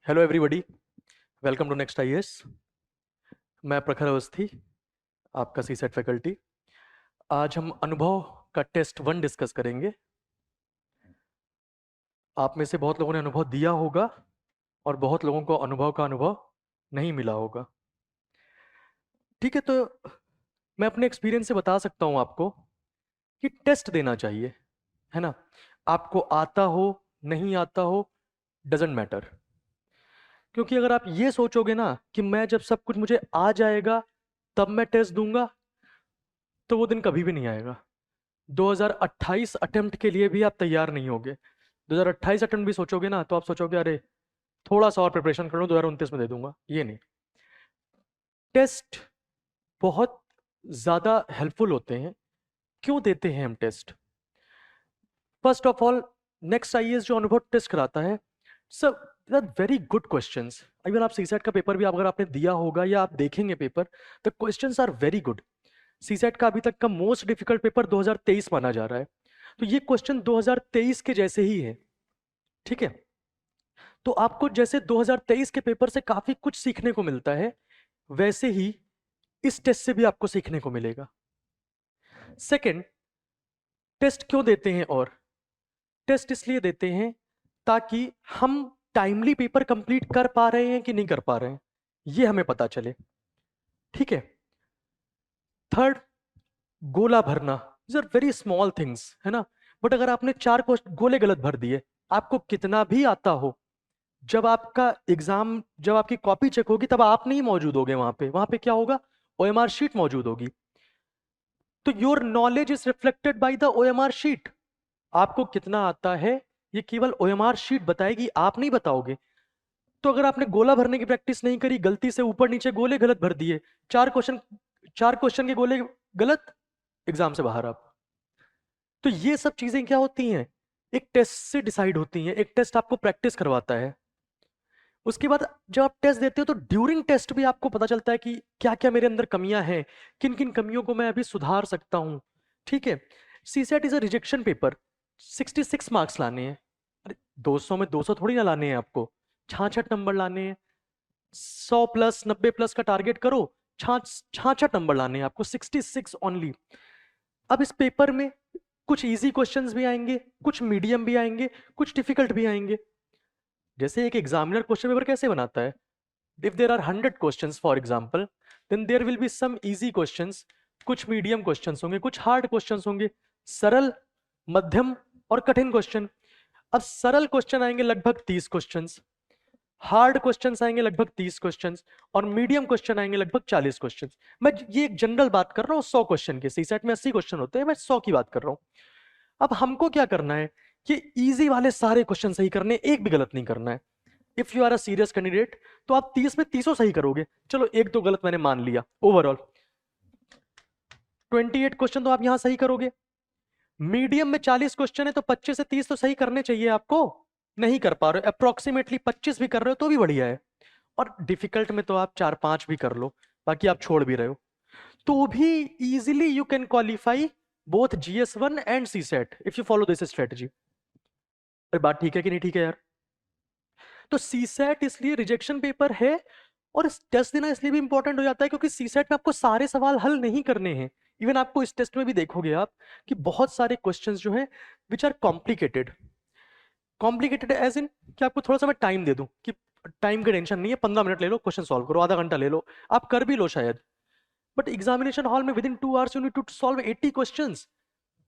Hello everybody, welcome to next IAS. मैं प्रखर अवस्थी, आपका CSAT faculty. आज हम अनुभव का टेस्ट 1 डिस्कस करेंगे। आप में से बहुत लोगों ने अनुभव दिया होगा और बहुत लोगों को अनुभव का अनुभव नहीं मिला होगा। ठीक है, तो मैं अपने एक्सपीरियंस से बता सकता हूँ आपको कि टेस्ट देना चाहिए, है ना। आपको आता हो नहीं आता हो, डजेंट मैटर। क्योंकि अगर आप ये सोचोगे ना कि मैं जब सब कुछ मुझे आ जाएगा तब मैं टेस्ट दूंगा, तो वो दिन कभी भी नहीं आएगा। 2028 अटेम्प्ट के लिए भी आप तैयार नहीं होगे। 2028 अटेम्प्ट भी सोचोगे ना तो आप सोचोगे अरे थोड़ा सा और प्रिपरेशन कर लूं, 2029 में दे दूंगा। ये नहीं। टेस्ट बहुत ज़्यादा हेल्पफुल होते हैं। क्यों देते हैं हम test? First of all, next IAS जो अनुभव टेस्ट कराता है, सर वेरी गुड क्वेश्चंस। अगर आप सीसेट का पेपर भी अगर आपने दिया होगा या आप देखेंगे paper, the questions are very good. CSAT का अभी तक का मोस्ट डिफिकल्ट पेपर 2023 माना जा रहा है, तो ये क्वेश्चन 2023 के जैसे ही है। ठीक है, तो आपको जैसे 2023 के पेपर से काफी कुछ सीखने को मिलता है, वैसे ही इस टेस्ट से भी आपको सीखने को मिलेगा। सेकंड, टेस्ट क्यों देते हैं? और टेस्ट इसलिए देते हैं ताकि हम टाइमली पेपर कंप्लीट कर पा रहे हैं कि नहीं कर पा रहे हैं, ये हमें पता चले। ठीक है। थर्ड, गोला भरना। These are very small things, है ना। बट अगर आपने 4 गोले गलत भर दिए, आपको कितना भी आता हो, जब आपका एग्जाम, जब आपकी कॉपी चेक होगी, तब आप नहीं मौजूद होगे वहां पे क्या होगा? ओएमआर शीट मौजूद होगी। तो your knowledge is reflected by the OMR sheet. आपको कितना आता है ये केवल ओएमआर शीट बताएगी, आप नहीं बताओगे। तो अगर आपने गोला भरने की प्रैक्टिस नहीं करी, गलती से ऊपर नीचे गोले गलत भर दिए, 4 क्वेश्चन के गोले गलत, एग्जाम से बाहर आप। तो ये सब चीजें क्या होती हैं? एक टेस्ट से डिसाइड होती हैं। एक टेस्ट आपको प्रैक्टिस करवाता है। उसके बाद जब आप टेस्ट देते हो तो ड्यूरिंग टेस्ट भी आपको पता चलता है कि क्या क्या मेरे अंदर कमियां हैं, किन किन कमियों को मैं अभी सुधार सकता हूं। ठीक है। CSAT is a rejection paper. 66 marks लाने हैं। अरे 200 में 200 थोड़ी ना लाने हैं आपको, 66 नंबर लाने हैं। 100 प्लस 90 प्लस का टारगेट करो, 66 नंबर लाने हैं आपको, 66 ओनली। अब इस पेपर में कुछ इजी क्वेश्चंस भी आएंगे, कुछ मीडियम भी आएंगे, कुछ डिफिकल्ट भी आएंगे। जैसे एक एग्जामिनर क्वेश्चन पेपर कैसे बनाता है? if there are 100 questions for example, then there will be some easy questions, कुछ मीडियम क्वेश्चंस होंगे, कुछ हार्ड क्वेश्चंस होंगे, सरल, मध्यम और कठिन क्वेश्चन। अब सरल क्वेश्चन आएंगे लगभग 30 क्वेश्चंस, हार्ड क्वेश्चंस आएंगे लगभग 30 क्वेश्चंस, और मीडियम क्वेश्चन आएंगे लगभग 40 क्वेश्चंस। मैं ये एक जनरल बात कर रहा हूँ 100 क्वेश्चन की। सीसेट में 80 क्वेश्चन होते हैं, मैं 100 की बात कर रहा हूँ। अब हमको क्या करना है कि इजी वाले सारे क्वेश्चन सही करने, एक भी गलत नहीं करना है। If you are a serious candidate तो आप 30 में 30 सही करोगे। चलो एक दो गलत मैंने मान लिया, ओवरऑल 28 क्वेश्चन तो आप यहां सही करोगे। मीडियम में 40 क्वेश्चन है तो 25 से 30 तो सही करने चाहिए आपको। नहीं कर पा रहे हो, अप्रोक्सीमेटली 25 भी कर रहे हो तो भी बढ़िया है। और डिफिकल्ट में तो आप 4-5 भी कर लो, बाकी आप छोड़ भी रहे हो, तो भी easily you can qualify both GS1 and CSET if you follow this strategy. बात ठीक है कि नहीं ठीक है यार? तो सीसेट इसलिए रिजेक्शन पेपर है, और टेस्ट देना इसलिए भी इंपॉर्टेंट हो जाता है क्योंकि सीसेट में आपको सारे सवाल हल नहीं करने हैं। इवन आपको इस टेस्ट में भी देखोगे आप कि बहुत सारे क्वेश्चंस जो हैं which are complicated. Complicated as in कि आपको थोड़ा सा मैं टाइम दे दूं कि टाइम की टेंशन नहीं है, 15 मिनट ले लो, क्वेश्चन सॉल्व करो, आधा घंटा ले लो, आप कर भी लो शायद। बट एग्जामिनेशन हॉल में within 2 hours you need to solve 80 questions,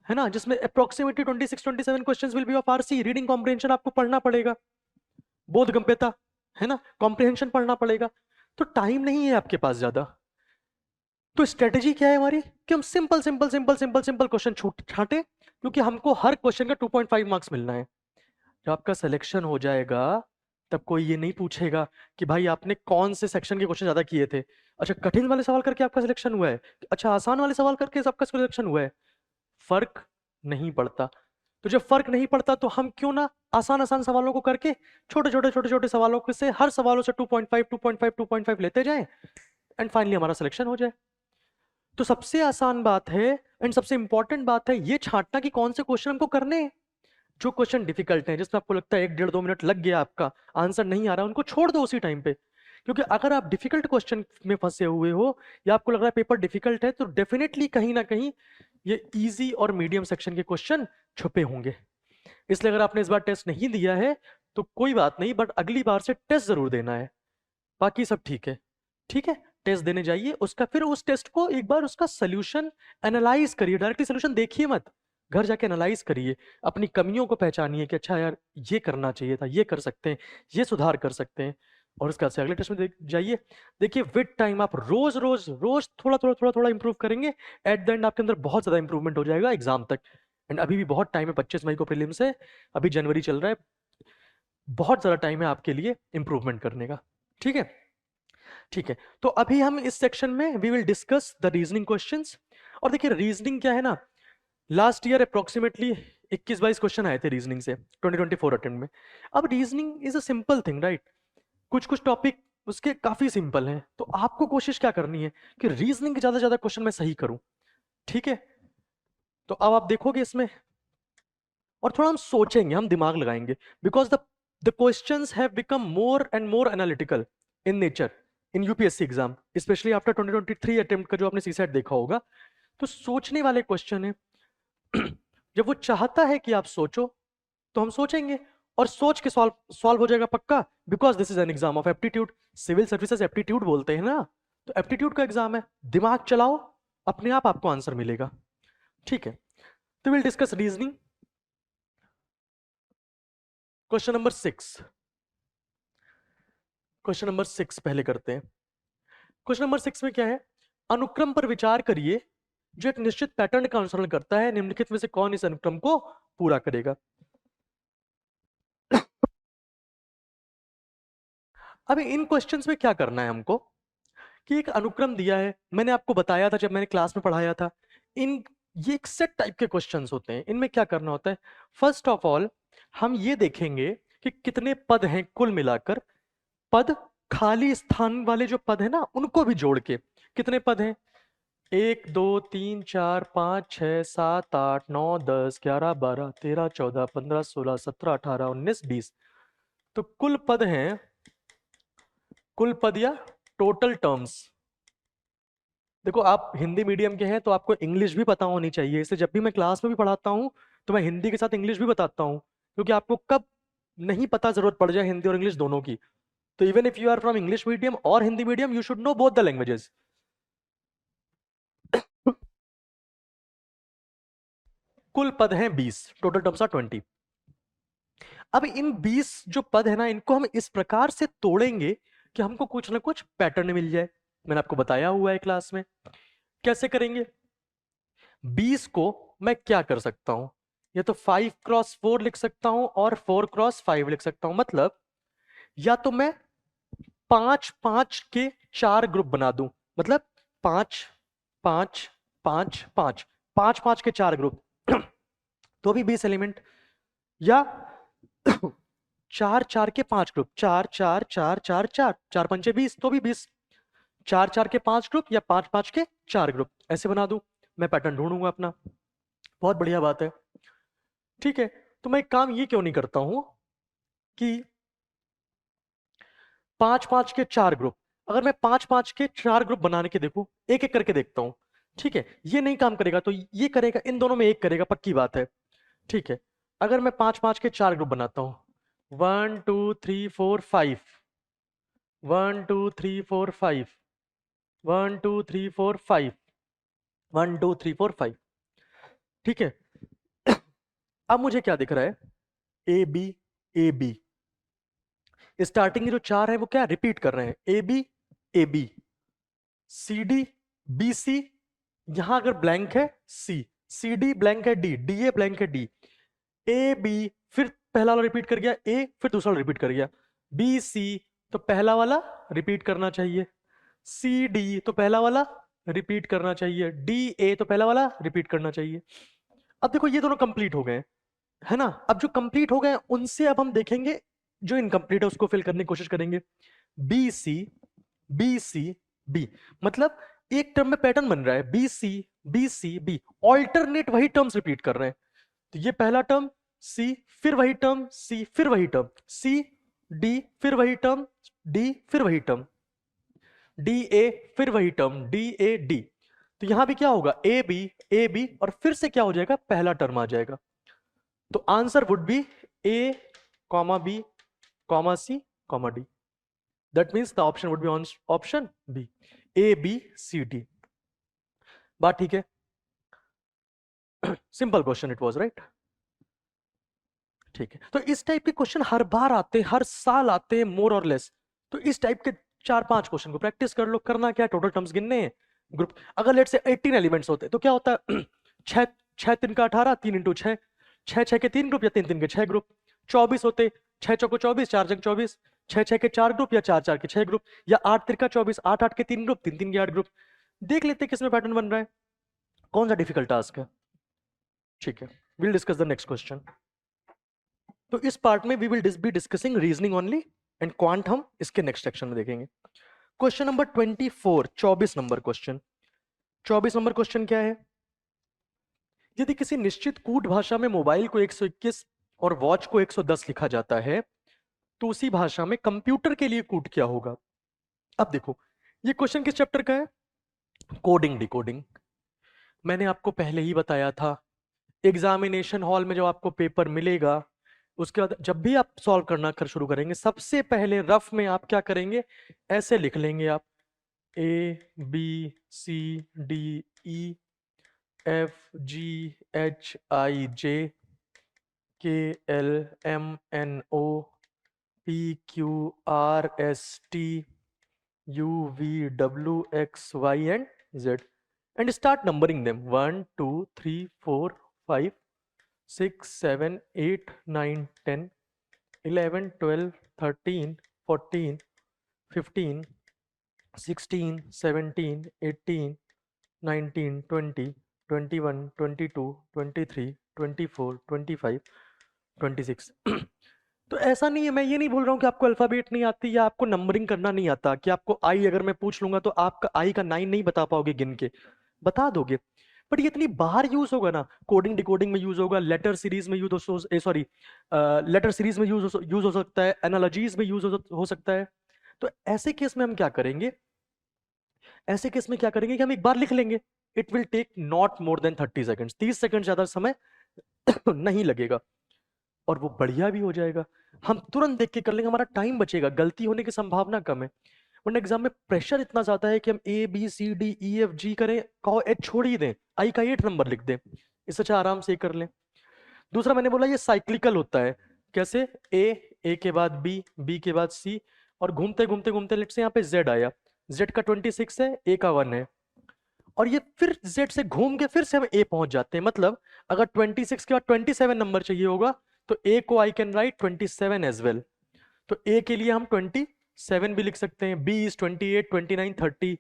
है ना, जिसमें approximately 26-27 questions will be of RC. Reading comprehension आपको पढ़ना पड़ेगा, बोध गम्यता, है ना, कॉम्प्रिहेंशन पढ़ना पड़ेगा। तो टाइम नहीं है आपके पास ज्यादा। तो स्ट्रेटेजी क्या है हमारी कि हम simple simple simple simple simple question छांटे, क्योंकि हमको हर क्वेश्चन का 2.5 मार्क्स मिलना है। जब आपका सिलेक्शन हो जाएगा तब कोई ये नहीं पूछेगा कि भाई आपने कौन से सेक्शन के क्वेश्चन ज्यादा किए थे। अच्छा, कठिन वाले सवाल करके आपका सिलेक्शन हुआ है, अच्छा आसान वाले सवाल करके आपका सिलेक्शन हुआ है, फर्क नहीं पड़ता। तो जब फर्क नहीं पड़ता तो हम क्यों ना आसान आसान सवालों को करके छोटे छोटे सवालों के से हर सवालों से 2.5 2.5 2.5 लेते जाएं, एंड फाइनली हमारा सिलेक्शन हो जाए। तो सबसे आसान बात है एंड सबसे इंपॉर्टेंट बात है ये छांटना कि कौन से क्वेश्चन हमको करने हैं। जो क्वेश्चन डिफिकल्ट है, जिसमें आपको लगता है 1 डेढ़ 2 मिनट लग गया, आपका आंसर नहीं आ रहा, उनको छोड़ दो उसी टाइम पे। क्योंकि अगर आप डिफिकल्ट क्वेश्चन में फंसे हुए हो या आपको लग रहा है पेपर डिफिकल्ट है, तो डेफिनेटली कहीं ना कहीं ये इजी और मीडियम सेक्शन के क्वेश्चन छुपे होंगे। इसलिए अगर आपने इस बार टेस्ट नहीं दिया है तो कोई बात नहीं, बट अगली बार से टेस्ट जरूर देना है। बाकी सब ठीक है। ठीक है, टेस्ट देने जाइए, उसका फिर उस टेस्ट को एक बार उसका सोल्यूशन एनालाइज करिए। डायरेक्टली सोल्यूशन देखिए मत, घर जाके एनालाइज करिए, अपनी कमियों को पहचानिए कि अच्छा यार ये करना चाहिए था, ये कर सकते हैं, ये सुधार कर सकते हैं, और उसके बाद से अगले टेस्ट में जाइए। देखिए विद टाइम आप रोज रोज रोज थोड़ा थोड़ा थोड़ा थोड़ा इंप्रूव करेंगे, एट द एंड आपके अंदर बहुत ज्यादा इंप्रूवमेंट हो जाएगा एग्जाम तक। एंड अभी भी बहुत टाइम है, 25 मई को प्रीलिम्स है, अभी जनवरी चल रहा है, बहुत ज्यादा टाइम है आपके लिए इंप्रूवमेंट करने का। ठीक है, ठीक है। तो अभी हम इस सेक्शन में we will discuss the reasoning questions. और देखिए रीजनिंग क्या है ना, लास्ट ईयर अप्रोक्सीमेटली 21-22 क्वेश्चन आए थे रीजनिंग से 2024 अटेम्प्ट में। अब reasoning is a simple thing, right? कुछ कुछ टॉपिक उसके काफी सिंपल हैं, तो आपको कोशिश क्या करनी है कि रीजनिंग के ज्यादा से ज्यादा क्वेश्चन मैं सही करूं। ठीक है, तो अब आप देखोगे इसमें, और थोड़ा हम सोचेंगे, हम दिमाग लगाएंगे, because the questions have become more and more analytical in nature in UPSC exam, specially after 2023 attempt का जो आपने सीसेट देखा होगा। तो सोचने वाले क्वेश्चन है। जब वो चाहता है कि आप सोचो तो हम सोचेंगे, और सोच के सॉल्व सॉल्व हो जाएगा पक्का, because this is an exam of aptitude. Civil services aptitude बोलते हैं ना, तो एप्टीट्यूड का एग्जाम है, दिमाग चलाओ, अपने आप आपको आंसर मिलेगा। ठीक है, तो will discuss reasoning. Question number 6, question number 6 पहले करते हैं। क्वेश्चन नंबर 6 में क्या है, अनुक्रम पर विचार करिए जो एक निश्चित पैटर्न का अनुसरण करता है, निम्नलिखित में से कौन इस अनुक्रम को पूरा करेगा। अभी इन क्वेश्चंस में क्या करना है हमको, कि एक अनुक्रम दिया है, मैंने आपको बताया था जब मैंने क्लास में पढ़ाया था, इन ये एक सेट टाइप के क्वेश्चंस होते हैं। इनमें क्या करना होता है, फर्स्ट ऑफ ऑल हम ये देखेंगे कि कितने पद हैं कुल मिलाकर, पद खाली स्थान वाले जो पद है ना उनको भी जोड़ के कितने पद हैं, 1 2 3 4 5 6 7 8 9 10 11 12 13 14 15 16 17 18 19 20। तो कुल पद हैं, कुल पद या टोटल टर्म्स। देखो आप हिंदी मीडियम के हैं तो आपको इंग्लिश भी पता होनी चाहिए, इसे जब भी मैं क्लास में भी पढ़ाता हूँ तो मैं हिंदी के साथ इंग्लिश भी बताता हूँ, क्योंकि आपको कब नहीं पता जरूरत पड़ जाए हिंदी और इंग्लिश दोनों की। तो even if you are from English medium और Hindi medium, you should know both the languages. कुल पद हैं 20, टोटल टर्म्स आर 20। अब इन 20 जो पद है ना, इनको हम इस प्रकार से तोड़ेंगे कि हमको कुछ ना कुछ पैटर्न मिल जाए। मैंने आपको बताया हुआ है क्लास में, कैसे करेंगे। 20 को मैं क्या कर सकता हूं, या तो 5x4 लिख सकता हूं और 4x5 लिख सकता हूं। मतलब या तो मैं 5-5 के 4 ग्रुप बना दूं, मतलब 5-5-5-5, 5-5 के 4 ग्रुप तो भी 20 एलिमेंट, या 4-4 के 5 ग्रुप, 4-4-4-4-4, 4-5 20 तो भी 20, 4-4 के 5 ग्रुप या 5-5 के 4 ग्रुप, ऐसे बना दूं। मैं पैटर्न ढूंढूंगा अपना, बहुत बढ़िया बात है। ठीक है, तो मैं एक काम ये क्यों नहीं करता हूं कि 5-5 के 4 ग्रुप, अगर मैं 5-5 के 4 ग्रुप बनाने के देखूं, एक एक करके देखता हूं। ठीक है, ये नहीं काम करेगा तो ये करेगा, इन दोनों में एक करेगा, पक्की बात है। ठीक है, अगर मैं 5-5 के 4 ग्रुप बनाता हूं, 1 2 3 4 5, 1 2 3 4 5, 1 2 3 4 5, 1 2 3 4 5। ठीक है, अब मुझे क्या दिख रहा है, A B, A B, starting के जो 4 है वो क्या रिपीट कर रहे हैं, A B, A B, C D, B C, यहां अगर ब्लैंक है सी, सी डी ब्लैंक है डी, डी ए ब्लैंक है डी, ए बी, फिर पहला वाला रिपीट कर गया, ए फिर दूसरा वाला रिपीट कर गया, बी सी तो पहला वाला रिपीट करना चाहिए, सी डी तो पहला वाला रिपीट करना चाहिए, डी ए तो पहला वाला रिपीट करना चाहिए। अब देखो ये दोनों कंप्लीट हो गए, है ना। अब जो कंप्लीट हो गए उनसे अब हम देखेंगे जो इनकम्प्लीट है उसको फिल करने की कोशिश करेंगे। B C, B C, B, मतलब एक टर्म में पैटर्न बन रहा है, B C, B C, B, alternate वही टर्म्स रिपीट कर रहे हैं। तो ये पहला टर्म, सी फिर वही टर्म, सी फिर वही टर्म, सी डी फिर वही टर्म, डी फिर वही टर्म, डी ए फिर वही टर्म, डी ए डी। तो यहां भी क्या होगा, ए बी और फिर से क्या हो जाएगा, पहला टर्म आ जाएगा। तो answer would be A comma B comma C comma D. That means the option would be on option B, A B C D. बात ठीक है? Simple question it was, right? ठीक है, तो इस टाइप के क्वेश्चन हर बार आते हैं, हर साल आते हैं मोर और लेस। तो इस टाइप के 4-5 क्वेश्चन को प्रैक्टिस कर लो। करना क्या, टोटल टर्म्स गिनने हैं। ग्रुप अगर लेट से 18 एलिमेंट्स होते तो क्या होता है, 6 3 का 18, 3 इंटू 6, 6 के 3 ग्रुप या 3 3 के 6 ग्रुप। 24 होते, 6 चौको 24, 4 जग 24, 6 के 4 ग्रुप या 4 4 के 6 ग्रुप, या 8 3 24, 8 8 के 3 ग्रुप, 3 3 के 8 ग्रुप। देख लेते हैं किसमें पैटर्न बन रहा है, कौन सा डिफिकल्ट टास्क है। ठीक है, will discuss the next question. तो इस पार्ट में we will be discussing reasoning only, and quant हम इसके नेक्स्ट सेक्शन में देखेंगे। Question number 24, 24 number question. 24 number question क्या है, यदि किसी निश्चित कूट भाषा में मोबाइल को 121 और वॉच को 110 लिखा जाता है, तो उसी भाषा में कंप्यूटर के लिए कूट क्या होगा। अब देखो, ये क्वेश्चन किस चैप्टर का है, कोडिंग डिकोडिंग। मैंने आपको पहले ही बताया था, एग्जामिनेशन हॉल में जब आपको पेपर मिलेगा, उसके बाद जब भी आप सॉल्व करना कर शुरू करेंगे, सबसे पहले रफ में आप क्या करेंगे, ऐसे लिख लेंगे आप, A B C D E F G H I J K L M N O P Q R S T U V W X Y and Z, and start numbering them 1 2 3 4 5 6 7 8 9 10 11 12 13 14 15 16 17 18 19 20 21 22 23 24 25 26। तो ऐसा नहीं है, मैं ये नहीं बोल रहा हूँ कि आपको अल्फाबेट नहीं आती या आपको नंबरिंग करना नहीं आता, कि आपको आई अगर मैं पूछ लूंगा तो आपका आई का 9 नहीं बता पाओगे गिन के, बता दोगे। बट ये इतनी बाहर यूज होगा ना, कोडिंग डिकोडिंग में यूज होगा, लेटर सीरीज में यूज सॉरी लेटर सीरीज में यूज हो सकता है, एनालॉजीज में यूज हो सकता है। तो ऐसे केस में हम क्या करेंगे, ऐसे केस में क्या करेंगे कि हम एक बार लिख लेंगे, it will take not more than 30 seconds, 30 second ज्यादा समय नहीं लगेगा, और वो बढ़िया भी हो जाएगा। हम तुरंत देख के कर लेंगे, हमारा टाइम बचेगा, गलती होने की संभावना कम है। वरना एग्जाम में प्रेशर इतना ज्यादा है कि हम A B C D E F G करें, कहो एच छोड़ ही दें, आई का 8 नंबर लिख दें, इससे अच्छा आराम से कर लें। दूसरा मैंने बोला ये साइक्लिकल होता है, कैसे, ए के बाद बी, बी के बाद सी, और घूमते घूमते घूमते लेट से यहाँ पे जेड आया, जेड का 26 है, ए का 1 है, और ये फिर जेड से घूम के फिर से हम ए पहुंच जाते हैं। मतलब अगर 26 के बाद 27 नंबर चाहिए होगा, तो ए को I can write 27 as well. तो ए के लिए हम 27 भी लिख सकते हैं, बी इज 28 29 30,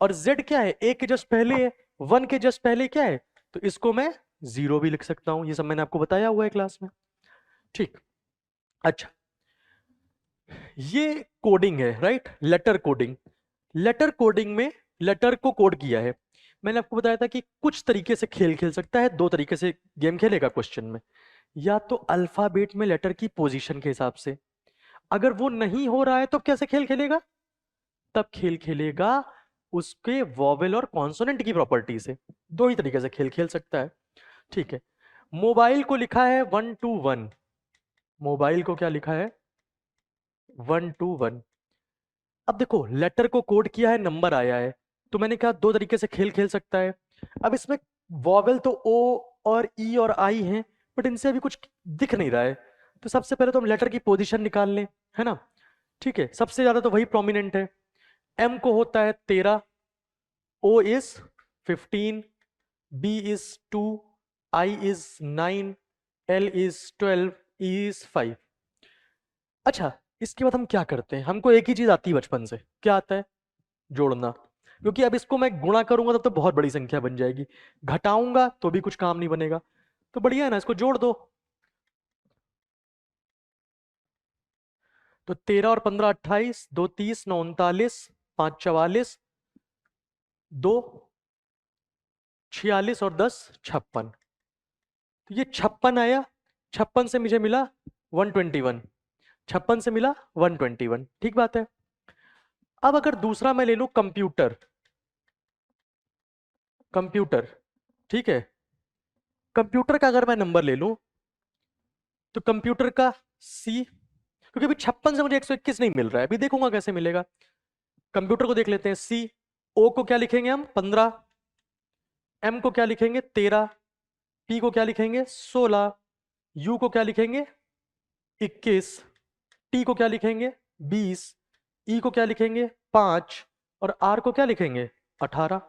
और जेड क्या है, ए के जस्ट पहले है, 1 के जस्ट पहले क्या है, तो इसको मैं 0 भी लिख सकता हूं। ये सब मैंने आपको बताया हुआ है क्लास में, ठीक। अच्छा, ये कोडिंग है, right, letter coding. Letter coding में लेटर को कोड किया है। मैंने आपको बताया था कि कुछ तरीके से खेल खेल सकता है, 2 तरीके से गेम खेलेगा क्वेश्चन में, या तो अल्फाबेट में लेटर की पोजीशन के हिसाब से, अगर वो नहीं हो रहा है तो कैसे खेल खेलेगा, तब खेल खेलेगा उसके वॉवेल और कॉन्सोनेंट की प्रॉपर्टी से। 2 ही तरीके से खेल खेल सकता है, ठीक है। मोबाइल को लिखा है 1 to 1, मोबाइल को क्या लिखा है 1 to 1। अब देखो लेटर को कोड किया है, नंबर आया है, तो मैंने कहा 2 तरीके से खेल खेल सकता है। अब इसमें वॉवेल तो ओ और ई और आई हैं, बट इनसे अभी कुछ दिख नहीं रहा है, तो सबसे पहले तो हम लेटर की पोजीशन निकाल लें, है ना। ठीक है, सबसे ज्यादा तो वही प्रोमिनेंट है, एम को होता है 13, O is 15, B is 2, I is 9, L is 12, E is 5। अच्छा, इसके बाद हम क्या करते हैं, हमको एक ही चीज आती है बचपन से, क्या आता है, जोड़ना। क्योंकि अब इसको मैं गुणा करूंगा तब तो बहुत बड़ी संख्या बन जाएगी, घटाऊंगा तो भी कुछ काम नहीं बनेगा, तो बढ़िया है ना, इसको जोड़ दो। तो 13 और 15 28, 2 30, 9 39, 5 44, 2 46 और 10 56। तो ये 56 आया, 56 से मुझे मिला 121, 56 से मिला 121, ठीक बात है। अब अगर दूसरा मैं ले लूं कंप्यूटर, कंप्यूटर, ठीक है, कंप्यूटर का अगर मैं नंबर ले लूं तो कंप्यूटर का सी, क्योंकि अभी 56 से मुझे 121 नहीं मिल रहा है, अभी देखूंगा कैसे मिलेगा। कंप्यूटर को देख लेते हैं, सी, ओ को क्या लिखेंगे हम 15, एम को क्या लिखेंगे 13, पी को क्या लिखेंगे 16, यू को क्या लिखेंगे 21, टी को क्या लिखेंगे 20, ई को क्या लिखेंगे 5 और आर को क्या लिखेंगे 18।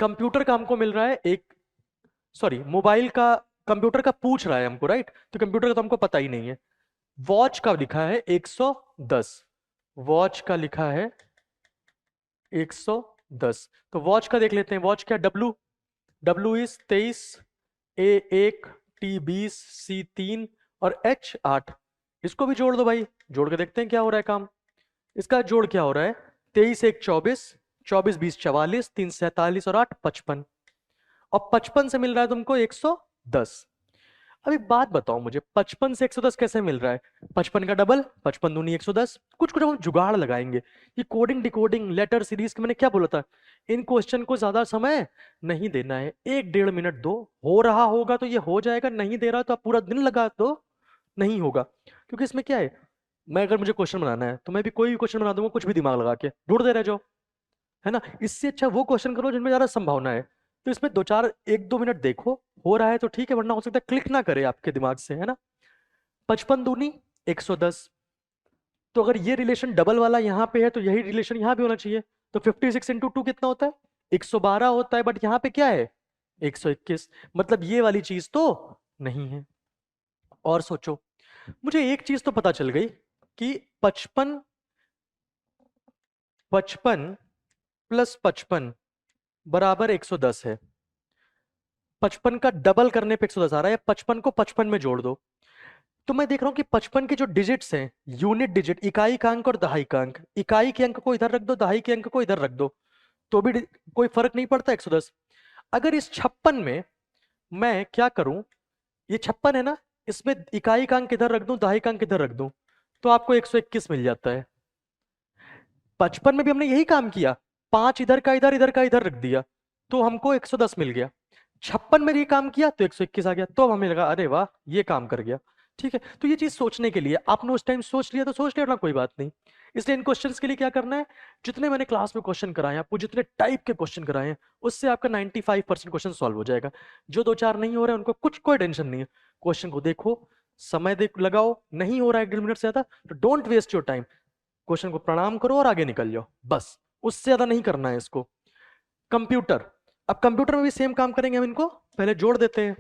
कंप्यूटर का हमको मिल रहा है एक, सॉरी मोबाइल का, कंप्यूटर का पूछ रहा है हमको, राइट, तो कंप्यूटर का तो हमको पता ही नहीं है। वॉच का लिखा है 110, वॉच का लिखा है 110, तो वॉच का देख लेते हैं, वॉच क्या W, W is 23, A 1, T 20, सी 3 और एच 8। इसको भी जोड़ दो भाई, जोड़ के देखते हैं क्या हो रहा है काम। इसका जोड़ क्या हो रहा है, 23 1 24, 24 20 44, 3 47 और 8 55, और 55 से मिल रहा है तुमको 110। अभी बात बताओ मुझे, 55 से 110 कैसे मिल रहा है, 55 का डबल, 55 दूनी 110, कुछ कुछ हम जुगाड़ लगाएंगे। ये कोडिंग डिकोडिंग लेटर सीरीज के मैंने क्या बोला था, इन क्वेश्चन को ज्यादा समय नहीं देना है, 1 1.5 मिनट दो, हो रहा होगा तो ये हो जाएगा, नहीं दे रहा तो आप पूरा दिन लगा दो, नहीं होगा। क्योंकि इसमें क्या है, मैं अगर मुझे क्वेश्चन बनाना है तो मैं भी कोई भी क्वेश्चन बना दूंगा, कुछ भी दिमाग लगा के ढूंढते रह जाओ, है ना। इससे अच्छा वो क्वेश्चन करो जिनमें ज्यादा संभावना है, तो इसमें दो चार 1 2 मिनट देखो, हो रहा है तो ठीक है, वरना हो सकता है क्लिक ना करे आपके दिमाग से, है ना। 55 दूनी 110, तो अगर ये रिलेशन डबल वाला यहाँ पे है तो यही रिलेशन यहाँ भी होना चाहिए, तो 56 इंटू 2 कितना होता है 112 होता है, बट यहाँ पे क्या है 121, मतलब ये वाली चीज तो नहीं है। और सोचो, मुझे एक चीज तो पता चल गई कि 55, 55 प्लस 55 बराबर 110 है। 55 का डबल करने पे 110 आ रहा है, 55 को 55 में जोड़ दो, तो मैं देख रहा हूं कि 55 के जो डिजिट्स हैं, यूनिट डिजिट, इकाई का अंक और दहाई का अंक, इकाई के अंक को इधर रख दो, दहाई के अंक को इधर रख दो, तो भी कोई फर्क नहीं पड़ता 110। अगर इस 56 में मैं क्या करूं, ये 56 है ना, इसमें इकाई का अंक इधर रख दूं, दहाई का अंक इधर रख दूं, तो आपको 121 मिल जाता है। 55 में भी हमने यही काम किया, 5 इधर का इधर, इधर का इधर रख दिया, तो हमको 110 मिल गया। 56 में ये काम किया तो 121 आ गया, तो हमें लगा अरे वाह ये काम कर गया। ठीक है, तो ये चीज सोचने के लिए, आपने उस टाइम सोच लिया तो सोच लिया ना, कोई बात नहीं। इसलिए इन क्वेश्चंस के लिए क्या करना है, जितने मैंने क्लास में क्वेश्चन कराए, आपको जितने टाइप के क्वेश्चन कराए हैं, उससे आपका 95% क्वेश्चन सॉल्व हो जाएगा। जो दो चार नहीं हो रहे हैं उनको कुछ कोई टेंशन नहीं है, क्वेश्चन को देखो, समय देख लगाओ, नहीं हो रहा है 1 1.5 मिनट से ज्यादा, तो don't waste your time, question को प्रणाम करो और आगे निकल जाओ, बस उससे ज्यादा नहीं करना है इसको। कंप्यूटर, अब कंप्यूटर में भी सेम काम करेंगे हम, इनको पहले जोड़ देते हैं,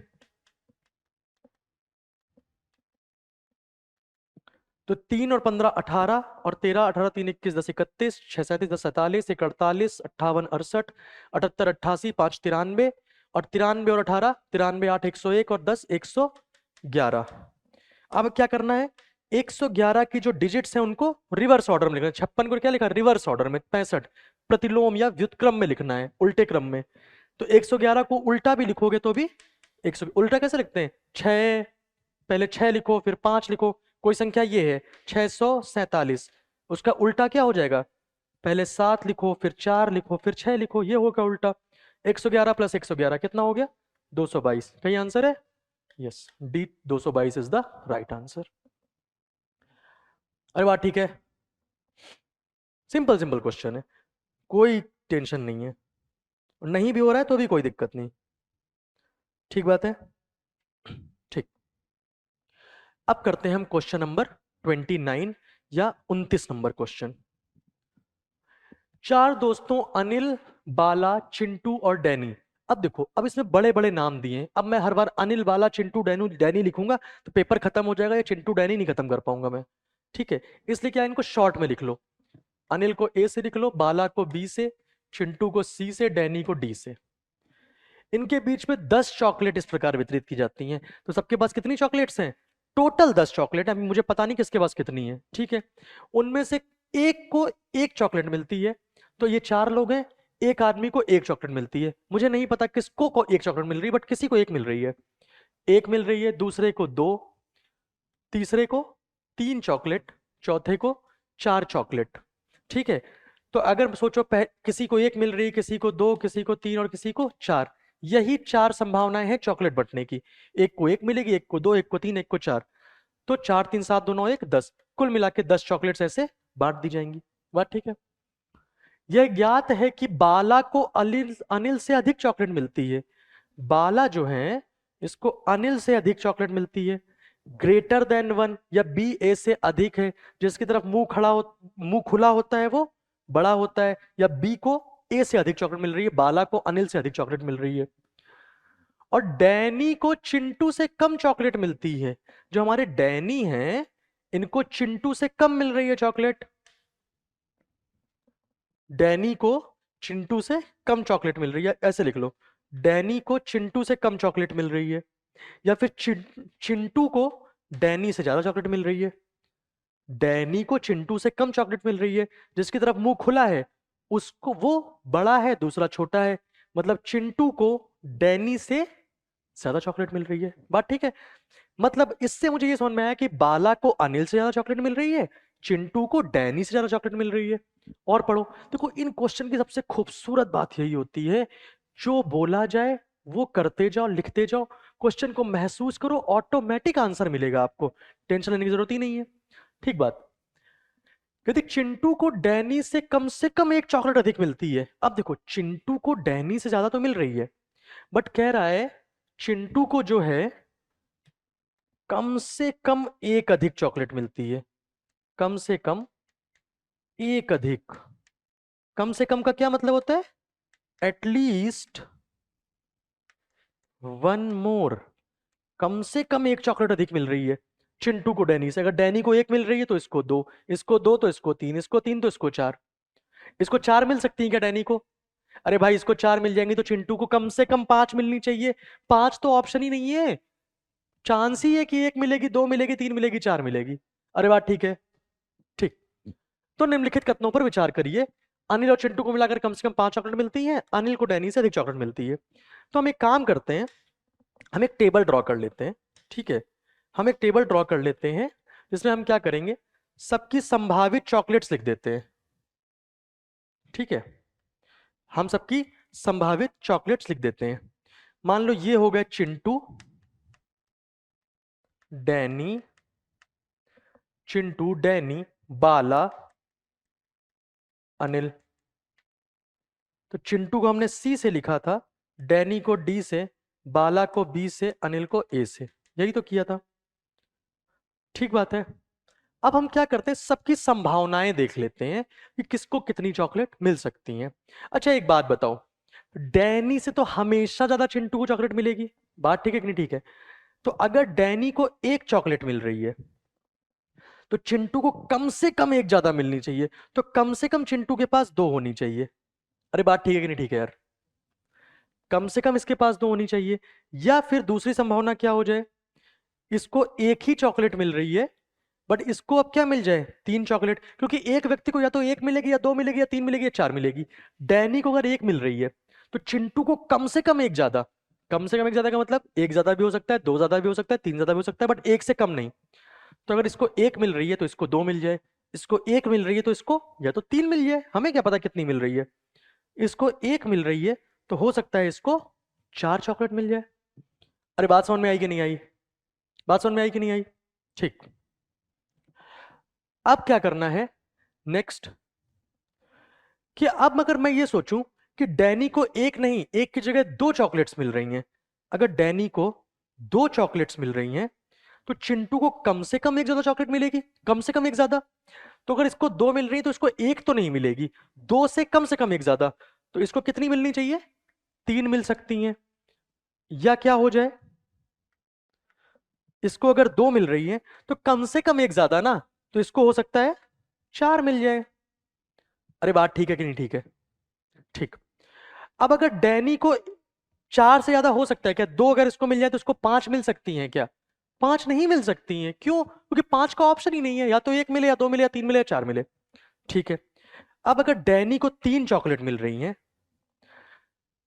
तो 3 और 15 18, और 13 18 3 21 10 31, 6 37 10 47, 1 48, 58 68, 78 88, 5 93, और 93 और 18 93 8 101 और 10 111। अब क्या करना है, 111 की जो डिजिट्स हैं उनको रिवर्स ऑर्डर में लिखना है। 56 को क्या लिखा, रिवर्स ऑर्डर में, 65 प्रतिलोम या व्युत्क्रम में लिखना है, उल्टे क्रम में। तो 111 को उल्टा भी लिखोगे तो भी 100, उल्टा कैसे लिखते हैं, 6, पहले 6 लिखो फिर 5 लिखो, कोई संख्या ये है 647, उसका उल्टा क्या हो जाएगा, पहले 7 लिखो फिर 4 लिखो फिर 6 लिखो, ये होगा उल्टा। 111 प्लस 111 कितना हो गया 222, कहीं आंसर है, yes D 222 is the right answer. अरे वाह ठीक है, सिंपल सिंपल क्वेश्चन है, कोई टेंशन नहीं है, नहीं भी हो रहा है तो भी कोई दिक्कत नहीं, ठीक बात है। ठीक, अब करते हैं हम क्वेश्चन नंबर 29 या 29 नंबर क्वेश्चन। चार दोस्तों अनिल, बाला, चिंटू और डैनी, अब देखो, अब इसमें बड़े बड़े नाम दिए हैं, अब मैं हर बार अनिल, बाला, चिंटू, डैनू, डैनी लिखूंगा तो पेपर खत्म हो जाएगा, या चिंटू डैनी नहीं खत्म कर पाऊंगा मैं, ठीक है, इसलिए क्या इनको शॉर्ट में लिख लो, अनिल को ए से लिख लो, बाला को बी से, चिंटू को सी से, डैनी को डी से। इनके बीच में 10 चॉकलेट इस प्रकार वितरित की जाती हैं, तो सबके पास कितनी चॉकलेट्स हैं, टोटल 10 चॉकलेट है, अभी मुझे पता नहीं किसके पास कितनी है, ठीक है, उनमें से एक को एक चॉकलेट मिलती है, तो ये 4 लोग हैं, एक आदमी को एक चॉकलेट मिलती है, मुझे नहीं पता किसको को एक चॉकलेट मिल रही है, बट किसी को एक मिल रही है। एक मिल रही है, दूसरे को 2, तीसरे को 3 चॉकलेट, चौथे को 4 चॉकलेट। ठीक है, तो अगर सोचो किसी को एक मिल रही है, किसी को 2, किसी को 3 और किसी को 4, यही 4 संभावनाएं हैं चॉकलेट बंटने की। एक को एक मिलेगी, एक को 2, एक को 3, एक को 4। तो 4 3 7 2 9 1 10, कुल मिला के 10 चॉकलेट्स ऐसे बांट दी जाएंगी। बात ठीक है। यह ज्ञात है कि बाला को अनिल अनिल से अधिक चॉकलेट मिलती है। बाला जो है इसको अनिल से अधिक चॉकलेट मिलती है। ग्रेटर देन 1 या बी ए से अधिक है, जिसकी तरफ मुंह खुला होता है वो बड़ा होता है, या बी को ए से अधिक चॉकलेट मिल रही है, बाला को अनिल से अधिक चॉकलेट मिल रही है। और डैनी को चिंटू से कम चॉकलेट मिलती है। जो हमारे डैनी हैं इनको चिंटू से कम मिल रही है चॉकलेट। डैनी को चिंटू से कम चॉकलेट मिल रही है, ऐसे लिख लो, डैनी को चिंटू से कम चॉकलेट मिल रही है। या फिर चिंटू को डैनी से ज्यादा चॉकलेट मिल रही है। डैनी को चिंटू से कम चॉकलेट मिल रही है, जिसकी तरफ मुंह खुला है उसको वो बड़ा है, दूसरा छोटा है, मतलब चिंटू को डैनी से ज्यादा चॉकलेट मिल रही है। बात ठीक है। मतलब इससे मुझे ये समझ में आया कि बाला को अनिल से ज्यादा चॉकलेट मिल रही है, चिंटू को डैनी से ज्यादा चॉकलेट मिल रही है। और पढ़ो, देखो इन क्वेश्चन की सबसे खूबसूरत बात यही होती है, जो बोला जाए वो करते जाओ, लिखते जाओ, क्वेश्चन को महसूस करो, ऑटोमेटिक आंसर मिलेगा आपको, टेंशन लेने की जरूरत ही नहीं है। ठीक बात। यदि चिंटू को डैनी से कम एक चॉकलेट अधिक मिलती है, अब देखो चिंटू को डैनी से ज्यादा तो मिल रही है, बट कह रहा है चिंटू को जो है कम से कम एक अधिक चॉकलेट मिलती है। कम से कम एक अधिक, कम से कम का क्या मतलब होता है? एटलीस्ट वन मोर, कम से कम एक चॉकलेट अधिक मिल रही है चिंटू को डैनी से। अगर डैनी को एक मिल रही है तो इसको 2, इसको 2 तो इसको 3, इसको 3 तो इसको 4। इसको 4 मिल सकती है क्या डैनी को? अरे भाई इसको 4 मिल जाएंगी तो चिंटू को कम से कम 5 मिलनी चाहिए। 5 तो ऑप्शन ही नहीं है, चांस ही है कि एक मिलेगी, 2 मिलेगी, 3 मिलेगी, 4 मिलेगी। अरे बात ठीक है। ठीक, तो निम्नलिखित कथनों पर विचार करिए। अनिल और चिंटू को मिलाकर कम से कम 5 चॉकलेट मिलती है, अनिल को डैनी से अधिक चॉकलेट मिलती है। तो हम एक काम करते हैं, हम एक टेबल ड्रॉ कर लेते हैं। ठीक है, हम एक टेबल ड्रॉ कर लेते हैं जिसमें हम क्या करेंगे, सबकी संभावित चॉकलेट्स लिख देते हैं। ठीक है, हम सबकी संभावित चॉकलेट्स लिख देते हैं। मान लो ये हो गए चिंटू, डैनी, चिंटू, डैनी, बाला, अनिल। तो चिंटू को हमने सी से लिखा था, डैनी को डी से, बाला को बी से, अनिल को ए से, यही तो किया था। ठीक बात है। अब हम क्या करते हैं, सबकी संभावनाएं देख लेते हैं कि किसको कितनी चॉकलेट मिल सकती हैं। अच्छा एक बात बताओ, डैनी से तो हमेशा ज्यादा चिंटू को चॉकलेट मिलेगी। बात ठीक है कि नहीं? ठीक है, तो अगर डैनी को एक चॉकलेट मिल रही है तो चिंटू को कम से कम एक ज्यादा मिलनी चाहिए, तो कम से कम चिंटू के पास 2 होनी चाहिए। अरे बात ठीक है कि नहीं? ठीक है यार, कम से कम इसके पास 2 होनी चाहिए। या फिर दूसरी संभावना क्या हो जाए, इसको एक ही चॉकलेट मिल रही है बट इसको अब क्या मिल जाए, 3 चॉकलेट, क्योंकि एक व्यक्ति को या तो एक मिलेगी, या 2 मिलेगी, या 3 मिलेगी, या 4 मिलेगी। डैनी को अगर एक मिल रही है तो चिंटू को कम से कम एक ज्यादा। कम से कम एक ज्यादा का मतलब एक ज्यादा भी हो सकता है, 2 ज्यादा भी हो सकता है, 3 ज्यादा भी हो सकता है, बट एक से कम नहीं। तो अगर इसको एक मिल रही है तो इसको 2 मिल जाए, इसको एक मिल रही है तो इसको या तो 3 मिल जाए, हमें क्या पता कितनी मिल रही है। इसको एक मिल रही है तो हो सकता है इसको 4 चॉकलेट मिल जाए। अरे बात समझ में आई कि नहीं आई? बात समझ में आई कि नहीं आई? ठीक, अब क्या करना है नेक्स्ट, कि अब अगर मैं ये सोचूं कि डैनी को एक नहीं, एक की जगह 2 चॉकलेट्स मिल रही हैं। अगर डैनी को 2 चॉकलेट्स मिल रही हैं तो चिंटू को कम से कम एक ज्यादा चॉकलेट मिलेगी, कम से कम एक ज्यादा। तो अगर इसको 2 मिल रही है तो इसको एक तो नहीं मिलेगी, 2 से कम एक ज्यादा। तो इसको कितनी मिलनी चाहिए? 3 मिल सकती हैं। या क्या हो जाए, इसको अगर 2 मिल रही है तो कम से कम एक ज्यादा ना, तो इसको हो सकता है 4 मिल जाए। अरे बात ठीक है कि नहीं? ठीक है। ठीक, अब अगर डैनी को 4 से ज्यादा हो सकता है क्या? 2 अगर इसको मिल जाए तो इसको 5 मिल सकती हैं क्या? 5 नहीं मिल सकती हैं, क्यों? क्योंकि 5 का ऑप्शन ही नहीं है, या तो एक मिले, या 2 मिले, या 3 मिले, या 4 मिले। ठीक है, अब अगर डैनी को 3 चॉकलेट मिल रही हैं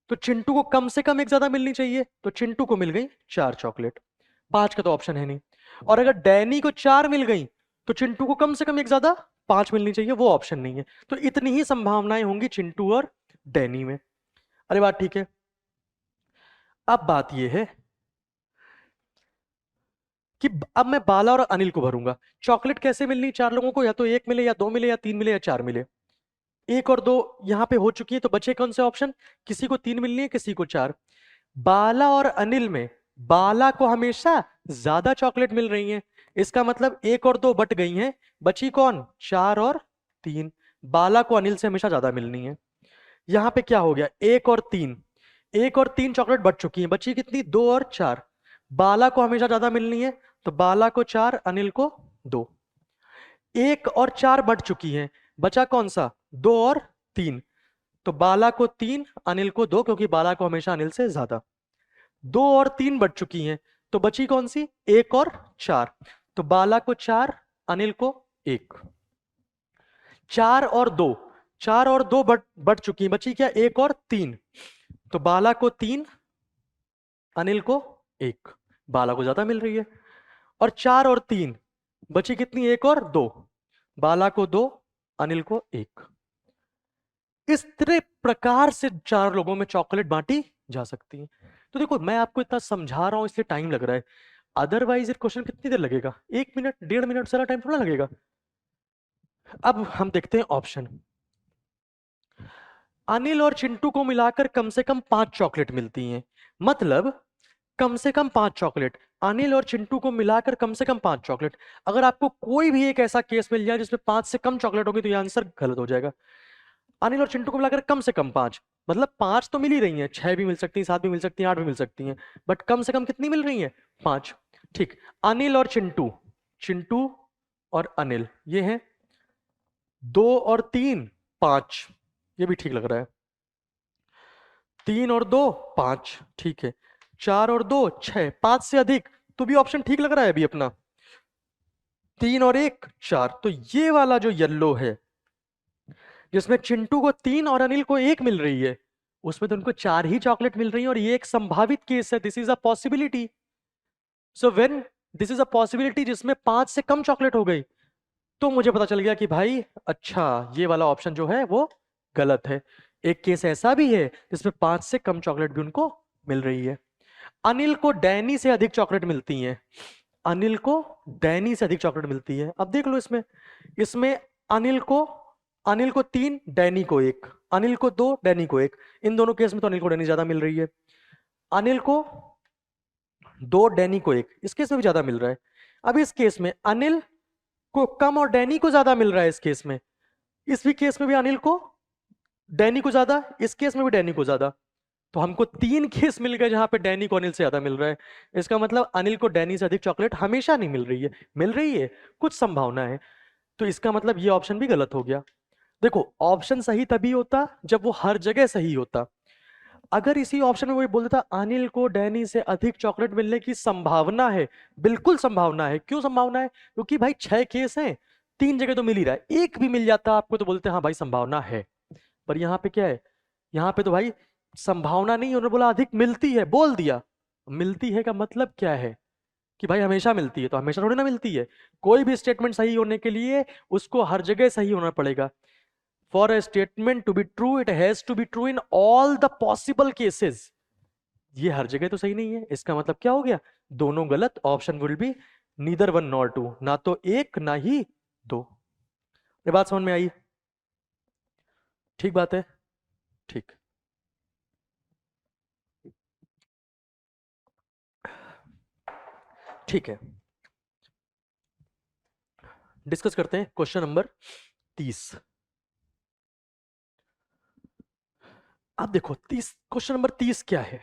तो चिंटू को कम से कम एक ज्यादा मिलनी चाहिए, तो चिंटू को मिल गई 4 चॉकलेट। 5 का तो ऑप्शन है नहीं। और अगर डैनी को 4 मिल गई तो चिंटू को कम से कम एक ज्यादा 5 मिलनी चाहिए, वो ऑप्शन नहीं है। तो इतनी ही संभावनाएं होंगी चिंटू और डैनी में। अरे बात ठीक है। अब बात यह है कि अब मैं बाला और अनिल को भरूंगा। चॉकलेट कैसे मिलनी 4 लोगों को, या तो 1 मिले या 2 मिले या 3 मिले या 4 मिले। 1 और 2 यहां पे हो चुकी है, तो बचे कौन से ऑप्शन? किसी को 3 मिलनी है, किसी को 4। बाला और अनिल में बाला को हमेशा ज्यादा चॉकलेट मिल रही है, इसका मतलब 1 और 2 बट गई हैं, बची कौन? 4 और 3। बाला को अनिल से हमेशा ज्यादा मिलनी है। यहां पे क्या हो गया? 1 और 3, 1 और 3 चॉकलेट बच चुकी हैं, बची कितनी? 2 और 4। बाला को हमेशा ज्यादा मिलनी है, तो बाला को 4, अनिल को 2। 1 और 4 बढ़ चुकी हैं, बचा कौन सा? 2 और 3। तो बाला को 3, अनिल को 2, क्योंकि बाला को हमेशा अनिल से ज्यादा। 2 और 3 बढ़ चुकी हैं, तो बची कौन सी? 1 और 4। तो बाला को 4, अनिल को 1। 4 और 2, 4 और 2 बढ़ चुकी हैं, बची क्या? 1 और 3। तो बाला को 3, अनिल को 1। बाला को ज्यादा मिल रही है। और 4 और 3 बची कितनी? 1 और 2। बाला को 2, अनिल को 1। इस तरह प्रकार से 4 लोगों में चॉकलेट बांटी जा सकती है। तो देखो, मैं आपको इतना समझा रहा हूं इसलिए टाइम लग रहा है, अदरवाइज ये क्वेश्चन कितनी देर लगेगा? 1 मिनट, 1.5 मिनट, सारा टाइम थोड़ा लगेगा। अब हम देखते हैं ऑप्शन। अनिल और चिंटू को मिलाकर कम से कम 5 चॉकलेट मिलती हैं, मतलब कम से कम 5 चॉकलेट। अनिल और चिंटू को मिलाकर कम से कम 5 चॉकलेट। अगर आपको कोई भी एक ऐसा केस मिल जाए जिसमें 5 से कम चॉकलेट होगी, तो यह आंसर गलत हो जाएगा। अनिल और चिंटू को मिलाकर कम से कम 5, मतलब 5 तो मिल ही रही हैं, 6 भी मिल सकती हैं, 7 भी मिल सकती हैं, 8 भी मिल सकती हैं, बट कम से कम कितनी मिल रही हैं? 5। ठीक। अनिल और चिंटू, चिंटू और अनिल ये हैं 2 और 3, 5, ये भी ठीक लग रहा है। 3 और 2, 5, ठीक है। 4 और 2, 6, 5 से अधिक, तो भी ऑप्शन ठीक लग रहा है अभी अपना। 3 और 1, 4। तो ये वाला जो येलो है, जिसमें चिंटू को 3 और अनिल को 1 मिल रही है, उसमें तो उनको 4 ही चॉकलेट मिल रही है, और ये एक संभावित केस है। This is a possibility. So when this is a possibility जिसमें 5 से कम चॉकलेट हो गई, तो मुझे पता चल गया कि भाई अच्छा, ये वाला ऑप्शन जो है वो गलत है। एक केस ऐसा भी है जिसमें 5 से कम चॉकलेट भी उनको मिल रही है। अनिल को डैनी से अधिक चॉकलेट मिलती है, अनिल को डैनी से अधिक चॉकलेट मिलती है। अब देख लो, इसमें इसमें अनिल को अनिल को 3, डैनी को 1, अनिल को 2, डैनी को 1। इन दोनों केस में तो अनिल को डैनी ज्यादा मिल रही है। अनिल को 2, डैनी को 1, इस केस में भी ज्यादा मिल रहा है। अब इस केस में अनिल को कम और डैनी को ज्यादा मिल रहा है। इस केस में, इस भी केस में भी अनिल को डैनी को ज्यादा, इस केस में भी डैनी को ज्यादा। तो हमको 3 केस मिल गए जहां पे डैनी को अनिल से ज्यादा मिल रहा है। इसका मतलब अनिल को डैनी से अधिक चॉकलेट हमेशा नहीं मिल रही है, मिल रही है, कुछ संभावना है। तो इसका मतलब ये ऑप्शन भी गलत हो गया। देखो, ऑप्शन सही तभी होता जब वो हर जगह सही होता। अगर इसी ऑप्शन में वही बोल देता अनिल को डैनी से अधिक चॉकलेट मिलने की संभावना है, बिल्कुल संभावना है। क्यों संभावना है? क्योंकि भाई 6 केस हैं, 3 जगह तो मिल ही रहा है, एक भी मिल जाता आपको तो बोलते हाँ भाई संभावना है। पर यहाँ पे क्या है? यहाँ पे तो भाई संभावना नहीं, उन्होंने बोला अधिक मिलती है, बोल दिया। मिलती है का मतलब क्या है? कि भाई हमेशा मिलती है, तो हमेशा थोड़ी ना मिलती है। कोई भी स्टेटमेंट सही होने के लिए उसको हर जगह सही होना पड़ेगा। For a statement to be true, it has to be true in all the possible cases. ये हर जगह तो सही नहीं है, इसका मतलब क्या हो गया? दोनों गलत। Option will be neither 1 nor 2, ना तो 1 ना ही 2। ये बात समझ में आई? ठीक बात है। ठीक। ठीक है, डिस्कस करते हैं क्वेश्चन नंबर 30। अब देखो 30, क्वेश्चन नंबर 30 क्या है?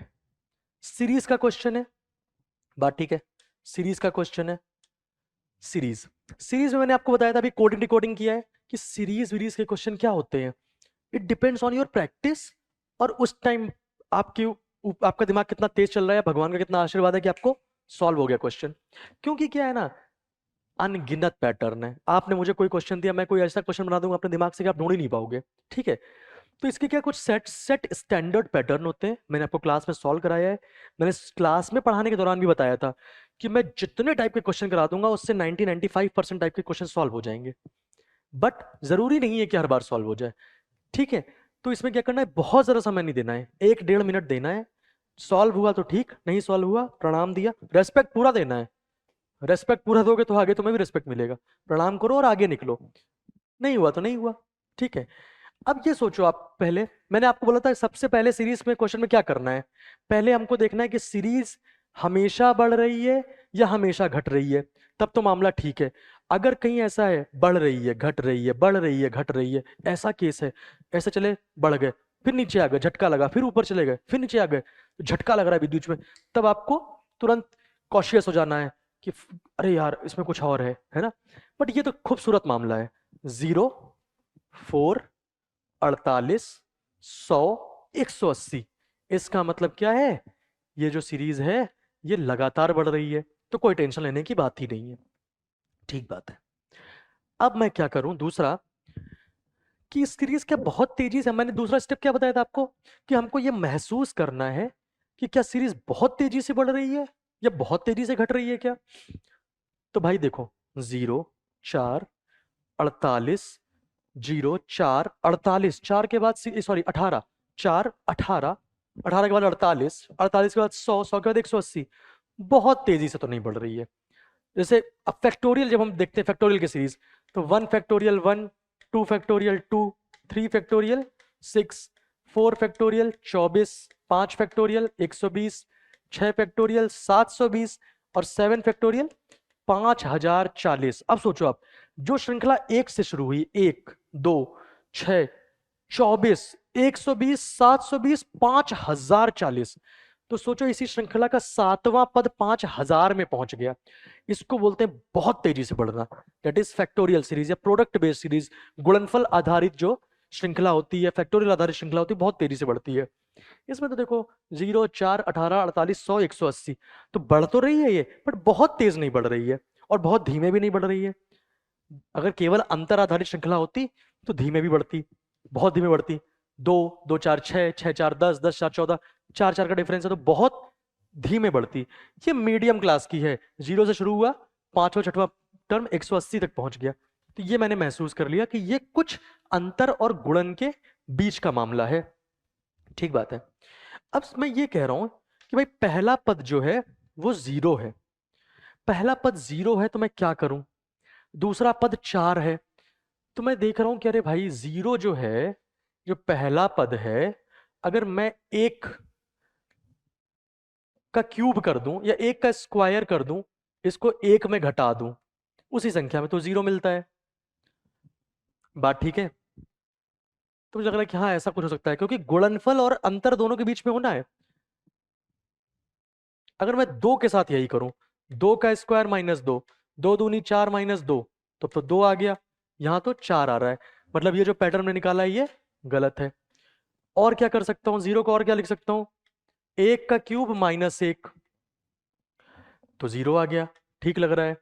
सीरीज का क्वेश्चन है। बात ठीक है, सीरीज का क्वेश्चन है। सीरीज सीरीज में मैंने आपको बताया था, अभी कोडिंग डिकोडिंग किया है कि सीरीज वीरीज के क्वेश्चन क्या होते हैं। It depends on your practice, और उस टाइम आपकी आपका दिमाग कितना तेज चल रहा है, भगवान का कितना आशीर्वाद है कि आपको सॉल्व हो गया क्वेश्चन। क्योंकि क्या है ना, अनगिनत पैटर्न है। आपने मुझे कोई क्वेश्चन दिया, मैं कोई ऐसा क्वेश्चन बना दूंगा अपने दिमाग से कि आप ढूंढ ही नहीं पाओगे। ठीक है, तो इसके क्या कुछ सेट सेट स्टैंडर्ड पैटर्न होते हैं, मैंने आपको क्लास में सॉल्व कराया है। मैंने क्लास में पढ़ाने के दौरान भी बताया था कि मैं जितने टाइप के क्वेश्चन करा दूंगा उससे 90-95% टाइप के क्वेश्चन सॉल्व हो जाएंगे, बट जरूरी नहीं है कि हर बार सॉल्व हो जाए। ठीक है, तो इसमें क्या करना है, बहुत ज्यादा समय नहीं देना है, 1-1.5 मिनट देना है। सॉल्व हुआ तो ठीक, नहीं सॉल्व हुआ प्रणाम दिया, रेस्पेक्ट पूरा देना है। रेस्पेक्ट पूरा दोगे तो आगे तुम्हें भी रेस्पेक्ट मिलेगा, प्रणाम करो और आगे निकलो। नहीं हुआ तो नहीं हुआ। ठीक है, अब ये सोचो आप, पहले मैंने आपको बोला था सबसे पहले सीरीज में क्वेश्चन में क्या करना है, पहले हमको देखना है कि सीरीज हमेशा बढ़ रही है या हमेशा घट रही है, तब तो मामला ठीक है। अगर कहीं ऐसा है बढ़ रही है घट रही है बढ़ रही है घट रही है, ऐसा केस है, ऐसे चले बढ़ गए फिर नीचे आ गए झटका लगा, फिर ऊपर चले गए फिर नीचे आ गए, झटका लग रहा है बीच में, तब आपको तुरंत कॉशियस हो जाना है कि अरे यार इसमें कुछ और है ना। बट ये तो खूबसूरत मामला है, 0, 4, 48, 100, 180। इसका मतलब क्या है, ये जो सीरीज है ये लगातार बढ़ रही है, तो कोई टेंशन लेने की बात ही नहीं है। ठीक बात है। अब मैं क्या करूं दूसरा, कि इस सीरीज क्या बहुत तेजी से, मैंने दूसरा स्टेप क्या बताया था आपको, कि हमको ये महसूस करना है कि क्या सीरीज बहुत तेजी से बढ़ रही है या बहुत तेजी से घट रही है क्या। तो भाई देखो, 0, 4, 48, 0, 4, 48, 4 के बाद सॉरी 18, 4, 18, 18 के बाद 48, 48 के बाद 100, 100 के बाद 180। बहुत तेजी से तो नहीं बढ़ रही है। जैसे अब फैक्टोरियल जब हम देखते हैं फैक्टोरियल की सीरीज, तो 1 factorial 1, 2 factorial 2, 3 factorial 6, 4 factorial 24, 5 factorial 120, 6 factorial 720 और 7 फैक्टोरियल 5040। अब सोचो आप, जो श्रृंखला 1 से शुरू हुई, 1, 2, 6, 24, 120, 720, 5040, तो सोचो इसी श्रृंखला का 7वां पद 5000 में पहुंच गया। इसको बोलते हैं बहुत तेजी से बढ़ना, दैट इज फैक्टोरियल सीरीज या प्रोडक्ट बेस्ड सीरीज। गुणनफल आधारित जो श्रृंखला होती है, फैक्टोरियल आधारित श्रृंखला होती है, बहुत तेजी से बढ़ती है। इसमें तो देखो 0, 4, 18, 48, 100, 180, तो बढ़ तो रही है ये, बट बहुत तेज नहीं बढ़ रही है और बहुत धीमे भी नहीं बढ़ रही है। अगर केवल अंतर आधारित श्रृंखला होती तो धीमे भी बढ़ती, बहुत धीमे बढ़ती। 2, 2, 4, 6, 6, 4, 10, 10, 4, 14, 4, 4 का डिफरेंस है तो बहुत धीमे बढ़ती। ये मीडियम क्लास की है, 0 से शुरू हुआ, 5वां 6वां टर्म 180 तक पहुंच गया। तो ये मैंने महसूस कर लिया कि ये कुछ अंतर और गुणन के बीच का मामला है। ठीक बात है। अब मैं ये कह रहा हूं कि भाई पहला पद जो है वो 0 है, पहला पद 0 है तो मैं क्या करूं, दूसरा पद 4 है, तो मैं देख रहा हूं कि अरे भाई 0 जो है, जो पहला पद है, अगर मैं 1 का क्यूब कर दूं या 1 का स्क्वायर कर दूं, इसको 1 में घटा दूं, उसी संख्या में तो 0 मिलता है। बात ठीक है। तो मुझे लग रहा है कि हाँ ऐसा कुछ हो सकता है, क्योंकि गुणनफल और अंतर दोनों के बीच में होना है। अगर मैं 2 के साथ यही करूं, 2 का स्क्वायर माइनस 2, 2 दूनी 4 माइनस 2, तो 2 आ गया, यहां तो 4 आ रहा है, मतलब ये जो पैटर्न में निकाला है ये गलत है। और क्या कर सकता हूं, 0 को और क्या लिख सकता हूं, 1 का क्यूब माइनस 1, तो 0 आ गया, ठीक लग रहा है।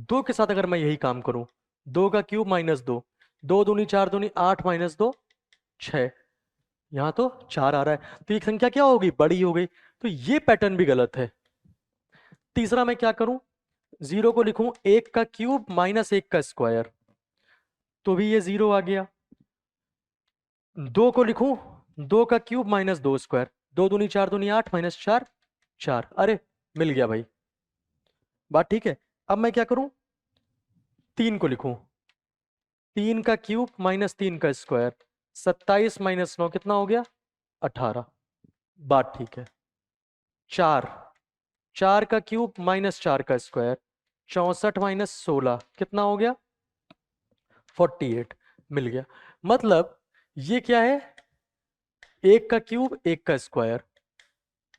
2 के साथ अगर मैं यही काम करूं, 2 का क्यूब माइनस 2, 2 दूनी 4 दूनी 8 माइनस 2, 6, यहां तो 4 आ रहा है, तो ये संख्या क्या होगी, बड़ी हो गई, तो ये पैटर्न भी गलत है। तीसरा मैं क्या करूं, 0 को लिखूं 1 का क्यूब माइनस 1 का स्क्वायर, तो भी ये 0 आ गया। 2 को लिखूं 2 का क्यूब माइनस 2 स्क्वायर, 2 दूनी 4 दूनी 8 माइनस 4, 4, अरे मिल गया भाई, बात ठीक है। अब मैं क्या करूं, 3 को लिखूं 3 का क्यूब माइनस 3 का स्क्वायर, 27 माइनस 9 कितना हो गया, 18, बात ठीक है। 4, 4 का क्यूब माइनस 4 का स्क्वायर, 64 माइनस 16 कितना हो गया, 48, मिल गया। मतलब ये क्या है, 1 का क्यूब 1 का स्क्वायर,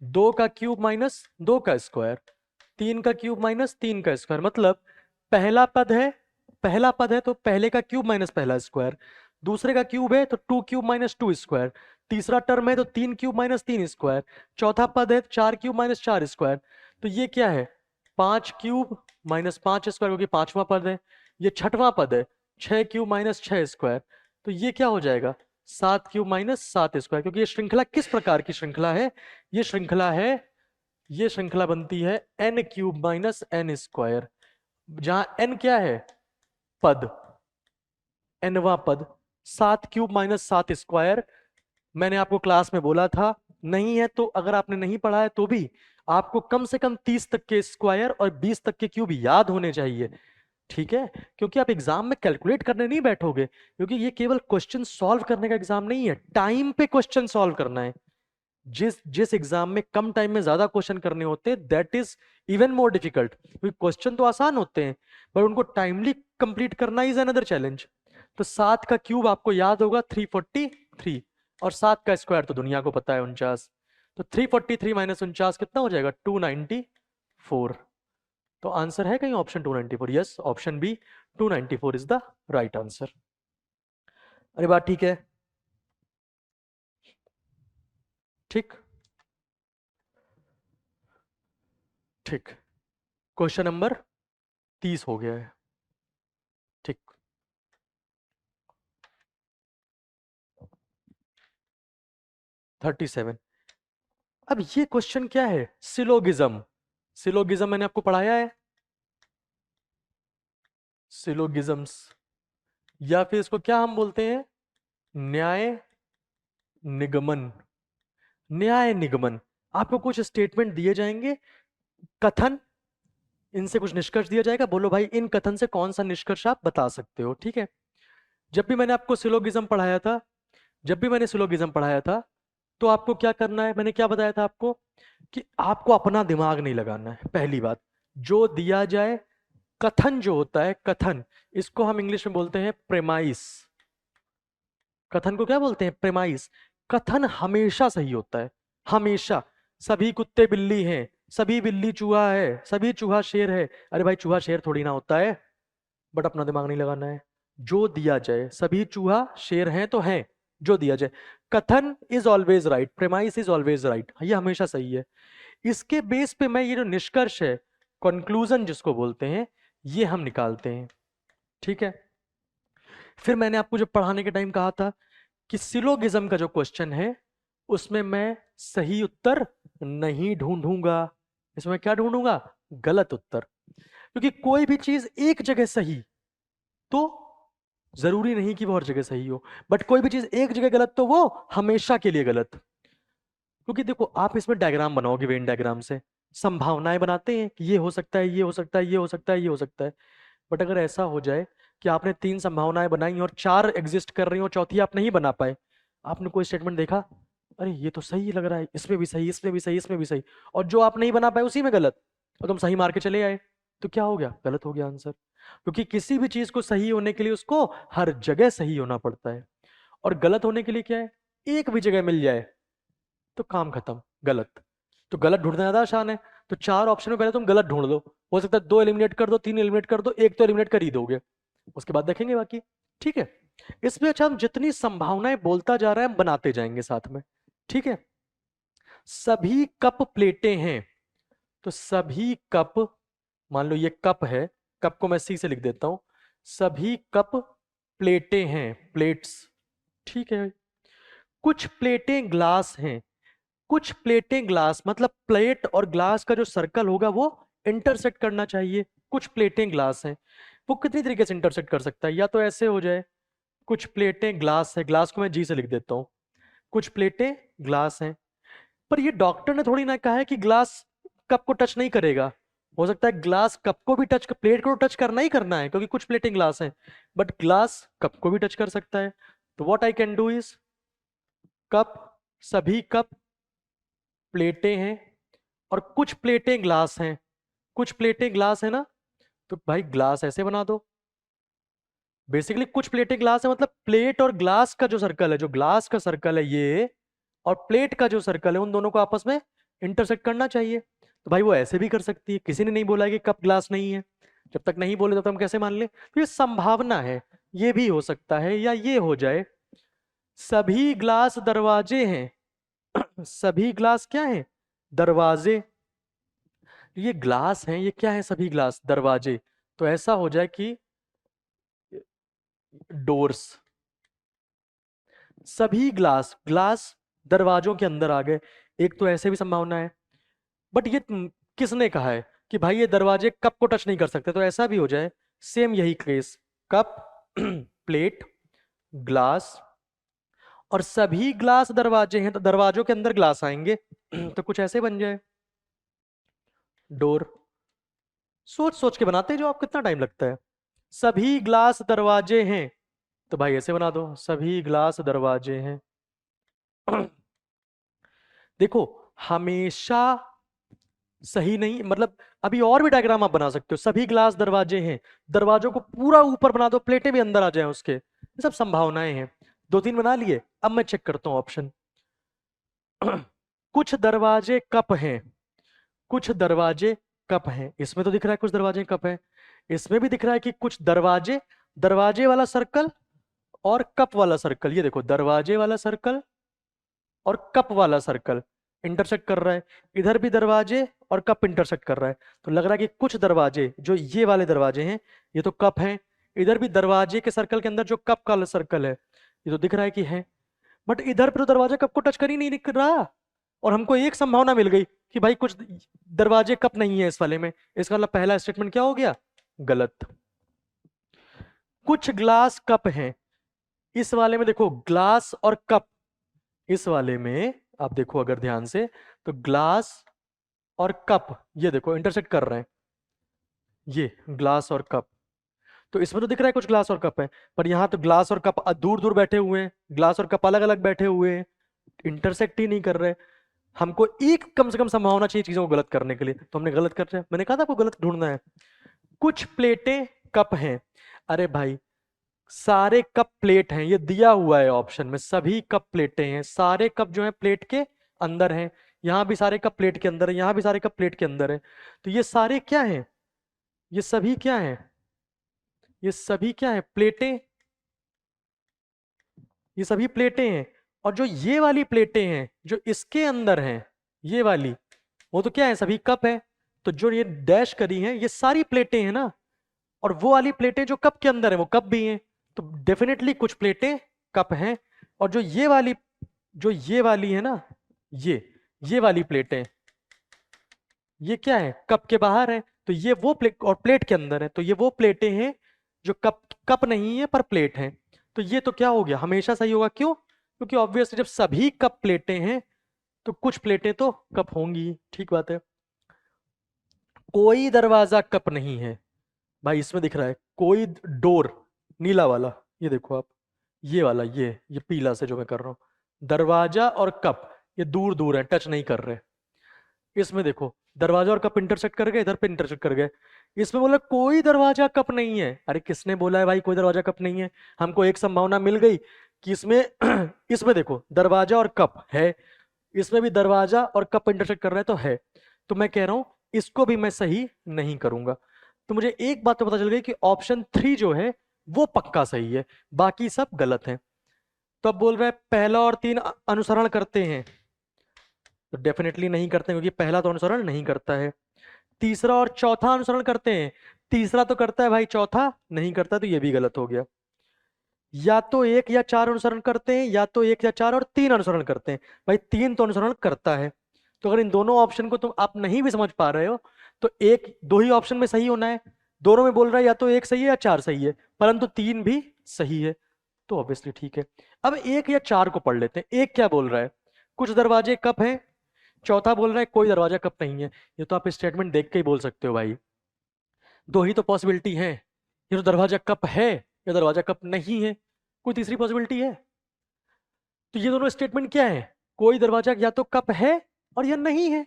2 का क्यूब माइनस 2 का स्क्वायर, 3 का क्यूब माइनस 3 का स्क्वायर, मतलब पहला पद है, पहला पद है तो पहले का क्यूब माइनस पहला स्क्वायर, दूसरे का क्यूब है तो 2 क्यूब माइनस 2 स्क्वायर, तीसरा टर्म है तो 3 क्यूब माइनस 3 स्क्वायर, चौथा पद है 4 क्यूब माइनस 4 स्क्वायर, तो ये क्या है, 5 क्यूब माइनस 5 स्क्वायर, क्योंकि 5वां पद है। ये 6वां पद है, 6 क्यूब माइनस 6 स्क्वायर, तो ये क्या हो जाएगा, 7 क्यूब माइनस 7 स्क्वायर, क्योंकि ये श्रृंखला किस प्रकार की श्रृंखला है, ये श्रृंखला है, ये श्रृंखला बनती है n cube minus n square, जहां n क्या है, पद, nवा पद। 7 क्यूब माइनस 7 स्क्वायर मैंने आपको क्लास में बोला था, नहीं है तो अगर आपने नहीं पढ़ा है तो भी आपको कम से कम 30 तक के स्क्वायर और 20 तक के क्यूब याद होने चाहिए, ठीक है, क्योंकि आप एग्जाम में कैलकुलेट करने नहीं बैठोगे, क्योंकि ये केवल क्वेश्चन सॉल्व करने का एग्जाम नहीं है, टाइम पे क्वेश्चन सॉल्व करना है। जिस जिस एग्जाम में कम टाइम में ज्यादा क्वेश्चन करने होते हैं that is even more difficult, क्योंकि क्वेश्चन तो आसान होते हैं पर उनको टाइमली कंप्लीट करना इज अनदर चैलेंज। तो 7 का क्यूब आपको याद होगा 343, और 7 का स्क्वायर तो दुनिया को पता है 49, तो 343 माइनस 49 कितना हो जाएगा, 294। तो आंसर है कहीं option 294, yes option B 294 is the right answer. अरे बात ठीक है, ठीक ठीक, क्वेश्चन नंबर 30 हो गया है, ठीक। 37। अब ये क्वेश्चन क्या है, सिलोगिज्म, सिलोगिज्म मैंने आपको पढ़ाया है, सिलोगिज्म्स, या फिर इसको क्या हम बोलते हैं, न्याय निगमन। न्याय निगमन, आपको कुछ स्टेटमेंट दिए जाएंगे, कथन, इनसे कुछ निष्कर्ष दिया जाएगा, बोलो भाई इन कथन से कौन सा निष्कर्ष आप बता सकते हो, ठीक है। जब भी मैंने आपको सिलोगिज्म पढ़ाया था, जब भी मैंने सिलोगिज्म पढ़ाया था तो आपको क्या करना है, मैंने क्या बताया था आपको, कि आपको अपना दिमाग नहीं लगाना है, पहली बात। जो दिया जाए, कथन जो होता है, कथन, इसको हम इंग्लिश में बोलते हैं प्रेमाइस। कथन को क्या बोलते हैं, प्रेमाइस। कथन हमेशा सही होता है, हमेशा। सभी कुत्ते बिल्ली हैं, सभी बिल्ली चूहा है, सभी चूहा शेर है, अरे भाई चूहा शेर थोड़ी ना होता है, बट अपना दिमाग नहीं लगाना है। जो दिया जाए, सभी चूहा शेर हैं तो हैं, जो दिया जाए, कथन is always right, premise is always right, ये हमेशा सही है। इसके बेस पे मैं ये जो निष्कर्ष है, कंक्लूजन जिसको बोलते हैं, ये हम निकालते हैं, ठीक है। फिर मैंने आपको जब पढ़ाने के टाइम कहा था कि सिलोगिज्म का जो क्वेश्चन है उसमें मैं सही उत्तर नहीं ढूंढूंगा, इसमें क्या ढूंढूंगा, गलत उत्तर, क्योंकि कोई भी चीज एक जगह सही तो जरूरी नहीं कि वो हर जगह सही हो, बट कोई भी चीज एक जगह गलत तो वो हमेशा के लिए गलत। क्योंकि देखो आप इसमें डायग्राम बनाओगे, वेन डायग्राम से संभावनाएं बनाते हैं कि ये हो सकता है, ये हो सकता है, ये हो सकता है, ये हो सकता है, बट अगर ऐसा हो जाए कि आपने 3 संभावनाएं बनाई और 4 एग्जिस्ट कर रही हो, चौथी आप नहीं बना पाए, आपने कोई स्टेटमेंट देखा, अरे ये तो सही लग रहा है, इसमें भी सही, इसमें भी सही, इसमें भी सही, और जो आप नहीं बना पाए उसी में गलत, और तुम सही मार के चले आए, तो क्या हो गया, गलत हो गया आंसर। क्योंकि किसी भी चीज को सही होने के लिए उसको हर जगह सही होना पड़ता है, और गलत होने के लिए क्या है, एक भी जगह मिल जाए तो काम खत्म, गलत। तो गलत ढूंढना ज्यादा आसान है, तो 4 ऑप्शन में पहले तुम गलत ढूंढ लो, हो सकता है 2 एलिमिनेट कर दो, 3 एलिमिनेट कर दो, एक तो एलिमिनेट कर ही दोगे, उसके बाद देखेंगे बाकी, ठीक है। इसमें अच्छा हम जितनी संभावनाएं बोलता जा रहा है हम बनाते जाएंगे साथ में, ठीक है। सभी कप प्लेटें हैं, तो सभी कप, मान लो ये कप है, कप को मैं सी से लिख देता हूं, सभी कप प्लेटें हैं, प्लेट्स, ठीक है। कुछ प्लेटें ग्लास हैं, कुछ प्लेटें ग्लास, मतलब प्लेट और ग्लास का जो सर्कल होगा वो इंटरसेक्ट करना चाहिए, कुछ प्लेटें ग्लास हैं, वो कितनी तरीके से इंटरसेक्ट कर सकता है, या तो ऐसे हो जाए, कुछ प्लेटें ग्लास है, ग्लास को मैं जी से लिख देता हूं, कुछ प्लेटें ग्लास हैं, पर ये डॉक्टर ने थोड़ी ना कहा है कि ग्लास कप को टच नहीं करेगा, हो सकता है ग्लास कप को भी टच, प्लेट को टच करना ही करना है क्योंकि कुछ प्लेटें ग्लास हैं, बट ग्लास कप को भी टच कर सकता है। तो what I can do is, cup, सभी कप प्लेटें हैं, और कुछ प्लेटें ग्लास हैं, कुछ प्लेटें ग्लास है ना, तो भाई ग्लास ऐसे बना दो, बेसिकली कुछ प्लेटें ग्लास है मतलब प्लेट और ग्लास का जो सर्कल है, जो ग्लास का सर्कल है ये, और प्लेट का जो सर्कल है, उन दोनों को आपस में इंटरसेक्ट करना चाहिए, तो भाई वो ऐसे भी कर सकती है, किसी ने नहीं बोला है कि कप ग्लास नहीं है, जब तक नहीं बोले तब तक हम कैसे मान ले, तो ये संभावना है, ये भी हो सकता है, या ये हो जाए, सभी ग्लास दरवाजे हैं सभी ग्लास क्या है, दरवाजे, ये ग्लास हैं, ये क्या है, सभी ग्लास दरवाजे, तो ऐसा हो जाए कि डोर्स, सभी ग्लास ग्लास दरवाजों के अंदर आ गए, एक तो ऐसे भी संभावना है। बट ये किसने कहा है कि भाई ये दरवाजे कप को टच नहीं कर सकते? तो ऐसा भी हो जाए, सेम यही केस, कप प्लेट ग्लास, और सभी ग्लास दरवाजे हैं तो दरवाजों के अंदर ग्लास आएंगे तो कुछ ऐसे बन जाए, डोर। सोच सोच के बनाते हैं जो, आप कितना टाइम लगता है। सभी ग्लास दरवाजे हैं तो भाई ऐसे बना दो, सभी ग्लास दरवाजे हैं देखो, हमेशा सही नहीं, मतलब अभी और भी डायग्राम आप बना सकते हो। सभी ग्लास दरवाजे हैं, दरवाजों को पूरा ऊपर बना दो, प्लेटें भी अंदर आ जाए उसके, ये सब संभावनाएं हैं। 2-3 बना लिए, अब मैं चेक करता हूं ऑप्शन। कुछ दरवाजे कप हैं, कुछ दरवाजे कप हैं, इसमें तो दिख रहा है कुछ दरवाजे कप हैं, इसमें भी दिख रहा है कि कुछ दरवाजे, दरवाजे वाला सर्कल और कप वाला सर्कल, ये देखो दरवाजे वाला सर्कल और कप वाला सर्कल इंटरसेक्ट कर रहा है, इधर भी दरवाजे और कप इंटरसेक्ट कर रहा है। तो लग रहा है कि कुछ दरवाजे जो ये वाले दरवाजे हैं ये तो कप हैं, इधर भी दरवाजे के सर्कल के अंदर जो कप का सर्कल है ये तो दिख रहा है कि है, बट इधर पे तो दरवाजा कप को टच कर ही नहीं दिख रहा। और हमको एक संभावना मिल गई कि भाई कुछ दरवाजे कप नहीं है इस वाले में, इसका मतलब पहला स्टेटमेंट क्या हो गया? गलत। कुछ ग्लास कप हैं, इस वाले में देखो ग्लास और कप, इस वाले में आप देखो अगर ध्यान से तो ग्लास और कप ये देखो इंटरसेक्ट कर रहे हैं, ये ग्लास और कप, तो इसमें तो दिख रहा है कुछ ग्लास और कप है, पर यहाँ तो ग्लास और कप दूर दूर बैठे हुए हैं, ग्लास और कप अलग अलग बैठे हुए हैं, इंटरसेक्ट ही नहीं कर रहे। हमको एक कम से कम संभावना चाहिए चीजों को गलत करने के लिए, तो हमने गलत कर रहे हैं। मैंने कहा था आपको गलत ढूंढना है। कुछ प्लेटें कप हैं, अरे भाई सारे कप प्लेट हैं, ये दिया हुआ है ऑप्शन में, सभी कप प्लेटें हैं, सारे कप जो है प्लेट के अंदर हैं, यहाँ भी सारे कप प्लेट के अंदर है, यहाँ भी सारे कप प्लेट के अंदर है। तो ये सारे क्या हैं? ये सभी क्या हैं? ये सभी क्या है? प्लेटें, ये सभी प्लेटें हैं। और जो ये वाली प्लेटें हैं जो इसके अंदर हैं, ये वाली, वो तो क्या है? सभी कप है। तो जो ये डैश करी है ये सारी प्लेटें हैं ना, और वो वाली प्लेटें जो कप के अंदर है वो कप भी हैं, तो डेफिनेटली कुछ प्लेटें कप हैं। और जो ये वाली है ना, ये वाली प्लेटें, ये क्या है? कप के बाहर है, तो ये वो प्लेट और प्लेट के अंदर है, तो ये वो प्लेटें हैं जो कप कप नहीं है पर प्लेट हैं। तो ये तो क्या हो गया? हमेशा सही होगा। क्यों? क्योंकि ऑब्वियसली जब सभी कप प्लेटें हैं तो कुछ प्लेटें तो कप होंगी। ठीक बात है। कोई दरवाजा कप नहीं है, भाई इसमें दिख रहा है कोई डोर, नीला वाला, ये देखो आप, ये वाला, ये पीला से जो मैं कर रहा हूं, दरवाजा और कप ये दूर दूर है, टच नहीं कर रहे। इसमें देखो दरवाजा और कप इंटरसेक्ट कर गए, इधर पे इंटरसेक्ट कर गए। इसमें बोला कोई दरवाजा कप नहीं है, अरे किसने बोला है भाई कोई दरवाजा कप नहीं है? हमको एक संभावना मिल गई कि इसमें इसमें देखो दरवाजा और कप है, इसमें भी दरवाजा और कप इंटरसेक्ट कर रहा है तो है। तो मैं कह रहा हूं इसको भी मैं सही नहीं करूंगा। तो मुझे एक बात तो पता चल गई कि ऑप्शन 3 जो है वो पक्का सही है, बाकी सब गलत है। तो अब बोल रहे हैं पहला और 3 अनुसरण करते हैं, तो डेफिनेटली नहीं करते हैं क्योंकि पहला तो अनुसरण नहीं करता है। तीसरा और चौथा अनुसरण करते हैं, तीसरा तो करता है भाई, चौथा नहीं करता, तो ये भी गलत हो गया। या तो 1 या 4 अनुसरण करते हैं, या तो 1 या 4 और 3 अनुसरण करते हैं, भाई 3 तो अनुसरण करता है। तो अगर इन दोनों ऑप्शन को तुम आप नहीं भी समझ पा रहे हो तो एक दो ही ऑप्शन में सही होना है, दोनों में बोल रहा है या तो 1 सही है या 4 सही है, परंतु 3 भी सही है, तो ऑब्वियसली ठीक है। अब 1 या 4 को पढ़ लेते हैं। 1 क्या बोल रहा है? कुछ दरवाजे कप हैं, चौथा बोल रहा है कोई दरवाजा कप नहीं है। ये तो आप स्टेटमेंट देख के ही बोल सकते हो भाई, दो ही तो पॉसिबिलिटी है, ये तो दरवाजा कप है या दरवाजा कप नहीं है, कोई तीसरी पॉसिबिलिटी है? तो ये दोनों स्टेटमेंट क्या है? कोई दरवाजा या तो कप है और या नहीं है।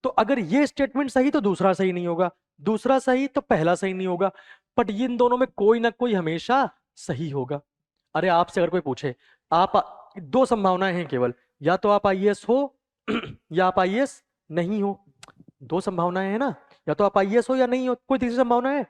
तो अगर ये स्टेटमेंट सही तो दूसरा सही नहीं होगा, दूसरा सही तो पहला सही नहीं होगा, बट इन दोनों में कोई ना कोई हमेशा सही होगा। अरे आपसे अगर कोई पूछे, आप दो संभावनाएं हैं केवल, या तो आप आईएएस हो या आप आईएएस नहीं हो, दो संभावनाएं हैं ना, या तो आप आईएएस हो या नहीं हो, कोई तीसरी संभावना है?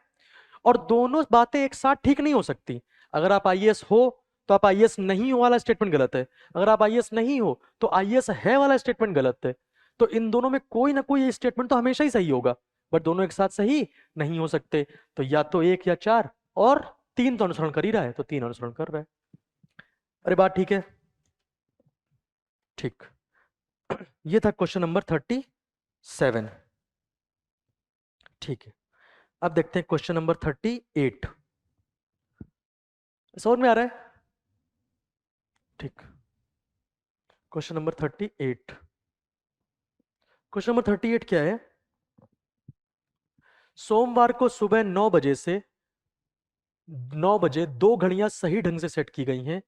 और दोनों बातें एक साथ ठीक नहीं हो सकती। अगर आप आईएएस हो तो आप आईएएस नहीं हो वाला स्टेटमेंट गलत है, अगर आप आईएएस नहीं हो तो आईएएस है वाला स्टेटमेंट गलत है। तो इन दोनों में कोई ना कोई स्टेटमेंट तो हमेशा ही सही होगा, बट दोनों एक साथ सही नहीं हो सकते। तो या तो 1 या 4, और 3 तो अनुसरण कर ही रहा है, तो 3 अनुसरण कर रहा है। अरे बात ठीक है। ठीक। ये था क्वेश्चन नंबर 37। ठीक है, अब देखते हैं क्वेश्चन नंबर 38। समझ में आ रहा है? ठीक। Question number 38। क्वेश्चन नंबर 38 क्या है? सोमवार को सुबह 9 बजे से 9 बजे दो घड़ियां सही ढंग से सेट की गई हैं।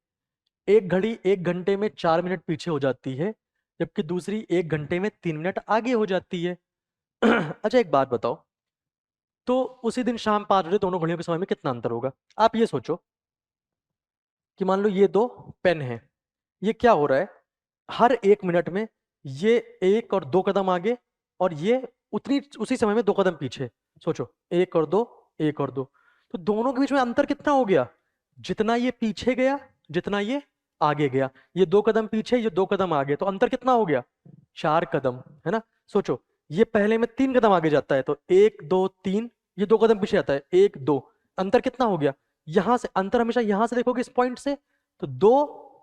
एक घड़ी 1 घंटे में 4 मिनट पीछे हो जाती है, जबकि दूसरी 1 घंटे में 3 मिनट आगे हो जाती है। अच्छा, एक बात बताओ, तो उसी दिन शाम 5 बजे दोनों घड़ियों के समय में कितना अंतर होगा? आप ये सोचो कि मान लो ये दो पेन हैं, ये क्या हो रहा है, हर 1 मिनट में ये 1 और 2 कदम आगे, और ये उतनी उसी समय में 2 कदम पीछे। सोचो, 1 और 2, 1 और 2, तो दोनों के बीच में अंतर कितना हो गया? जितना ये पीछे गया, जितना ये आगे गया। ये 2 कदम पीछे, ये 2 कदम आगे, तो अंतर कितना हो गया? 4 कदम, है ना? सोचो, ये पहले में 3 कदम आगे जाता है, तो 1 2 3, ये 2 कदम पीछे जाता है, 1 2, अंतर कितना हो गया? यहां से अंतर हमेशा यहां से देखोगे, इस पॉइंट से, तो 2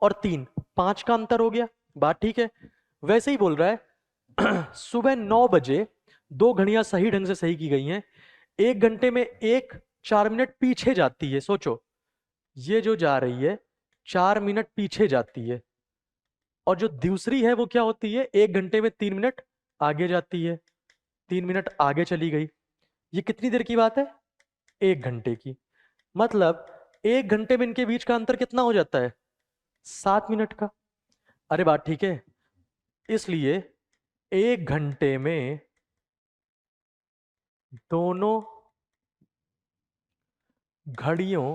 और 3, 5 का अंतर हो गया। बात ठीक है? वैसे ही बोल रहा है सुबह 9 बजे दो घड़ियां सही ढंग से सही की गई हैं। 1 घंटे में एक 4 मिनट पीछे जाती है। सोचो, ये जो जा रही है 4 मिनट पीछे जाती है, और जो दूसरी है वो क्या होती है? 1 घंटे में 3 मिनट आगे जाती है। 3 मिनट आगे चली गई। ये कितनी देर की बात है? 1 घंटे की। मतलब 1 घंटे में इनके बीच का अंतर कितना हो जाता है? 7 मिनट का। अरे बात ठीक है? इसलिए 1 घंटे में दोनों घड़ियों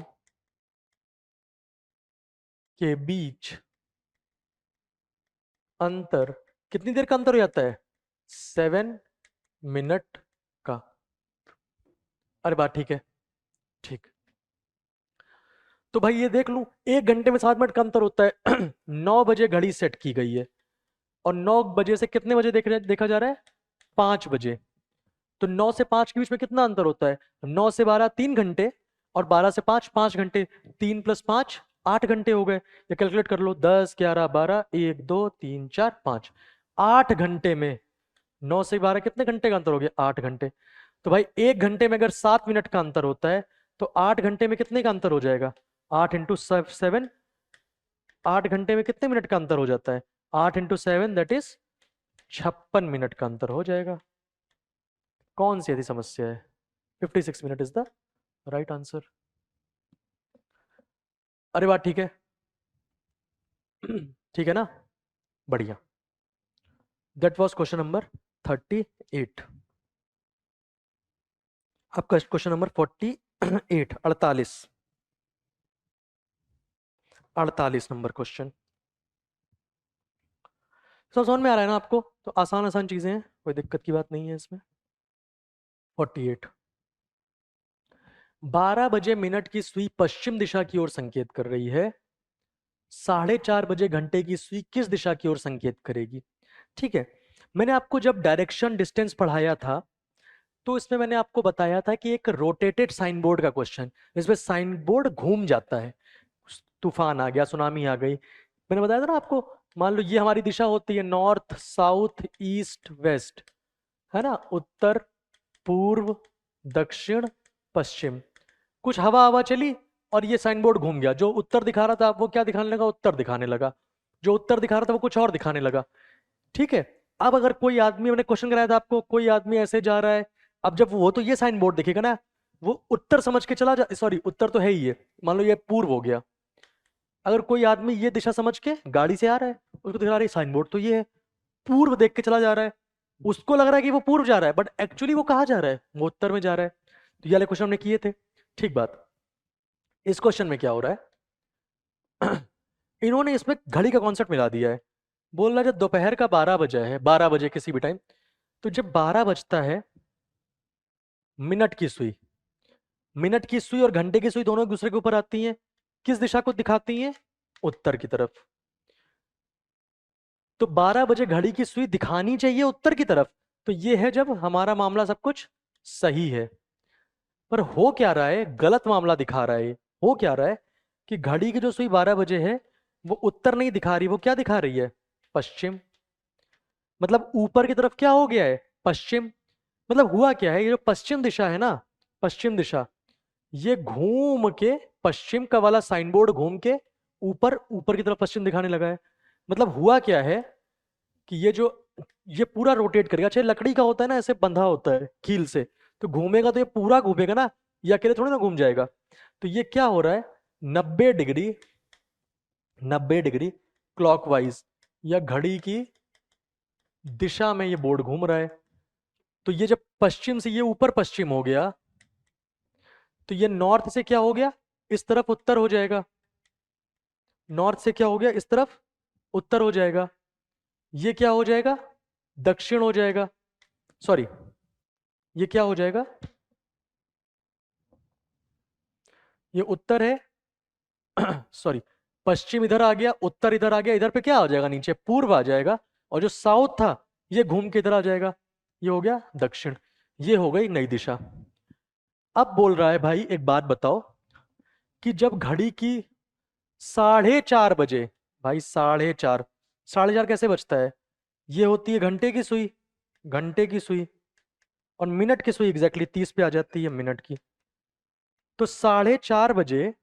के बीच अंतर कितनी देर का अंतर हो जाता है? 7 मिनट का। अरे बात ठीक है? ठीक। तो भाई ये देख लूं, 1 घंटे में 7 मिनट का अंतर होता है। 9 बजे घड़ी सेट की गई है, और 9 बजे से कितने बजे देखा जा रहा है? 5 बजे। तो 9 से 5 के बीच में कितना अंतर होता है? 9 से 12 3 घंटे, और 12 से 5 5 घंटे। 3 + 5 8 घंटे हो गए। ये कैलकुलेट कर लो, 10 11 12 1 2 3 4 5, 8 घंटे में 9 से 12 कितने घंटे का अंतर हो गया? 8 घंटे। तो भाई 1 घंटे में अगर 7 मिनट का अंतर होता है, तो 8 घंटे में कितने का अंतर हो जाएगा? 8 × 7, 8 घंटे में कितने मिनट का अंतर हो जाता है? 8 × 7, दैट इज 56 मिनट का अंतर हो जाएगा। कौन सी ऐसी समस्या है? 56 minute is the right answer. अरे बात ठीक है? ठीक है ना? बढ़िया। That was question number 38। अब क्वेश्चन नंबर 48, 48 नंबर क्वेश्चन। सब समझ में आ रहा है ना आपको? तो आसान आसान चीजें हैं, कोई दिक्कत की बात नहीं है इसमें। 48। 12 बजे मिनट की सुई पश्चिम दिशा की ओर संकेत कर रही है। 4:30 बजे घंटे की सुई किस दिशा की ओर संकेत करेगी? ठीक है, मैंने आपको जब डायरेक्शन डिस्टेंस पढ़ाया था, तो इसमें मैंने आपको बताया था कि एक रोटेटेड साइन बोर्ड का क्वेश्चन, इसमें साइन बोर्ड घूम जाता है। तूफान आ गया, सुनामी आ गई, मैंने बताया था ना आपको। मान लो ये हमारी दिशा होती है नॉर्थ साउथ ईस्ट वेस्ट, है ना? उत्तर पूर्व दक्षिण पश्चिम। कुछ हवा हवा चली और ये साइन बोर्ड घूम गया। जो उत्तर दिखा रहा था वो क्या दिखाने लगा? उत्तर दिखाने लगा। जो उत्तर दिखा रहा था वो कुछ और दिखाने लगा। ठीक है? अब अगर कोई आदमी, मैंने क्वेश्चन कराया था आपको, कोई आदमी ऐसे जा रहा है, अब जब वो तो ये साइन बोर्ड दिखेगा ना, वो उत्तर समझ के चला जा, सॉरी उत्तर तो है ही ये, मान लो ये पूर्व हो गया। अगर कोई आदमी ये दिशा समझ के गाड़ी से आ रहा है, उसको दिखा रहा है साइन बोर्ड तो ये है, पूर्व देख के चला जा रहा है, उसको लग रहा है कि वो पूर्व जा रहा है, बट एक्चुअली वो कहाँ जा रहा है? वो उत्तर में जा रहा है। तो ये वाले क्वेश्चन हमने किए थे। ठीक बात। इस क्वेश्चन में क्या हो रहा है? इन्होंने इसमें घड़ी का कॉन्सेप्ट मिला दिया है। बोल रहा है जब दोपहर का 12 बजा है, 12 बजे किसी भी टाइम, तो जब 12 बजता है, मिनट की सुई, मिनट की सुई और घंटे की सुई दोनों एक दूसरे के ऊपर आती हैं, किस दिशा को दिखाती हैं? उत्तर की तरफ। तो 12 बजे घड़ी की सुई दिखानी चाहिए उत्तर की तरफ। तो ये है जब हमारा मामला सब कुछ सही है। पर हो क्या रहा है? गलत मामला दिखा रहा है। हो क्या रहा है कि घड़ी की जो सुई 12 बजे है वो उत्तर नहीं दिखा रही, वो क्या दिखा रही है? पश्चिम, मतलब ऊपर की तरफ क्या हो गया है, पश्चिम। मतलब हुआ क्या है, ये जो पश्चिम दिशा है ना, पश्चिम दिशा, ये घूम के पश्चिम का वाला साइन बोर्ड घूम के ऊपर ऊपर की तरफ पश्चिम दिखाने लगा है। मतलब हुआ क्या है कि ये पूरा रोटेट करेगा। अच्छा, लकड़ी का होता है ना, ऐसे बंधा होता है कील से, तो घूमेगा तो ये पूरा घूमेगा ना, ये अकेले थोड़ी ना घूम जाएगा। तो ये क्या हो रहा है, 90 डिग्री, 90 डिग्री क्लॉकवाइज या घड़ी की दिशा में ये बोर्ड घूम रहा है। तो ये जब पश्चिम से ये ऊपर पश्चिम हो गया, तो ये नॉर्थ से क्या हो गया, इस तरफ उत्तर हो जाएगा। नॉर्थ से क्या हो गया, इस तरफ उत्तर हो जाएगा। ये क्या हो जाएगा, दक्षिण हो जाएगा। सॉरी, ये क्या हो जाएगा, ये उत्तर है। सॉरी, पश्चिम इधर आ गया, उत्तर इधर आ गया, इधर पे क्या आ जाएगा, नीचे पूर्व आ जाएगा। और जो साउथ था ये घूम के इधर आ जाएगा, ये हो गया दक्षिण। ये हो गई नई दिशा। अब बोल रहा है भाई एक बात बताओ, कि जब घड़ी की 4:30 बजे, भाई 4:30, 4:30 कैसे बजता है, ये होती है घंटे की सुई, घंटे की सुई, और मिनट की सुई एग्जैक्टली 30 पे आ जाती है मिनट की। तो 4:30 बजे,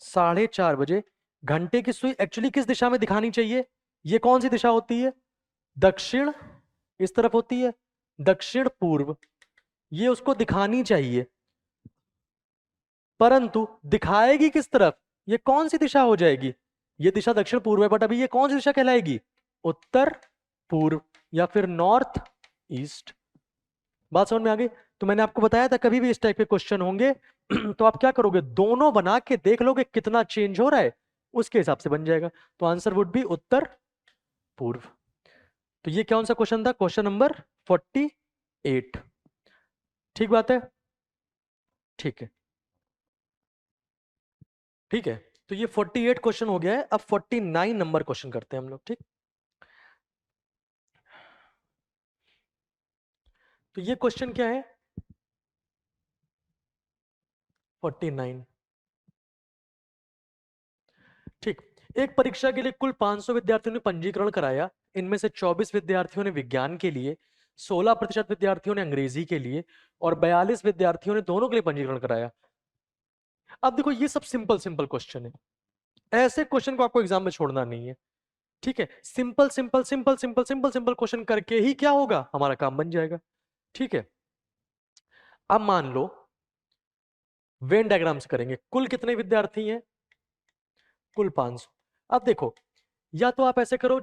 4:30 बजे घंटे की सुई एक्चुअली किस दिशा में दिखानी चाहिए, ये कौन सी दिशा होती है, दक्षिण, इस तरफ होती है, दक्षिण पूर्व, ये उसको दिखानी चाहिए। परंतु दिखाएगी किस तरफ, ये कौन सी दिशा हो जाएगी, ये दिशा दक्षिण पूर्व है, बट अभी ये कौन सी दिशा कहलाएगी, उत्तर पूर्व या फिर नॉर्थ ईस्ट। बात समझ में आ गई। तो मैंने आपको बताया था कभी भी इस टाइप के क्वेश्चन होंगे तो आप क्या करोगे, दोनों बना के देख लोगे कितना चेंज हो रहा है, उसके हिसाब से बन जाएगा। तो आंसर वुड बी उत्तर पूर्व। तो ये कौन सा क्वेश्चन था, क्वेश्चन नंबर 48। ठीक बात है, ठीक है, ठीक है। तो ये 48 क्वेश्चन हो गया है। अब 49 नंबर क्वेश्चन करते हैं हम लोग, ठीक। तो ये क्वेश्चन क्या है, 49, ठीक। एक परीक्षा के लिए कुल 500 विद्यार्थियों ने पंजीकरण कराया। इनमें से 24 विद्यार्थियों ने विज्ञान के लिए, 16% विद्यार्थियों ने अंग्रेजी के लिए और 42 विद्यार्थियों ने दोनों के लिए पंजीकरण कराया। अब देखो ये सब सिंपल सिंपल क्वेश्चन है, ऐसे क्वेश्चन को आपको एग्जाम में छोड़ना नहीं है, ठीक है। Simple simple simple simple simple simple question करके ही क्या होगा, हमारा काम बन जाएगा, ठीक है। अब मान लो वेन डायग्राम से करेंगे, कुल कितने विद्यार्थी हैं, कुल 500। अब देखो, या तो आप ऐसे करो,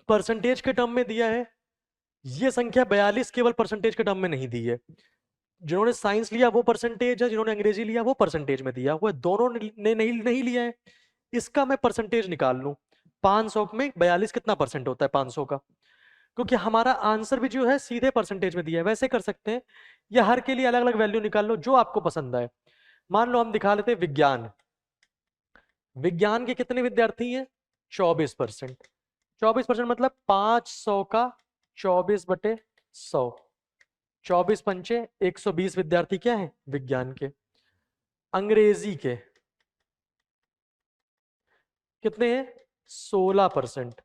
परसेंटेज के टर्म में दिया है, ये संख्या 42 केवल परसेंटेज के टर्म में नहीं दी है। जिन्होंने साइंस लिया वो परसेंटेज है, जिन्होंने अंग्रेजी लिया वो परसेंटेज में दिया हुआ है, दोनों ने नहीं नहीं लिया है। इसका मैं परसेंटेज निकाल लूं, 500 में 42 कितना परसेंट होता है 500 का, क्योंकि हमारा आंसर भी जो है सीधे परसेंटेज में दिया है। वैसे कर सकते हैं, या हर के लिए अलग अलग वैल्यू निकाल लो जो आपको पसंद आए। मान लो हम दिखा लेते हैं विज्ञान, विज्ञान के कितने विद्यार्थी हैं, 24%। 24% मतलब 500 का 24/100, 24×5 120 विद्यार्थी क्या है विज्ञान के। अंग्रेजी के कितने हैं, 16%।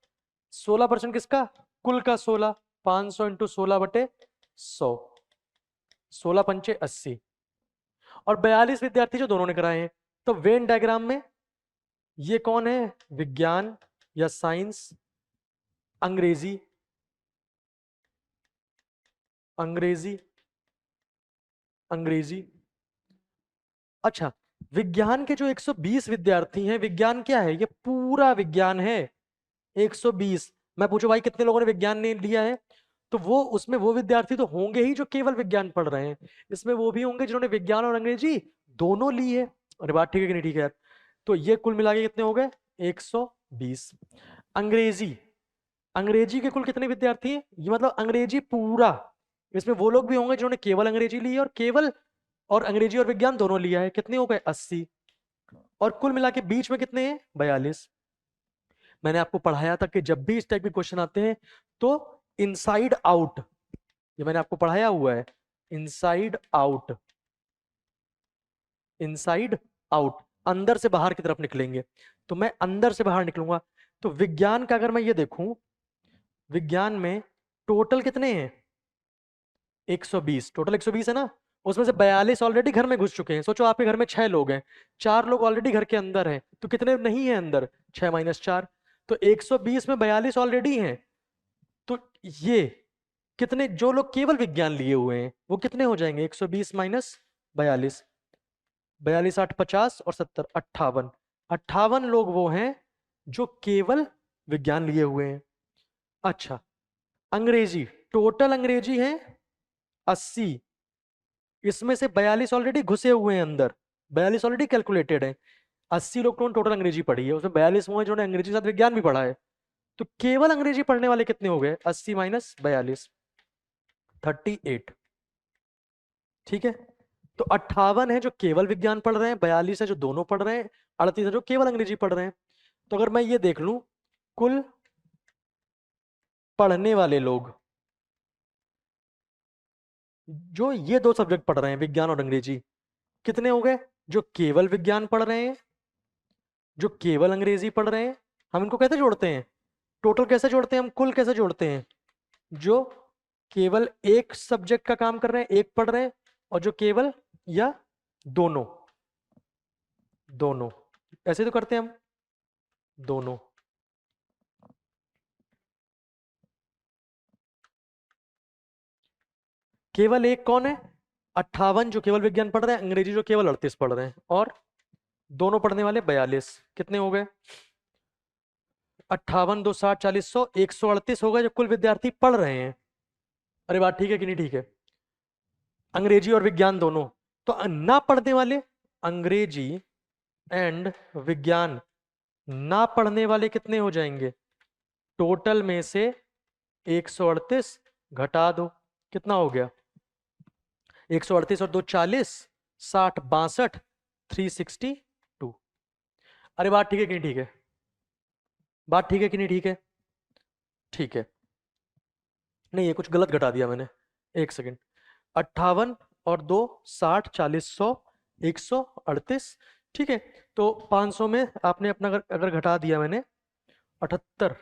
16% किसका, कुल का 16, 500 इंटू 16/100, 16×5 80, और 42 विद्यार्थी जो दोनों ने कराए हैं। तो वेन डायग्राम में ये कौन है, विज्ञान या साइंस, अंग्रेजी, अंग्रेजी, अंग्रेजी। अच्छा, विज्ञान के जो 120 विद्यार्थी हैं, विज्ञान क्या है, ये पूरा विज्ञान है 120। मैं पूछू भाई कितने लोगों ने विज्ञान नहीं लिया है, तो वो उसमें वो विद्यार्थी तो होंगे ही जो केवल विज्ञान पढ़ रहे हैं, इसमें वो भी होंगे जिन्होंने विज्ञान और अंग्रेजी दोनों ली है। अरे बात ठीक है कि नहीं, ठीक है यार। तो ये कुल मिला के कितने हो गए, 120। अंग्रेजी, अंग्रेजी के कुल कितने विद्यार्थी हैं, ये मतलब अंग्रेजी पूरा, इसमें वो लोग भी होंगे जिन्होंने केवल अंग्रेजी ली है और केवल, और अंग्रेजी और विज्ञान दोनों लिया है, कितने हो गए 80। और कुल मिला के बीच में कितने हैं 42। मैंने आपको पढ़ाया था कि जब भी इस टाइप के क्वेश्चन आते हैं तो इनसाइड आउट, ये मैंने आपको पढ़ाया हुआ है, इनसाइड आउट, इनसाइड आउट, अंदर से बाहर की तरफ निकलेंगे। तो मैं अंदर से बाहर निकलूंगा, तो विज्ञान का अगर मैं ये देखूं, विज्ञान में टोटल कितने हैं? 120, टोटल 120 है ना। उसमें से 42 ऑलरेडी घर में घुस चुके हैं। सोचो आपके घर में 6 लोग हैं, 4 लोग ऑलरेडी घर के अंदर हैं, तो कितने नहीं है अंदर? 6 माइनस 4, तो 120 में 42 ऑलरेडी हैं। तो ये कितने, जो लोग केवल विज्ञान लिए हुए हैं वो कितने हो जाएंगे? 120 माइनस 42, 42 8 50 और 70 58, 58 लोग वो हैं जो केवल विज्ञान लिए हुए हैं। अच्छा, अंग्रेजी, टोटल अंग्रेजी है 80, इसमें से 42 ऑलरेडी घुसे हुए हैं अंदर, 42 ऑलरेडी कैलकुलेटेड है। 80 लोग तो टोटल अंग्रेजी पढ़ी है, उसमें 42 वो हैं जिन्होंने अंग्रेजी के साथ विज्ञान भी पढ़ा है। तो केवल अंग्रेजी पढ़ने वाले कितने हो गए? 80 माइनस 42, 38। ठीक है, तो 58 है जो केवल विज्ञान पढ़ रहे हैं, 42 है जो दोनों पढ़ रहे हैं, 38 है जो केवल अंग्रेजी पढ़ रहे हैं। तो अगर मैं ये देख लूं, कुल पढ़ने वाले लोग जो ये दो सब्जेक्ट पढ़ रहे हैं, विज्ञान और अंग्रेजी, कितने हो गए? जो केवल विज्ञान पढ़ रहे हैं, जो केवल अंग्रेजी पढ़ रहे हैं, हम इनको कैसे जोड़ते हैं? टोटल कैसे जोड़ते हैं हम, कुल कैसे जोड़ते हैं? जो केवल एक सब्जेक्ट का काम कर रहे हैं, एक पढ़ रहे हैं, और जो केवल या दोनों, दोनों ऐसे तो करते हैं हम, दोनों। केवल एक कौन है? 58 जो केवल विज्ञान पढ़ रहे हैं, अंग्रेजी जो केवल 38 पढ़ रहे हैं, और दोनों पढ़ने वाले 42। कितने हो गए? 58 2 60 40 100, 138 हो गए जो कुल विद्यार्थी पढ़ रहे हैं। अरे बात ठीक है कि नहीं ठीक है? अंग्रेजी और विज्ञान दोनों। तो ना पढ़ने वाले, अंग्रेजी एंड विज्ञान ना पढ़ने वाले कितने हो जाएंगे? टोटल में से 138 घटा दो, कितना हो गया? 138 और 2 40, 60 62, 362। अरे बात ठीक है कि नहीं ठीक है? बात ठीक है कि नहीं ठीक है? ठीक है। नहीं, ये कुछ गलत घटा दिया मैंने, एक सेकेंड। 58 और 2 60 40 100, 138। ठीक है, तो 500 में आपने अपना अगर घटा दिया मैंने 78।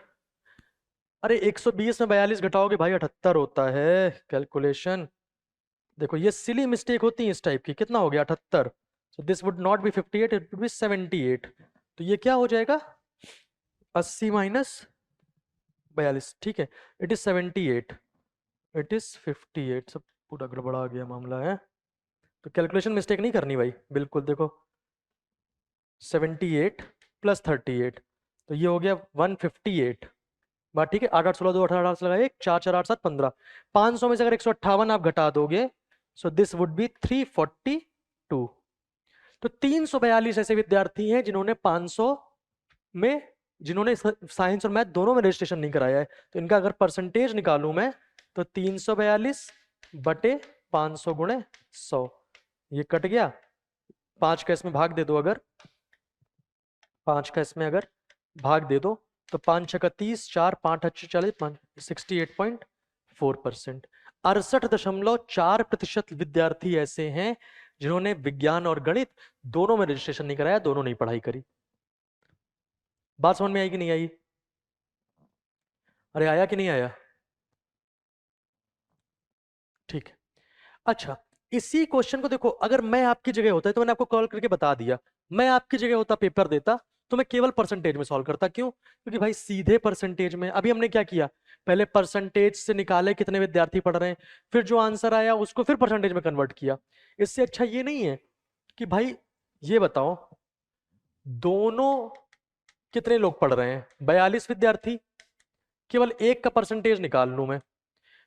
अरे 120 में 42 घटाओगे भाई 78 होता है कैलकुलेशन। देखो ये सिली मिस्टेक होती है इस टाइप की। कितना हो गया? 78। So this would not be 58, it would be 78। तो ये क्या हो जाएगा? 80 माइनस 42। ठीक है, इट इज 78, इट इज 58। सब पूरा गड़बड़ा गया मामला है। तो कैलकुलेशन मिस्टेक नहीं करनी भाई, बिल्कुल। देखो 78 प्लस 38, तो ये हो गया 158। बात ठीक है? 8 8 16 2 18 18 लगा 1 4 4 8 7 15। 500 में से अगर 158 आप घटा दोगे, सो दिस वुड बी 342। तो 342 ऐसे विद्यार्थी हैं जिन्होंने 500 में, जिन्होंने साइंस और मैथ दोनों में रजिस्ट्रेशन नहीं कराया है। तो इनका अगर परसेंटेज निकालूं मैं, तो 342 बटे 500 गुणे 100, ये कट गया। 5 का इसमें भाग दे दो, अगर 5 का इसमें अगर भाग दे दो, तो 5 छक्का 30, 4 5 अच्छे 40, 68.4%। 68.4% विद्यार्थी ऐसे हैं जिन्होंने विज्ञान और गणित दोनों में रजिस्ट्रेशन नहीं कराया, दोनों नहीं पढ़ाई करी। बात समझ में आई कि नहीं आई? अरे आया कि नहीं आया? ठीक है। अच्छा, इसी क्वेश्चन को देखो, अगर मैं आपकी जगह होता है तो मैंने आपको कॉल करके बता दिया। मैं आपकी जगह होता, पेपर देता, तो मैं केवल परसेंटेज में सॉल्व करता। क्यों? क्योंकि भाई सीधे परसेंटेज में, अभी हमने क्या किया, पहले परसेंटेज से निकाले कितने विद्यार्थी पढ़ रहे हैं, फिर जो आंसर आया उसको फिर परसेंटेज में कन्वर्ट किया। इससे अच्छा ये नहीं है कि भाई ये बताओ दोनों कितने लोग पढ़ रहे हैं? 42 विद्यार्थी, केवल एक का परसेंटेज निकाल लूं मैं।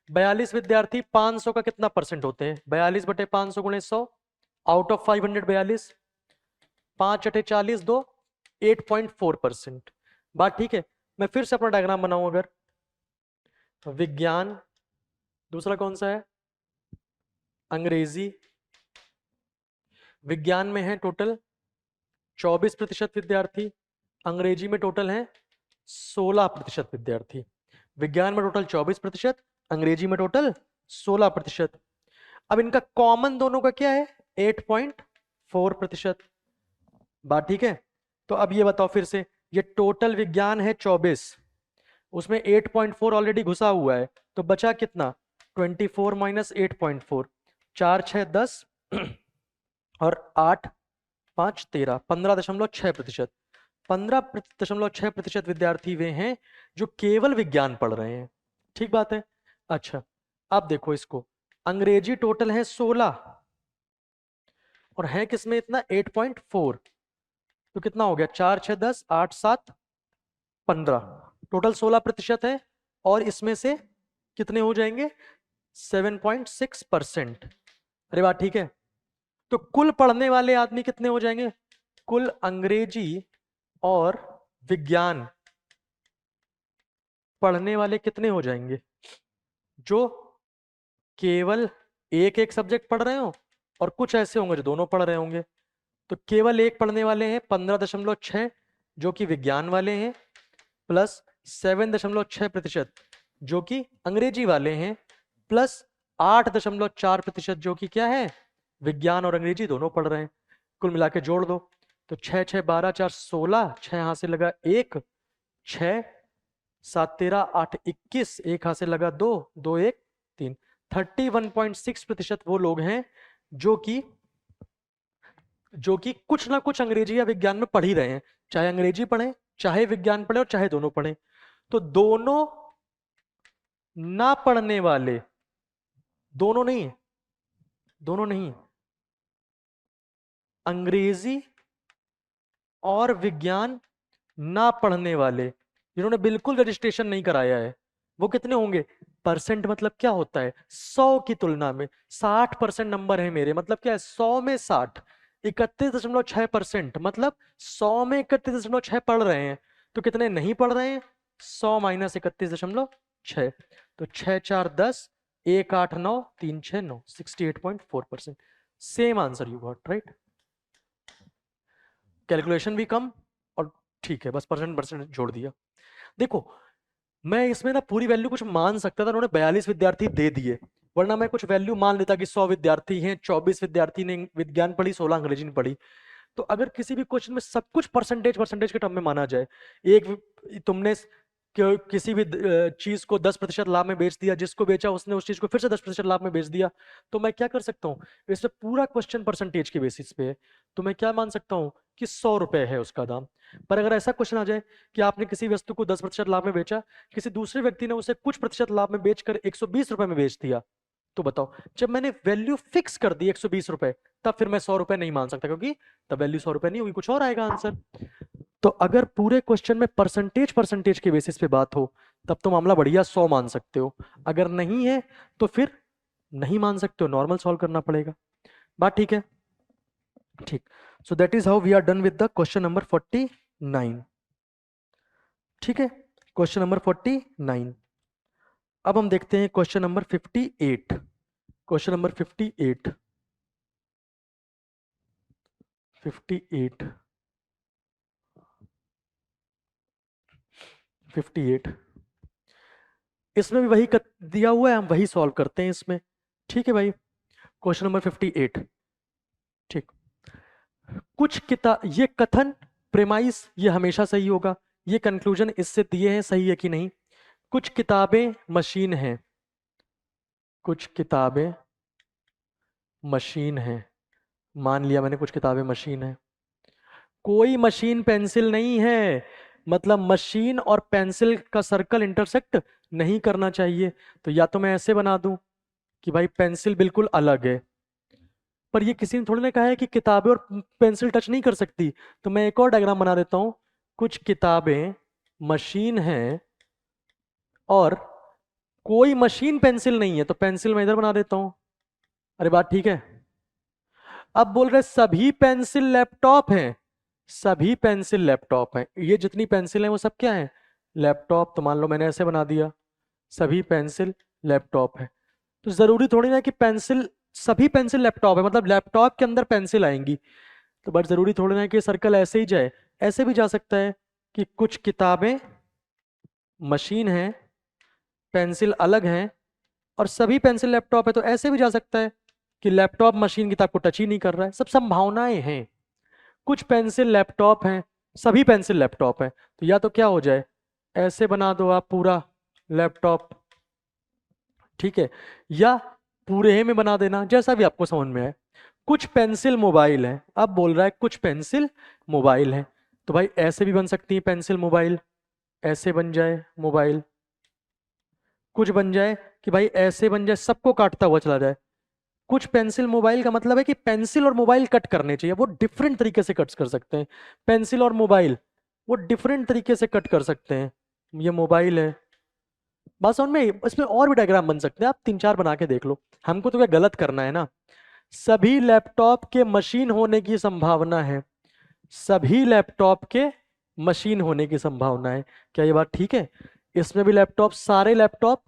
42 विद्यार्थी 500 का कितना परसेंट होते हैं? 42 बटे 500 गुणे 100, आउट ऑफ 500 42, 5 अटे 40 2, 8.4%। बात ठीक है? मैं फिर से अपना डायग्राम बनाऊं, अगर विज्ञान, दूसरा कौन सा है? अंग्रेजी। विज्ञान में है टोटल 24% विद्यार्थी, अंग्रेजी में टोटल है 16% विद्यार्थी। विज्ञान में टोटल 24%, अंग्रेजी में टोटल 16%। अब इनका कॉमन दोनों का क्या है? 8.4%। बात ठीक है? तो अब ये बताओ फिर से, ये टोटल विज्ञान है 24, उसमें 8.4 ऑलरेडी घुसा हुआ है, तो बचा कितना 24 माइनस 8.4, 4 6 10 और 8 5 13, 15.6%। 15.6% विद्यार्थी वे हैं जो केवल विज्ञान पढ़ रहे हैं। ठीक बात है। अच्छा, अब देखो इसको, अंग्रेजी टोटल है 16 और है किसमें इतना 8.4, तो कितना हो गया 4 6 10 8 7 15, टोटल 16% है। और इसमें से कितने हो जाएंगे 7.6%। अरे बात ठीक है। तो कुल पढ़ने वाले आदमी कितने हो जाएंगे, कुल अंग्रेजी और विज्ञान पढ़ने वाले कितने हो जाएंगे, जो केवल एक एक सब्जेक्ट पढ़ रहे हो, और कुछ ऐसे होंगे जो दोनों पढ़ रहे होंगे। तो केवल एक पढ़ने वाले हैं 15.6 जो कि विज्ञान वाले हैं, प्लस 7.6% जो कि अंग्रेजी वाले हैं, प्लस 8.4% जो कि क्या है विज्ञान और अंग्रेजी दोनों पढ़ रहे हैं। कुल मिला के जोड़ दो, तो 6 6 12 4 16, 6 यहां से लगा 1, 6 7 13 8 21, 1 यहां से लगा 2 2 1 3, 31.6% वो लोग हैं जो कि कुछ ना कुछ अंग्रेजी या विज्ञान में पढ़ ही रहे हैं, चाहे अंग्रेजी पढ़े चाहे विज्ञान पढ़े और चाहे दोनों पढ़े। तो दोनों ना पढ़ने वाले, दोनों नहीं, दोनों नहीं, अंग्रेजी और विज्ञान ना पढ़ने वाले जिन्होंने बिल्कुल रजिस्ट्रेशन नहीं कराया है, वो कितने होंगे, परसेंट मतलब क्या होता है 100 की तुलना में 60% नंबर है मेरे, मतलब क्या है 100 में 60, 31.6%, मतलब 100 में 31.6 पढ़ रहे हैं, तो कितने नहीं पढ़ रहे हैं 100 माइनस 31.6, तो 6 4 10, 1 8 9 3 6 9, 68.4%। Same answer you got right. Calculation भी कम और ठीक है, बस परसेंट जोड़ दिया। देखो मैं इसमें ना पूरी वैल्यू कुछ मान सकता था, उन्होंने 42 विद्यार्थी दे दिए, वरना मैं कुछ वैल्यू मान लेता कि 100 विद्यार्थी हैं, 24 विद्यार्थी ने विज्ञान पढ़ी, 16 अंग्रेजी ने पढ़ी। तो अगर किसी भी क्वेश्चन में सब कुछ परसेंटेज के टर्म में माना जाए, तुमने किसी भी चीज को 10% लाभ में बेच दिया, जिसको बेचा उसने उस चीज को फिर से 10% लाभ में बेच दिया, तो मैं क्या कर सकता हूँ, वैसे पूरा क्वेश्चन परसेंटेज के बेसिस पे है, तो मैं क्या मान सकता हूँ कि 100 रुपए है उसका दाम। पर अगर ऐसा क्वेश्चन आ जाए कि आपने किसी वस्तु को 10% लाभ में बेचा, किसी दूसरे व्यक्ति ने उसे कुछ प्रतिशत लाभ में बेचकर 120 रुपए में बेच दिया, तो बताओ जब मैंने वैल्यू फिक्स कर दी 120 रुपए, तब फिर मैं 100 रुपए नहीं मान सकता, क्योंकि तब वैल्यू 100 रुपए नहीं होगी, कुछ और आएगा आंसर। तो अगर पूरे क्वेश्चन में परसेंटेज के बेसिस पे बात हो, तब तो मामला बढ़िया 100 मान सकते हो, अगर नहीं है तो फिर नहीं मान सकते हो, नॉर्मल सॉल्व करना पड़ेगा। बात ठीक है, ठीक। So that is how we are done with the question number 49। ठीक है, क्वेश्चन नंबर 49। अब हम देखते हैं क्वेश्चन नंबर 58। क्वेश्चन नंबर 58 इसमें भी वही दिया हुआ है, हम वही सॉल्व करते हैं इसमें। ठीक है भाई, क्वेश्चन नंबर 58। ठीक, कुछ किताब, ये कथन प्रेमाइस ये हमेशा सही होगा, ये कंक्लूजन इससे दिए हैं सही है कि नहीं। कुछ किताबें मशीन हैं, कुछ किताबें मशीन हैं, मान लिया मैंने कुछ किताबें मशीन है, कोई मशीन पेंसिल नहीं है, मतलब मशीन और पेंसिल का सर्कल इंटरसेक्ट नहीं करना चाहिए। तो या तो मैं ऐसे बना दूं कि भाई पेंसिल बिल्कुल अलग है, पर ये किसी ने थोड़ी ना कहा है कि किताबें और पेंसिल टच नहीं कर सकती, तो मैं एक और डायग्राम बना देता हूं, कुछ किताबें मशीन है और कोई मशीन पेंसिल नहीं है, तो पेंसिल मैं इधर बना देता हूं। अरे बात ठीक है। अब बोल रहे सभी पेंसिल लैपटॉप हैं, सभी पेंसिल लैपटॉप हैं, ये जितनी पेंसिल हैं वो सब क्या है लैपटॉप, तो मान लो मैंने ऐसे बना दिया सभी पेंसिल लैपटॉप है। तो जरूरी थोड़ी ना कि पेंसिल, सभी पेंसिल लैपटॉप है मतलब लैपटॉप के अंदर पेंसिल आएंगी, तो बट जरूरी थोड़ी ना कि सर्कल ऐसे ही जाए, ऐसे भी जा सकता है कि कुछ किताबें मशीन है, पेंसिल अलग है और सभी पेंसिल लैपटॉप है, तो ऐसे भी जा सकता है कि लैपटॉप मशीन किताब को टच ही नहीं कर रहा है। सब संभावनाएं हैं, कुछ पेंसिल लैपटॉप हैं, सभी पेंसिल लैपटॉप है, तो या तो क्या हो जाए, ऐसे बना दो आप पूरा लैपटॉप, ठीक है, या पूरे में बना देना, जैसा भी आपको समझ में आए। कुछ पेंसिल मोबाइल है, अब बोल रहा है कुछ पेंसिल मोबाइल है, तो भाई ऐसे भी बन सकती है पेंसिल मोबाइल, ऐसे बन जाए मोबाइल, कुछ बन जाए कि भाई ऐसे बन जाए, सबको काटता हुआ चला जाए। कुछ पेंसिल मोबाइल का मतलब है कि पेंसिल और मोबाइल कट करने चाहिए, वो डिफरेंट तरीके से कट कर सकते हैं। पेंसिल और मोबाइल वो डिफरेंट तरीके से कट कर सकते हैं। ये मोबाइल है, बात समझ में, इसमें और भी डायग्राम बन सकते हैं, आप 3-4 बना के देख लो, हमको तो क्या गलत करना है ना। सभी लैपटॉप के मशीन होने की संभावना है, सभी लैपटॉप के मशीन होने की संभावना है, क्या ये बात ठीक है? इसमें भी लैपटॉप, सारे लैपटॉप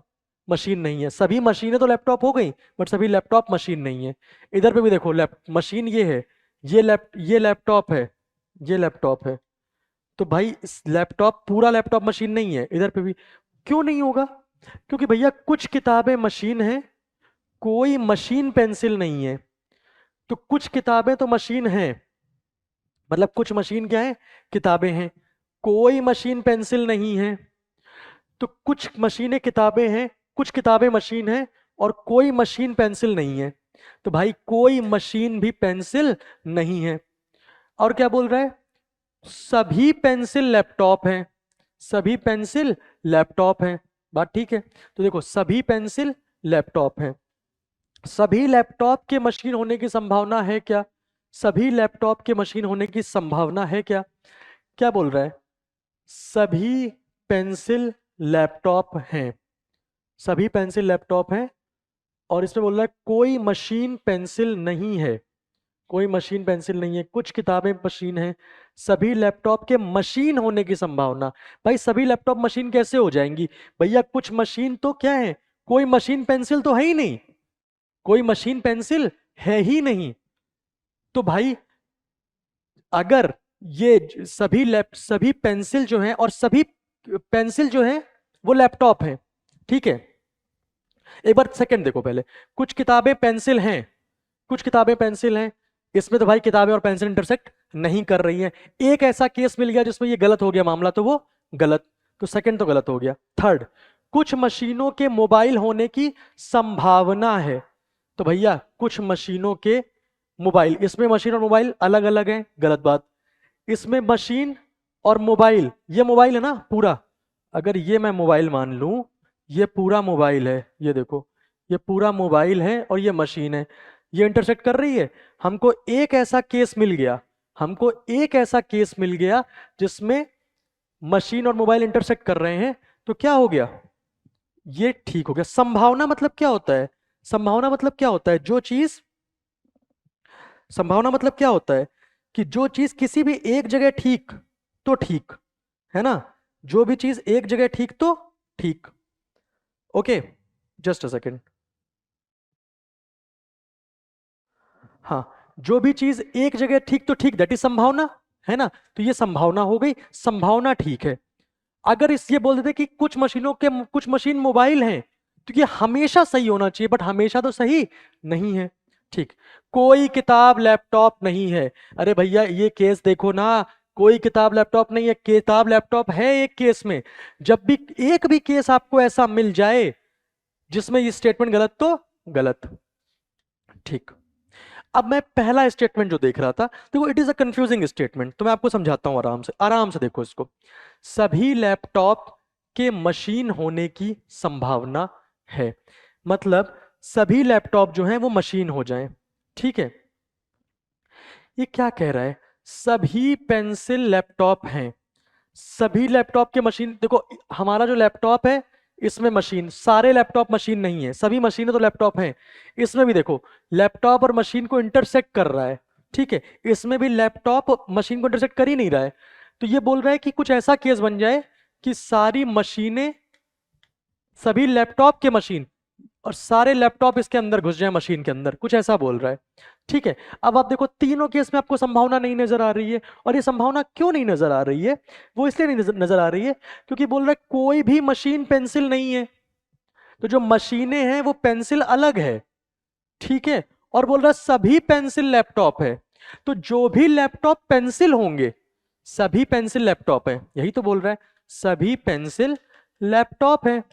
मशीन नहीं है, सभी मशीनें तो लैपटॉप हो गई बट सभी लैपटॉप मशीन नहीं है। इधर पे भी देखो मशीन ये है, ये लैपटॉप है, ये लैपटॉप है, तो भाई लैपटॉप पूरा लैपटॉप मशीन नहीं है। इधर पे भी क्यों नहीं होगा? क्योंकि भैया कुछ किताबें मशीन है, कोई मशीन पेंसिल नहीं है। तो कुछ किताबें तो मशीन है, मतलब कुछ मशीन क्या है, किताबें हैं, कोई मशीन पेंसिल नहीं है। तो कुछ मशीनें किताबें हैं, कुछ किताबें मशीन है, और कोई मशीन पेंसिल नहीं है। तो भाई कोई मशीन भी पेंसिल नहीं है। और क्या बोल रहा है, सभी पेंसिल लैपटॉप हैं, सभी पेंसिल लैपटॉप हैं, बात ठीक है। तो देखो सभी पेंसिल लैपटॉप हैं, सभी लैपटॉप के मशीन होने की संभावना है क्या? सभी लैपटॉप के मशीन होने की संभावना है क्या? क्या बोल रहा है, सभी पेंसिल लैपटॉप हैं, सभी पेंसिल लैपटॉप हैं, और इसमें बोल रहा है कोई मशीन पेंसिल नहीं है, कोई मशीन पेंसिल नहीं है, कुछ किताबें मशीन है, सभी लैपटॉप के मशीन होने की संभावना। भाई सभी लैपटॉप मशीन कैसे हो जाएंगी? भैया कुछ मशीन तो क्या है, कोई मशीन पेंसिल तो है ही नहीं, कोई मशीन पेंसिल है ही नहीं। तो भाई अगर ये सभी पेंसिल जो है, और सभी पेंसिल जो है वो लैपटॉप है, ठीक है। एक बार सेकंड देखो पहले, कुछ किताबें पेंसिल हैं, कुछ किताबें पेंसिल हैं, इसमें तो भाई किताबें और पेंसिल इंटरसेक्ट नहीं कर रही हैं। एक ऐसा केस मिल गया जिसमें ये गलत हो गया मामला, तो वो गलत, तो सेकंड तो गलत हो गया। थर्ड, कुछ मशीनों के मोबाइल होने की संभावना है, तो भैया कुछ मशीनों के मोबाइल, इसमें मशीन और मोबाइल अलग अलग हैं, गलत बात। इसमें मशीन और मोबाइल, ये मोबाइल है ना पूरा, अगर ये मैं मोबाइल मान लूं, ये पूरा मोबाइल है, ये देखो ये पूरा मोबाइल है और ये मशीन है, ये इंटरसेक्ट कर रही है। हमको एक ऐसा केस मिल गया, हमको एक ऐसा केस मिल गया जिसमें मशीन और मोबाइल इंटरसेक्ट कर रहे हैं, तो क्या हो गया, ये ठीक हो गया। संभावना मतलब क्या होता है, संभावना मतलब क्या होता है, जो चीज, संभावना मतलब क्या होता है कि जो चीज किसी भी एक जगह ठीक तो ठीक है ना, जो भी चीज एक जगह ठीक तो ठीक। Okay, just a second. हाँ, जो भी चीज एक जगह ठीक तो ठीक, दैट इज संभावना, है ना। तो ये संभावना हो गई, संभावना ठीक है। अगर इस ये बोल देते कि कुछ मशीनों के, कुछ मशीन मोबाइल हैं, तो ये हमेशा सही होना चाहिए, बट हमेशा तो सही नहीं है, ठीक। कोई किताब लैपटॉप नहीं है, अरे भैया ये केस देखो ना, कोई किताब लैपटॉप नहीं है, किताब लैपटॉप है एक केस में। जब भी एक भी केस आपको ऐसा मिल जाए जिसमें ये स्टेटमेंट गलत, तो गलत, ठीक। अब मैं पहला स्टेटमेंट जो देख रहा था, देखो it is a confusing statement, तो मैं आपको समझाता हूं, आराम से आराम से देखो इसको। सभी लैपटॉप के मशीन होने की संभावना है, मतलब सभी लैपटॉप जो हैं वो मशीन हो जाएं, ठीक है। ये क्या कह रहा है, सभी पेंसिल लैपटॉप हैं, सभी लैपटॉप के मशीन, देखो हमारा जो लैपटॉप है इसमें मशीन, सारे लैपटॉप मशीन नहीं है, सभी मशीनें तो लैपटॉप हैं। इसमें भी देखो लैपटॉप और मशीन को इंटरसेक्ट कर रहा है, ठीक है, इसमें भी लैपटॉप मशीन को इंटरसेक्ट कर ही नहीं रहा है। तो ये बोल रहा है कि कुछ ऐसा केस बन जाए कि सारी मशीनें, सभी लैपटॉप के मशीन और सारे लैपटॉप इसके अंदर घुस जाए मशीन के अंदर, कुछ ऐसा बोल रहा है, ठीक है। अब आप देखो तीनों केस में आपको संभावना नहीं नजर आ रही है, और ये संभावना क्यों नहीं नजर आ रही है, वो इसलिए नहीं नजर आ रही है क्योंकि बोल रहा है कोई भी मशीन पेंसिल नहीं है, तो जो मशीनें हैं वो पेंसिल अलग है, ठीक है। और बोल रहा है सभी पेंसिल लैपटॉप है, तो जो भी लैपटॉप पेंसिल होंगे, सभी पेंसिल लैपटॉप है, यही तो बोल रहा है, सभी पेंसिल लैपटॉप है।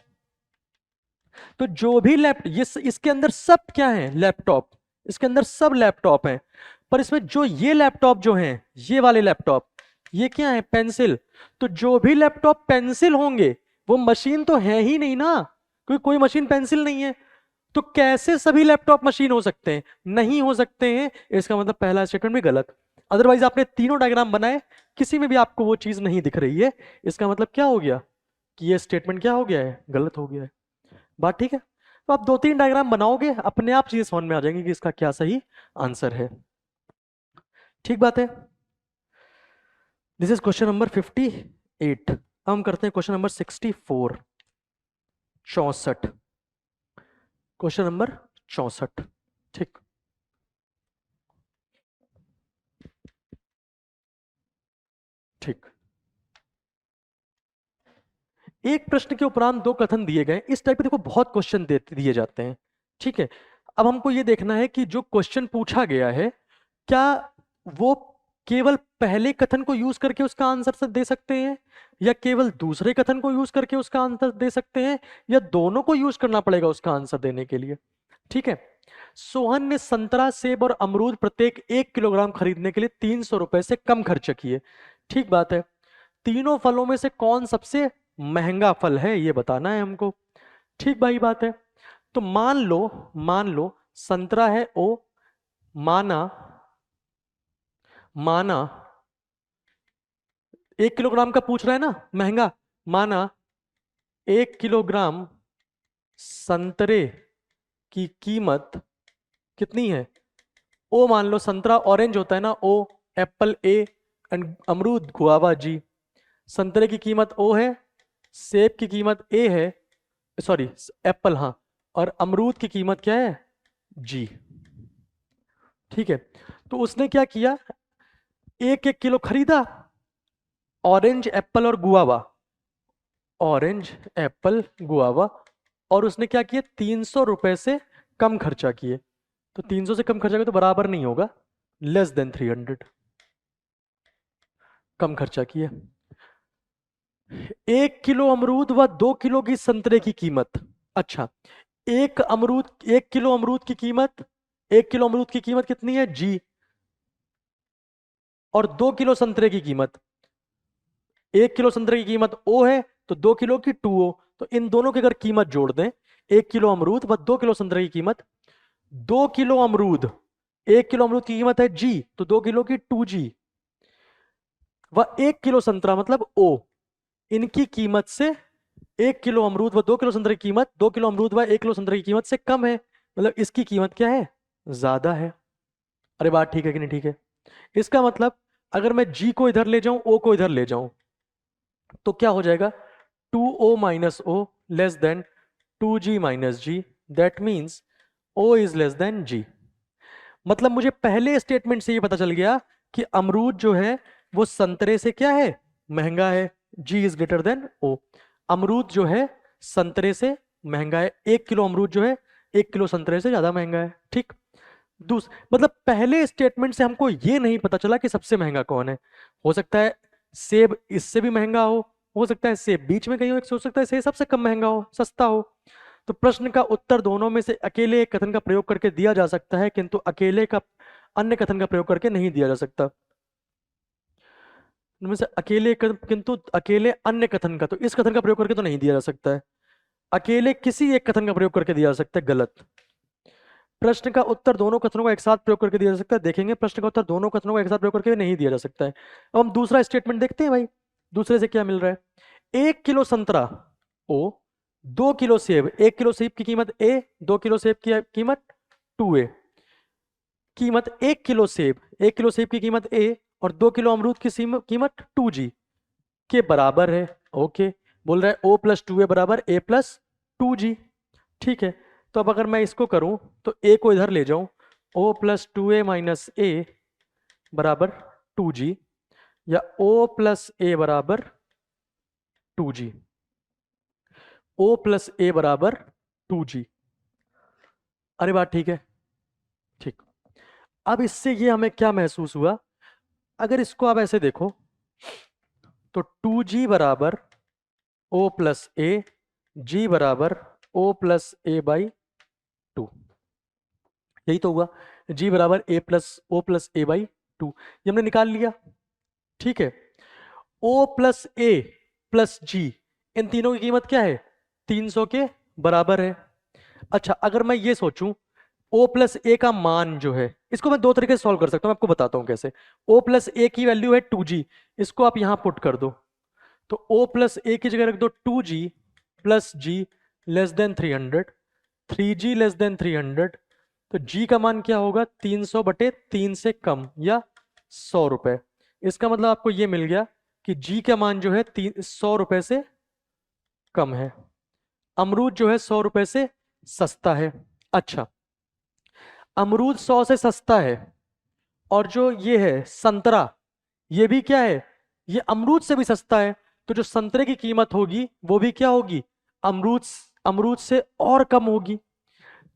तो जो भी ये इसके अंदर सब क्या है, लैपटॉप, इसके अंदर सब लैपटॉप है। पर इसमें जो ये लैपटॉप जो है, ये वाले लैपटॉप, ये क्या है, पेंसिल। तो जो भी लैपटॉप पेंसिल होंगे वो मशीन तो है ही नहीं ना, क्योंकि कोई मशीन पेंसिल नहीं है। तो कैसे सभी लैपटॉप मशीन हो सकते हैं, नहीं हो सकते हैं। इसका मतलब पहला स्टेटमेंट भी गलत। अदरवाइज आपने तीनों डायग्राम बनाए, किसी में भी आपको वो चीज नहीं दिख रही है, इसका मतलब क्या हो गया कि ये स्टेटमेंट क्या हो गया है, गलत हो गया है। बात ठीक है। तो आप 2-3 डायग्राम बनाओगे, अपने आप चीजें समझ में आ जाएंगी कि इसका क्या सही आंसर है। ठीक बात है। This is question number 58। अब हम करते हैं क्वेश्चन नंबर 64, 64, क्वेश्चन नंबर 64। ठीक, ठीक। एक प्रश्न के उपरांत दो कथन दिए गए, इस टाइप के देखो बहुत क्वेश्चन दिए जाते हैं। ठीक है। अब हमको ये देखना है कि जो क्वेश्चन पूछा गया है, क्या वो केवल पहले कथन को यूज करके उसका आंसर दे सकते हैं, या केवल दूसरे कथन को यूज करके उसका आंसर दे सकते हैं, या दोनों को यूज करना पड़ेगा उसका आंसर देने के लिए। ठीक है। सोहन ने संतरा, सेब और अमरूद प्रत्येक 1 किलोग्राम खरीदने के लिए 300 रुपए से कम खर्च किए। ठीक बात है। तीनों फलों में से कौन सबसे महंगा फल है, ये बताना है हमको। ठीक भाई बात है। तो मान लो संतरा है ओ, माना माना 1 किलोग्राम का पूछ रहा है ना, महंगा। माना 1 किलोग्राम संतरे की कीमत कितनी है। ओ मान लो संतरा ऑरेंज होता है ना, ओ, एप्पल ए, एंड अमरूद गुआवा जी। संतरे की कीमत ओ है, सेब की कीमत ए है, सॉरी एप्पल, हाँ, और अमरूद की कीमत क्या है, जी। ठीक है। तो उसने क्या किया, 1-1 किलो खरीदा, ऑरेंज, एप्पल और गुआवा, ऑरेंज, एप्पल, गुआवा, और उसने क्या किया, 300 रुपए से कम खर्चा किए। तो 300 से कम खर्चा किया तो बराबर नहीं होगा, लेस देन 300 कम खर्चा किए। 1 किलो अमरूद व 2 किलो की संतरे की कीमत। अच्छा, 1 किलो अमरूद की कीमत, 1 किलो अमरूद की कीमत कितनी है, जी। और 2 किलो संतरे की कीमत, 1 किलो संतरे की कीमत ओ है, तो 2 किलो की 2O। तो इन दोनों की अगर कीमत जोड़ दें, 1 किलो अमरूद व 2 किलो संतरे की कीमत, 2 किलो अमरूद, 1 किलो अमरूद की कीमत है जी, तो 2 किलो की 2G, व 1 किलो संतरा मतलब ओ, इनकी कीमत से 1 किलो अमरूद व 2 किलो संतरे की कीमत 2 किलो अमरूद व 1 किलो संतरे की कीमत से कम है, मतलब इसकी कीमत क्या है, ज्यादा है। अरे बात ठीक है कि नहीं, ठीक है। इसका मतलब अगर मैं जी को इधर ले जाऊं, ओ को इधर ले जाऊं, तो क्या हो जाएगा, 2O minus O less than 2G minus G, that means O is less than G. मतलब मुझे पहले स्टेटमेंट से ये पता चल गया कि अमरूद जो है वो संतरे से क्या है, महंगा है, जी इज ग्रेटर देन ओ। अमरूद जो है संतरे से महंगा है, 1 किलो अमरूद जो है 1 किलो संतरे से ज्यादा महंगा है। ठीक। मतलब पहले स्टेटमेंट से हमको ये नहीं पता चला कि सबसे महंगा कौन है। हो सकता है सेब इससे भी महंगा हो सकता है सेब बीच में कहीं हो सकता है सेब सबसे कम महंगा हो, सस्ता हो। तो प्रश्न का उत्तर दोनों में से अकेले एक कथन का प्रयोग करके दिया जा सकता है, किंतु अकेले का अन्य कथन का प्रयोग करके नहीं दिया जा सकता। इनमें से किंतु अकेले अन्य कथन का, तो इस कथन का प्रयोग करके तो नहीं दिया जा सकता है। अकेले किसी एक कथन का प्रयोग करके दिया जा सकता है, गलत। प्रश्न का उत्तर दोनों कथनों का एक साथ प्रयोग करके दिया जा सकता है, देखेंगे प्रश्न का उत्तर दोनों कथनों का एक साथ प्रयोग करके नहीं दिया जा सकता है। अब हम दूसरा स्टेटमेंट देखते हैं भाई, दूसरे से क्या मिल रहा है। 1 किलो संतरा ओ, 2 किलो सेब, 1 किलो सेब की कीमत ए, 2 किलो सेब की कीमत 2A। कीमत 1 किलो सेब, 1 किलो सेब की कीमत ए, और 2 किलो अमरूद की कीमत 2G के बराबर है। ओके, बोल रहा है O प्लस 2A बराबर A प्लस 2G। ठीक है। तो अब अगर मैं इसको करूं तो A को इधर ले जाऊं, O plus 2A minus A बराबर 2G, या O प्लस A बराबर 2G, O प्लस A बराबर 2G। अरे बात ठीक है, ठीक। अब इससे ये हमें क्या महसूस हुआ, अगर इसको आप ऐसे देखो, तो 2G बराबर O प्लस ए, जी बराबर O प्लस ए बाई 2, यही तो हुआ। G बराबर A plus O plus A by 2, ये हमने निकाल लिया। ठीक है, O प्लस ए प्लस जी, इन तीनों की कीमत क्या है? 300 के बराबर है। अच्छा, अगर मैं ये सोचूं O प्लस ए का मान जो है, इसको मैं दो तरीके से सॉल्व कर सकता हूं, मैं आपको बताता हूं कैसे। O प्लस ए की वैल्यू है 2G, इसको आप यहां पुट कर दो, तो O प्लस ए की जगह रख दो 2G plus G less than 300, 3G less than 300, तो G का मान क्या होगा? 300 बटे 3 से कम या 100 रुपए। इसका मतलब आपको ये मिल गया कि G का मान जो है 100 रुपए से कम है, अमरूद जो है 100 रुपए से सस्ता है। अच्छा, अमरूद 100 से सस्ता है, और जो ये है संतरा, ये भी क्या है? ये अमरूद से भी सस्ता है, तो जो संतरे की कीमत होगी वो भी क्या होगी? अमरूद अमरूद से और कम होगी।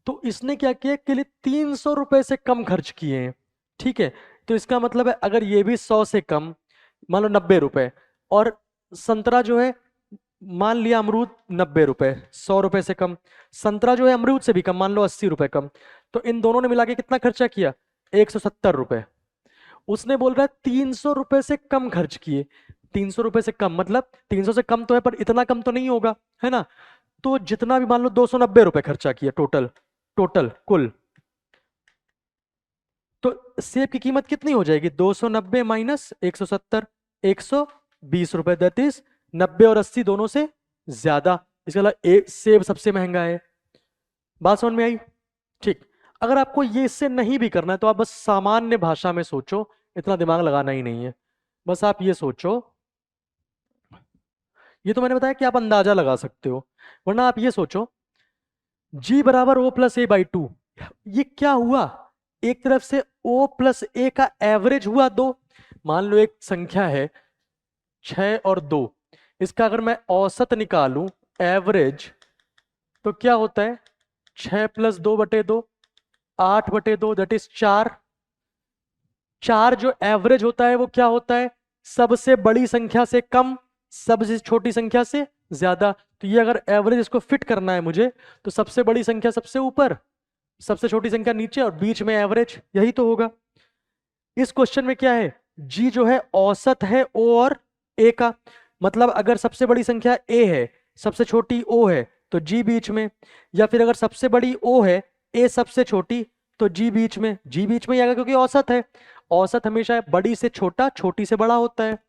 तो इसने क्या किया कि लिए 300 रुपए से कम खर्च किए हैं। ठीक है, तो इसका मतलब है अगर ये भी 100 से कम, मान लो 90 रुपए, और संतरा जो है, मान लिया अमरूद 90 रुपए, 100 रुपए से कम, संतरा जो है अमरूद से भी कम, मान लो 80 रुपए कम, तो इन दोनों ने मिला के कितना खर्चा किया? 170 रुपए। उसने बोल रहा है 300 रुपए से कम खर्च किए। 300 रुपए से कम मतलब 300 से कम तो है, पर इतना कम तो नहीं होगा, है ना? तो जितना भी मान लो 290 रुपए खर्चा किया टोटल, कुल, तो सेब की कीमत कितनी हो जाएगी? 290 माइनस 170, 120 रुपए, दैट इज 90 और 80 दोनों से ज्यादा। इसका मतलब सेब सबसे महंगा है। बात समझ में आई? ठीक। अगर आपको ये इससे नहीं भी करना है तो आप बस सामान्य भाषा में सोचो, इतना दिमाग लगाना ही नहीं है। बस आप ये सोचो, ये तो मैंने बताया कि आप अंदाजा लगा सकते हो, वरना आप ये सोचो G बराबर O प्लस ए बाई 2, ये क्या हुआ? एक तरफ से O प्लस ए का एवरेज हुआ 2, मान लो एक संख्या है 6 और 2, इसका अगर मैं औसत निकालूं, एवरेज, तो क्या होता है? 6 प्लस 2/2, 8/2, दैट इज 4। 4 जो एवरेज होता है वो क्या होता है? सबसे बड़ी संख्या से कम, सबसे छोटी संख्या से ज्यादा। तो ये अगर एवरेज इसको फिट करना है मुझे, तो सबसे बड़ी संख्या सबसे ऊपर, सबसे छोटी संख्या नीचे, और बीच में एवरेज, यही तो होगा। इस क्वेश्चन में क्या है? जी जो है औसत है ओ और ए का, मतलब अगर सबसे बड़ी संख्या ए है, सबसे छोटी ओ है, तो जी बीच में, या फिर अगर सबसे बड़ी ओ है, ए सबसे छोटी, तो जी बीच में। जी बीच में ही आएगा क्योंकि औसत है, औसत हमेशा बड़ी से छोटा, छोटी से बड़ा होता है।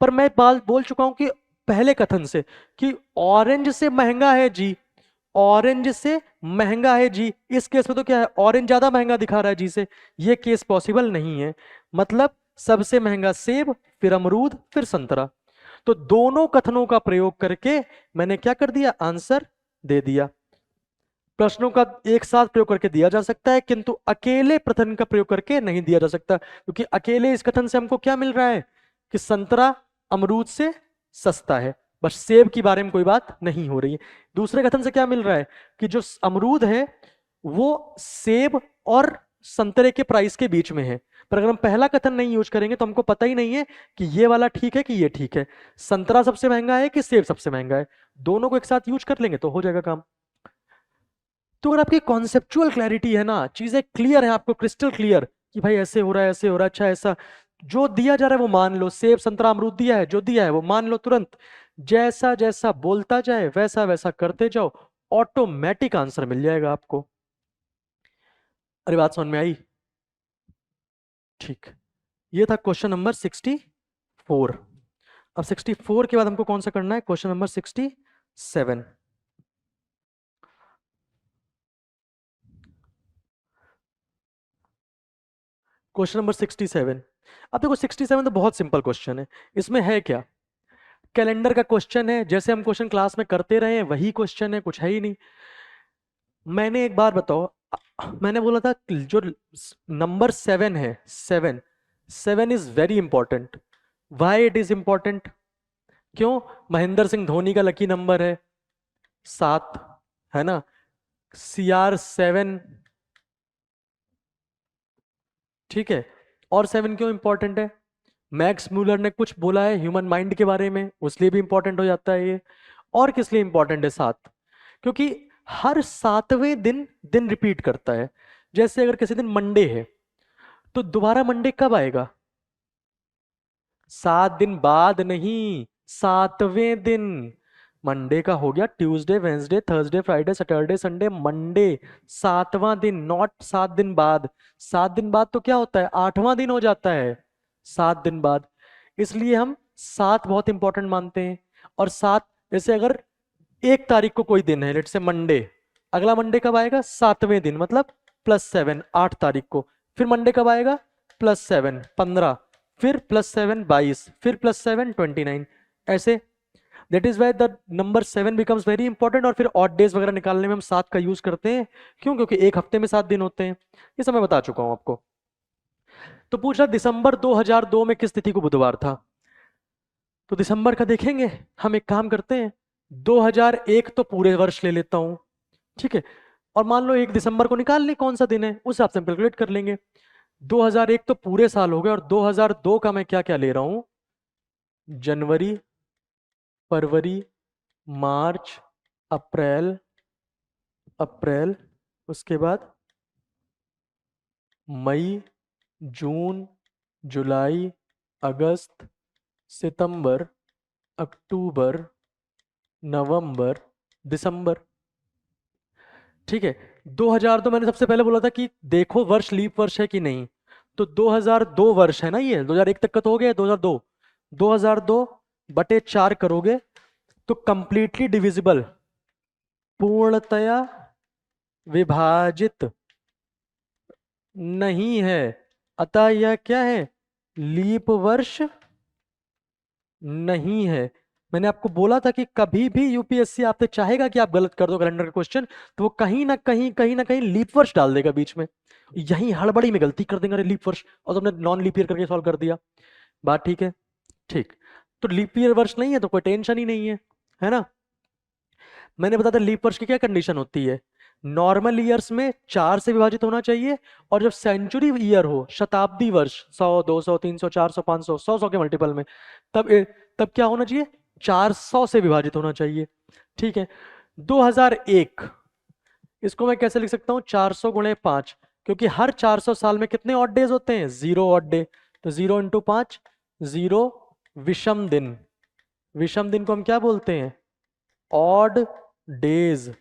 पर मैं बात बोल चुका हूं कि पहले कथन से कि ऑरेंज से महंगा है जी, ऑरेंज से महंगा है जी। इस केस में तो क्या है? ऑरेंज ज्यादा महंगा दिखा रहा है जी से, ये केस पॉसिबल नहीं है। मतलब सबसे महंगा सेब, फिर अमरूद, फिर संतरा। तो दोनों कथनों का प्रयोग करके मैंने क्या कर दिया? आंसर दे दिया। प्रश्नों का एक साथ प्रयोग करके दिया जा सकता है, किंतु अकेले प्रथन का प्रयोग करके नहीं दिया जा सकता, क्योंकि अकेले इस कथन से हमको क्या मिल रहा है? कि संतरा अमरूद से सस्ता है, बस सेब के बारे में कोई बात नहीं हो रही है। दूसरे कथन से क्या मिल रहा है? कि जो अमरूद है वो सेब और संतरे के प्राइस के बीच में है। पर अगर हम पहला कथन नहीं यूज करेंगे तो हमको पता ही नहीं है कि ये वाला ठीक है कि ये ठीक है, संतरा सबसे महंगा है कि सेब सबसे महंगा है। दोनों को एक साथ यूज कर लेंगे तो हो जाएगा काम। तो अगर आपकी कॉन्सेप्चुअल क्लैरिटी है ना, चीजें क्लियर है, आपको क्रिस्टल क्लियर कि भाई ऐसे हो रहा है, ऐसे हो रहा है, अच्छा ऐसा, जो दिया जा रहा है वो मान लो, सेब संतरा अमरूद दिया है, जो दिया है वो मान लो तुरंत, जैसा जैसा बोलता जाए वैसा वैसा करते जाओ, ऑटोमेटिक आंसर मिल जाएगा आपको। अरे बात समझ में आई? ठीक, ये था क्वेश्चन नंबर 64। अब 64 के बाद हमको कौन सा करना है? Question number 67। Question number 67। अब देखो 67 तो बहुत सिंपल क्वेश्चन है। इसमें है क्या? कैलेंडर का क्वेश्चन है, जैसे हम क्वेश्चन क्लास में करते रहे हैं वही क्वेश्चन है, कुछ है ही नहीं। मैंने एक बार बताओ, मैंने बोला था जो नंबर 7 है, 7, 7 is very important. Why it is important? क्यों? महेंद्र सिंह धोनी का लकी नंबर है 7, है ना? CR7, ठीक है। और 7 क्यों इंपॉर्टेंट है? मैक्स म्यूलर ने कुछ बोला है ह्यूमन माइंड के बारे में, उसलिए भी इंपॉर्टेंट हो जाता है ये। और किस लिए इंपॉर्टेंट है 7? क्योंकि हर 7वें दिन दिन रिपीट करता है। जैसे अगर किसी दिन मंडे है तो दोबारा मंडे कब आएगा? 7 दिन बाद नहीं, 7वें दिन। मंडे का हो गया Tuesday, Wednesday, Thursday, Friday, Saturday, Sunday, Monday. 7वां दिन, नॉट 7 दिन बाद। 7 दिन बाद तो क्या होता है, 8वां दिन हो जाता है 7 दिन बाद। इसलिए हम 7 बहुत इंपॉर्टेंट मानते हैं। और 7, जैसे अगर 1 तारीख को कोई दिन है, लेट से मंडे, अगला मंडे कब आएगा? 7वें दिन, मतलब +7, 8 तारीख को। फिर मंडे कब आएगा? +7, 15। फिर +7, 22। फिर +7, 29। ऐसे। That is why the number 7 becomes very important. और फिर ऑड डेज वगैरह निकालने में हम 7 का यूज करते हैं। क्यों? क्योंकि एक हफ्ते में 7 दिन होते हैं। ये सब मैं बता चुका हूं आपको। तो पूछ रहा दिसंबर 2002 में किस तिथि को बुधवार था? तो दिसंबर का देखेंगे। हम एक काम करते हैं, 2001 तो पूरे वर्ष ले लेता हूं, ठीक है। और मान लो 1 दिसंबर को निकाल लें कौन सा दिन है, उस हिसाब से हम कैलकुलेट कर लेंगे। 2001 तो पूरे साल हो गए, और 2002 का मैं क्या क्या ले रहा हूं? जनवरी, फरवरी, मार्च, अप्रैल, अप्रैल, उसके बाद मई, जून, जुलाई, अगस्त, सितंबर, अक्टूबर, नवंबर, दिसंबर। ठीक है। 2000 तो मैंने सबसे पहले बोला था कि देखो वर्ष लीप वर्ष है कि नहीं। तो 2002 वर्ष है ना, ये 2001 तक का तो हो गया। 2002, 2002 बटे 4 करोगे तो कंप्लीटली डिविजिबल, पूर्णतया विभाजित नहीं है। अतः यह क्या है? लीप वर्ष नहीं है। मैंने आपको बोला था कि कभी भी यूपीएससी आपसे चाहेगा कि आप गलत कर दो कैलेंडर का क्वेश्चन, तो वो कहीं ना कहीं लीप वर्ष डाल देगा बीच में। यही हड़बड़ी में गलती कर देंगे, अरे लीप वर्ष, और तुमने नॉन लीप ईयर करके सॉल्व कर दिया। बात ठीक है? ठीक। तो लीप ईयर वर्ष नहीं है तो कोई टेंशन ही नहीं है ना। मैंने बताया था लीप वर्ष की क्या कंडीशन होती है। नॉर्मल ईयर्स में 4 से विभाजित होना चाहिए, और जब सेंचुरी ईयर हो, शताब्दी वर्ष, 100, 200, 300, 400, 500, 100 के मल्टीपल में, तब तब क्या होना चाहिए? 400 से विभाजित होना चाहिए। ठीक है। 2001, इसको मैं कैसे लिख सकता हूं? 400 गुणे 5, क्योंकि हर 400 साल में कितने ऑड डेज होते हैं? 0 ऑड डे। तो 0 × 5, 0 विषम दिन। विषम दिन को हम क्या बोलते हैं? ऑड डेज,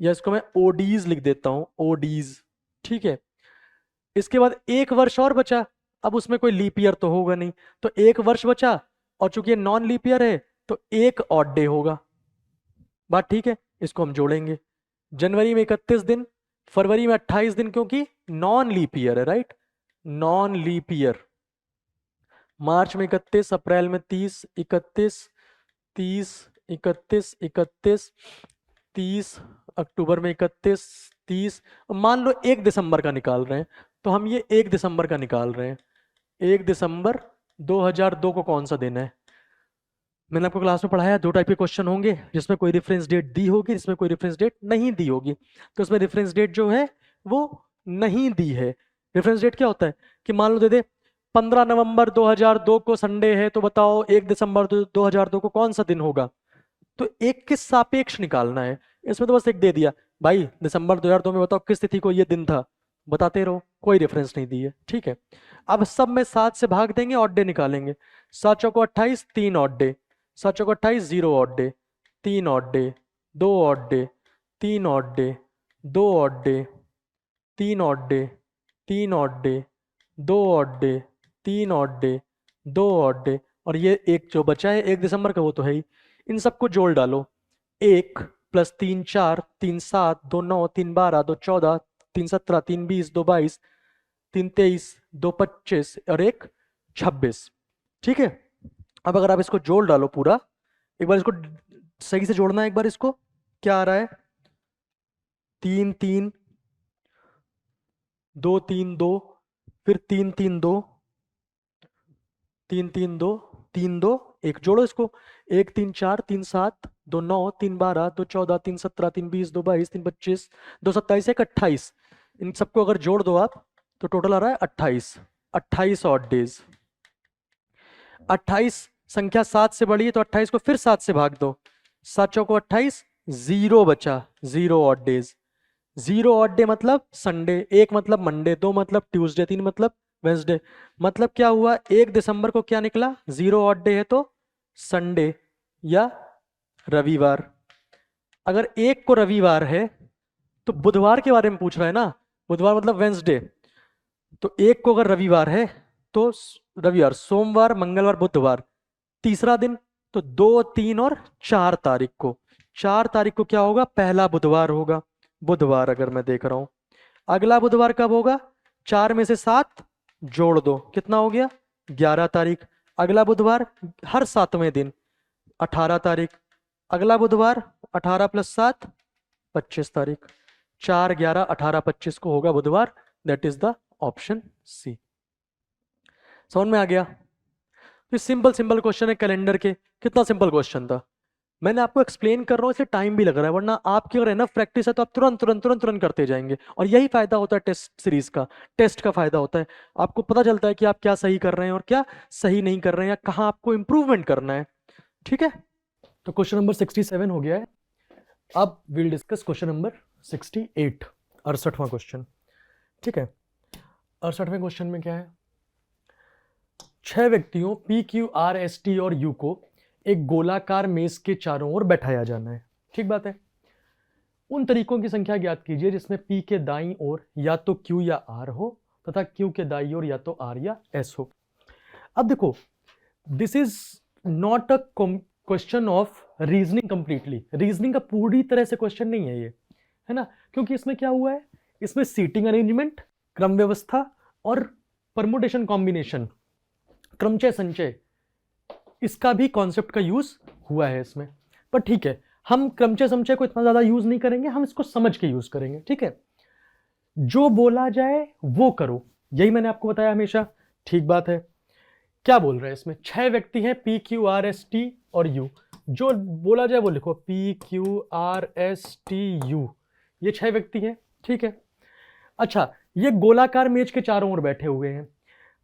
या इसको मैं ओडीज लिख देता हूं, ओडीज। ठीक है। इसके बाद एक वर्ष और बचा। अब उसमें कोई लीप ईयर तो होगा नहीं, तो एक वर्ष बचा, और चूंकि ये नॉन लीप ईयर है तो एक ऑड डे होगा। बात ठीक है? इसको हम जोड़ेंगे। जनवरी में 31 दिन, फरवरी में 28 दिन, क्योंकि नॉन लीप ईयर है, राइट, नॉन लीप ईयर। मार्च में 31, अप्रैल में 30, 31, 30, 31, 31, 30, अक्टूबर में 31, 30। मान लो 1 दिसंबर का निकाल रहे हैं, तो हम ये 1 दिसंबर का निकाल रहे हैं। 1 दिसंबर 2002 को कौन सा दिन है? मैंने आपको क्लास में पढ़ाया 2 टाइप के क्वेश्चन होंगे, जिसमें कोई रेफरेंस डेट दी होगी, जिसमें कोई रेफरेंस डेट नहीं दी होगी। तो इसमें रेफरेंस डेट जो है वो नहीं दी है। रेफरेंस डेट क्या होता है कि मान लो दे दे 15 नवंबर 2002 को संडे है, तो बताओ 1 दिसंबर 2002 को कौन सा दिन होगा? तो एक के सापेक्ष निकालना है। इसमें तो बस एक दे दिया, भाई दिसंबर 2002 में बताओ किस तिथि को ये दिन था, बताते रहो, कोई रेफरेंस नहीं दी है। ठीक है। अब सब में 7 से भाग देंगे, ऑड डे निकालेंगे। 7 चौको 28, 3 ऑड डे। 7 चौको 28, 0 odd day, 3 odd day, 2 odd day, 3 odd day, 2 odd day, 3 odd day, 3 odd day, 2 odd day, 3 odd day, 2 odd day, और ये एक जो बचा है 1 दिसंबर का, वो तो है ही। इन सबको जोड़ डालो। 1 + 3 4, 3 7, 2 9, 3 12, 2 14, 3 17, 3 20, 2 22, 3 23, 2 25, और 1 26। ठीक है। अब अगर आप इसको जोड़ डालो पूरा, एक बार इसको सही से जोड़ना है, एक बार इसको, क्या आ रहा है? 3 3, 2 3 2, फिर 3 3 2, 3 3 2, 3 2, 1, जोड़ो इसको। 1 3 4, 3 7, 2 9, 3 12, 2 14, 3 17, 3 20, 2 22, 3 25, 2 27, 1 28। इन सबको अगर जोड़ दो आप, तो टोटल आ रहा है 28। 28 ऑड डेज। 28 संख्या 7 से बड़ी है तो 28 को फिर 7 से भाग दो, 7 चौको 28, 0 बचा, 0 ऑड डेज। 0 ऑड डे मतलब संडे, 1 मतलब मंडे, 2 मतलब ट्यूसडे, 3 मतलब वेंसडे। मतलब क्या हुआ, 1 दिसंबर को क्या निकला, 0 ऑड डे है तो संडे या रविवार। अगर 1 को रविवार है तो बुधवार के बारे में पूछ रहा है ना, बुधवार मतलब वेंसडे, तो 1 को अगर रविवार है तो रविवार, सोमवार, मंगलवार, बुधवार, तीसरा दिन तो 2, 3 और 4 तारीख को। 4 तारीख को क्या होगा, पहला बुधवार होगा, बुधवार अगर मैं देख रहा हूं। अगला बुधवार कब होगा, 4 में से 7 जोड़ दो, कितना हो गया, 11 तारीख। अगला बुधवार हर 7वें दिन, 18 तारीख। अगला बुधवार 18 + 7 25 तारीख। 4, 11, 18, 25 को होगा बुधवार। That is the option C. समझ में आ गया। तो सिंपल सिंपल क्वेश्चन है कैलेंडर के, कितना सिंपल क्वेश्चन था। मैंने आपको एक्सप्लेन कर रहा हूँ, इससे टाइम भी लग रहा है, वरना आपकी अगर एनफ प्रैक्टिस है तो आप तुरंत तुरंत तुरंत तुरंत करते जाएंगे। और यही फायदा होता है टेस्ट सीरीज का, टेस्ट का फायदा होता है, आपको पता चलता है कि आप क्या सही कर रहे हैं और क्या सही नहीं कर रहे हैं, या कहाँ आपको इंप्रूवमेंट करना है। ठीक है, तो क्वेश्चन नंबर 67 हो गया है। अब विल डिस्कस क्वेश्चन नंबर 68, 68वां क्वेश्चन। ठीक है, 68वें क्वेश्चन में क्या है, 6 व्यक्तियों P, Q, R, S, T और U को एक गोलाकार मेज के चारों ओर बैठाया जाना है। ठीक बात है। उन तरीकों की संख्या ज्ञात कीजिए जिसमें P के दाईं ओर या तो Q या R हो तथा Q के दाईं ओर या तो R या S हो। अब देखो, this is not a question of reasoning completely, reasoning का पूरी तरह से क्वेश्चन नहीं है ये, है ना, क्योंकि इसमें क्या हुआ है, इसमें सीटिंग अरेंजमेंट, क्रम व्यवस्था और परमुटेशन कॉम्बिनेशन, क्रमचय संचय, इसका भी कॉन्सेप्ट का यूज हुआ है इसमें। पर ठीक है, हम क्रमचय संचय को इतना ज्यादा यूज नहीं करेंगे, हम इसको समझ के यूज करेंगे। ठीक है, जो बोला जाए वो करो, यही मैंने आपको बताया हमेशा। ठीक बात है। क्या बोल रहे हैं इसमें, 6 व्यक्ति हैं P, Q, R, S, T और U। जो बोला जाए वो लिखो, P, Q, R, S, T, U, ये 6 व्यक्ति हैं। ठीक है, अच्छा, ये गोलाकार मेज के चारों ओर बैठे हुए हैं।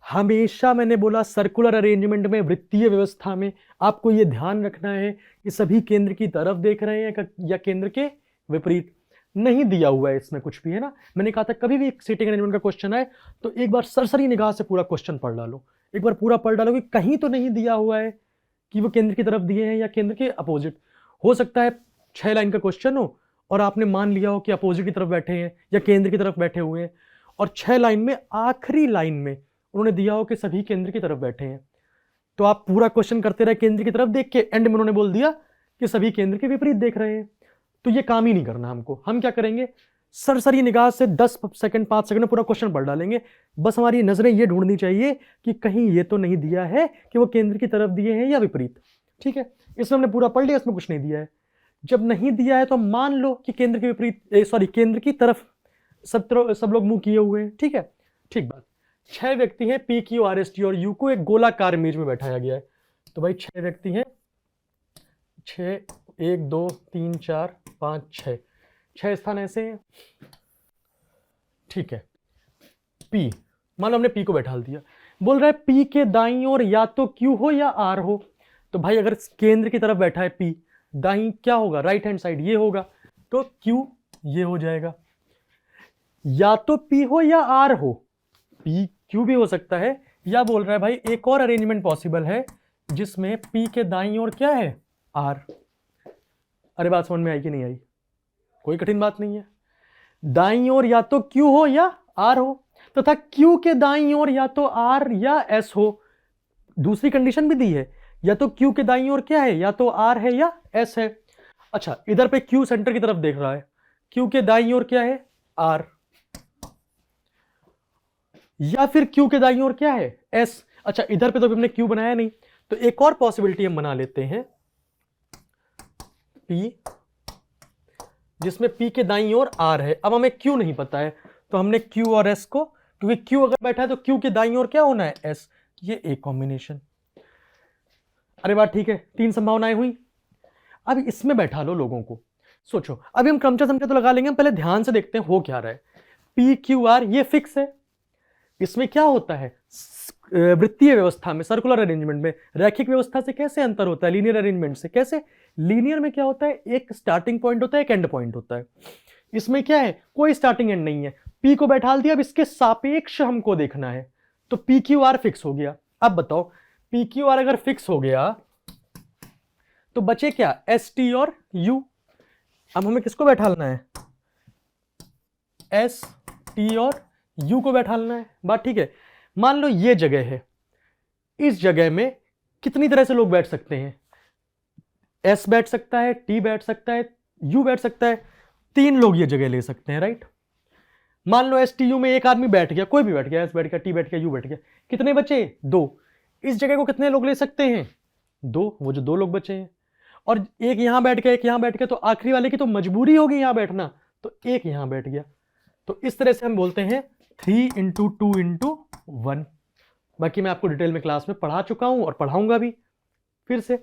हमेशा मैंने बोला सर्कुलर अरेंजमेंट में, वृत्तीय व्यवस्था में आपको ये ध्यान रखना है कि सभी केंद्र की तरफ देख रहे हैं या केंद्र के विपरीत। नहीं दिया हुआ है इसमें कुछ भी, है ना। मैंने कहा था कभी भी सीटिंग अरेंजमेंट का क्वेश्चन आए तो एक बार सरसरी निगाह से पूरा क्वेश्चन पढ़ डालो, एक बार पूरा पढ़ डालो कि कहीं तो नहीं दिया हुआ है कि वो केंद्र की तरफ दिए हैं या केंद्र के अपोजिट। हो सकता है 6 लाइन का क्वेश्चन हो और आपने मान लिया हो कि अपोजिट की तरफ बैठे हैं या केंद्र की तरफ बैठे हुए हैं, और 6 लाइन में आखिरी लाइन में उन्होंने दिया हो कि सभी केंद्र की तरफ बैठे हैं, तो आप पूरा क्वेश्चन करते रहे केंद्र की तरफ देख के, एंड में उन्होंने बोल दिया कि सभी केंद्र के विपरीत देख रहे हैं। तो ये काम ही नहीं करना हमको। हम क्या करेंगे, सरसरी निगाह से 10 सेकंड 5 सेकंड में पूरा क्वेश्चन पढ़ डालेंगे। बस हमारी नजरें ये ढूंढनी चाहिए कि कहीं ये तो नहीं दिया है कि वो केंद्र की तरफ दिए हैं या विपरीत। ठीक है, इसमें हमने पूरा पढ़ लिया, इसमें कुछ नहीं दिया है। जब नहीं दिया है तो मान लो कि केंद्र के विपरीत, सॉरी, केंद्र की तरफ सब लोग मुंह किए हुए हैं। ठीक है, ठीक बात। 6 व्यक्ति हैं P, Q, R, S, T और U को एक गोलाकार मेज में बैठाया गया है। तो भाई 6 व्यक्ति हैं, 6, 1, 2, 3, 4, 5, 6 स्थान ऐसे हैं। ठीक है, P, मान लो हमने P को बैठा दिया, बोल रहा है P के दाईं ओर या तो Q हो या R हो। तो भाई अगर केंद्र की तरफ बैठा है P, दाईं क्या होगा, राइट हैंड साइड ये होगा, तो Q ये हो जाएगा। या तो P हो या R हो, P Q भी हो सकता है, या बोल रहा है भाई एक और अरेंजमेंट पॉसिबल है जिसमें P के दाईं ओर क्या है, R। अरे बात समझ में आई कि नहीं आई, कोई कठिन बात नहीं है। दाईं ओर या तो Q हो या R हो, तथा Q के दाईं ओर या तो R या S हो। दूसरी कंडीशन भी दी है, या तो Q के दाईं ओर क्या है, या तो R है या S है। अच्छा, इधर पे Q सेंटर की तरफ देख रहा है, Q के दाईं ओर क्या है, R, या फिर Q के दाईं ओर क्या है, S। अच्छा, इधर पे तो हमने Q बनाया नहीं, तो एक और पॉसिबिलिटी हम बना लेते हैं, P, जिसमें P के दाईं ओर R है। अब हमें Q नहीं पता है, तो हमने Q और S को, क्योंकि Q अगर बैठा है तो Q के दाईं ओर क्या होना है, S। ये एक कॉम्बिनेशन। अरे बात ठीक है, 3 संभावनाएं हुई। अब इसमें बैठा लो लोगों को, सोचो। अभी हम क्रमचय संख्या तो लगा लेंगे, हम पहले ध्यान से देखते हैं हो क्या रहा है। P, Q, R ये फिक्स है, इसमें क्या होता है, वृत्तीय व्यवस्था में, सर्कुलर अरेंजमेंट में, रैखिक व्यवस्था से कैसे अंतर होता है, लीनियर अरेंजमेंट से कैसे। लीनियर में क्या होता है, एक स्टार्टिंग पॉइंट होता है, एक एंड पॉइंट होता है। इसमें क्या है, कोई स्टार्टिंग एंड नहीं है। पी को बैठा दिया, अब इसके सापेक्ष हमको देखना है, तो पी क्यू आर फिक्स हो गया। अब बताओ, पी क्यू आर अगर फिक्स हो गया तो बचे क्या, एस टी और यू। अब हमें किसको बैठालना है, एस टी और यू को बैठालना है। बात ठीक है। मान लो ये जगह है, इस जगह में कितनी तरह से लोग बैठ सकते हैं, एस बैठ सकता है, टी बैठ सकता है, यू बैठ सकता है, 3 लोग ये जगह ले सकते हैं, राइट। मान लो एस टी यू में एक आदमी बैठ गया, कोई भी बैठ गया, एस बैठ गया, टी बैठ गया, यू बैठ गया, कितने बचे, 2। इस जगह को कितने लोग ले सकते हैं, 2, वो जो 2 लोग बचे हैं। और एक यहां बैठ गया, एक यहां बैठ गया, तो आखिरी वाले की तो मजबूरी होगी यहां बैठना, तो एक यहां बैठ गया। तो इस तरह से हम बोलते हैं 3 × 2 × 1। बाकी मैं आपको डिटेल में क्लास में पढ़ा चुका हूं और पढ़ाऊंगा भी फिर से।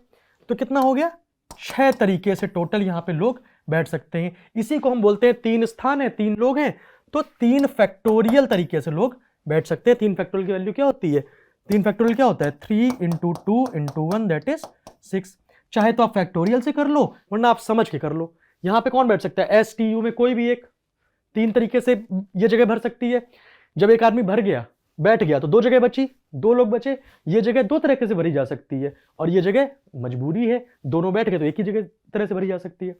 तो कितना हो गया, 6 तरीके से टोटल यहां पे लोग बैठ सकते हैं। इसी को हम बोलते हैं 3 स्थान है, 3 लोग हैं, तो 3 फैक्टोरियल तरीके से लोग बैठ सकते हैं। 3 फैक्टोरियल की वैल्यू क्या होती है, 3 फैक्टोरियल क्या होता है, 3 × 2 × 1 दैट इज 6। चाहे तो आप फैक्टोरियल से कर लो, वरना आप समझ के कर लो। यहां पे कौन बैठ सकता है, एस टी यू में कोई भी एक, 3 तरीके से ये जगह भर सकती है। जब एक आदमी भर गया, बैठ गया, तो 2 जगह बची, 2 लोग बचे। ये जगह 2 तरीके से भरी जा सकती है, और ये जगह मजबूरी है, दोनों बैठ गए तो एक ही जगह तरह से भरी जा सकती है।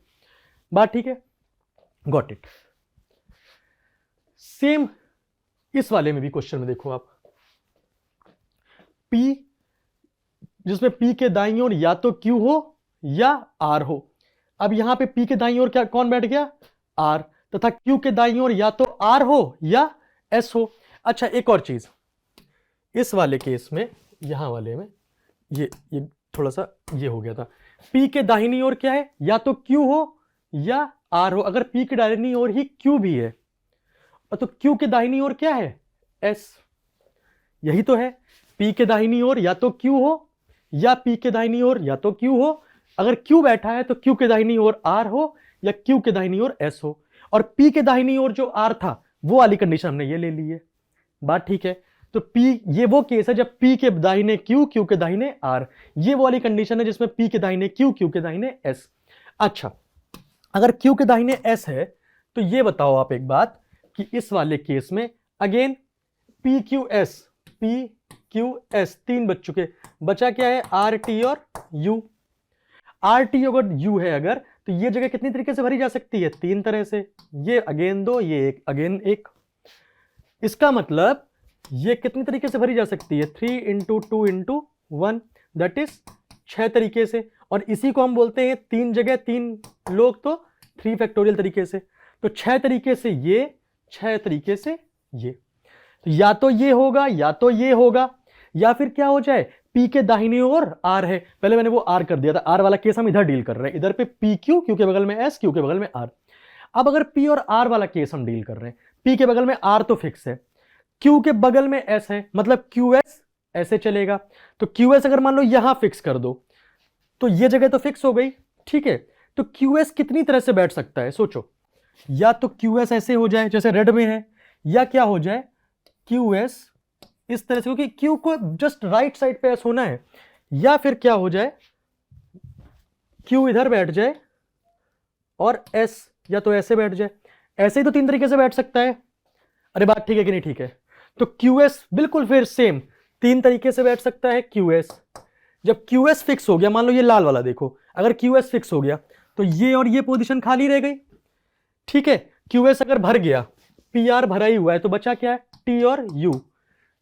बात ठीक है, गॉट इट। सेम इस वाले में भी क्वेश्चन में देखो आप, P, जिसमें P के दाईं ओर या तो Q हो या R हो। अब यहां पे P के दाईं ओर क्या, कौन बैठ गया, R, तथा Q के दाईं ओर या तो R हो या S हो। अच्छा, एक और चीज, इस वाले केस में, यहां वाले में ये थोड़ा सा ये हो गया था। P के दाहिनी ओर क्या है, या तो Q हो या R हो। अगर P के दाहिनी ओर ही Q भी है, तो Q के दाहिनी ओर क्या है, S। यही तो है, P के दाहिनी ओर या तो Q हो या P के दाहिनी ओर या तो Q हो। अगर Q बैठा है तो Q के दाहिनी ओर R हो या Q के दाहिनी ओर S हो। और P के दाहिनी ओर जो R था, वो वाली कंडीशन हमने ये ले ली है। बात ठीक है। तो P, ये वो केस है जब P के दाहिने Q, Q के दाहिने R। ये वो वाली कंडीशन है जिसमें P के दाहिने Q, Q के दाहिने S। अच्छा, अगर Q के दाहिने S है, तो ये बताओ आप एक बात कि इस वाले केस में अगेन PQS, PQS 3 बच चुके, बचा क्या है, RT और U। RT अगर U है अगर, तो ये जगह कितनी तरीके से भरी जा सकती है, 3 तरह से। ये अगेन 2, ये एक अगेन 1। इसका मतलब ये कितनी तरीके से भरी जा सकती है, 3 × 2 × 1 दैट इज 6 तरीके से। और इसी को हम बोलते हैं 3 जगह 3 लोग, तो 3 फैक्टोरियल तरीके से। तो 6 तरीके से ये, 6 तरीके से ये। तो या तो ये होगा या तो ये होगा, या फिर क्या हो जाए, P के दाहिनी ओर R है। पहले मैंने वो R कर दिया था, R वाला केस हम इधर डील कर रहे हैं। इधर पे PQ, Q के बगल में S, Q के बगल में R। अब अगर P और R वाला केस हम डील कर रहे हैं, P के बगल में R तो फिक्स है, Q के बगल में S है, मतलब QS ऐसे चलेगा। तो QS अगर मान लो यहां फिक्स कर दो, तो ये जगह तो फिक्स हो गई, ठीक है। तो QS कितनी तरह से बैठ सकता है, सोचो। या तो QS ऐसे हो जाए जैसे रेड में है, या क्या हो जाए, QS इस तरह से, क्योंकि Q को जस्ट राइट साइड पे S होना है। या फिर क्या हो जाए, Q इधर बैठ जाए और S या तो ऐसे बैठ जाए। ऐसे ही तो 3 तरीके से बैठ सकता है। अरे बात ठीक है कि नहीं, ठीक है। तो QS बिल्कुल फिर सेम 3 तरीके से बैठ सकता है QS। जब QS फिक्स हो गया, मान लो ये लाल वाला देखो, अगर QS फिक्स हो गया तो ये और ये पोजीशन खाली रह गई, ठीक है। QS अगर भर गया, PR भरा ही हुआ है, तो बचा क्या है, T और U।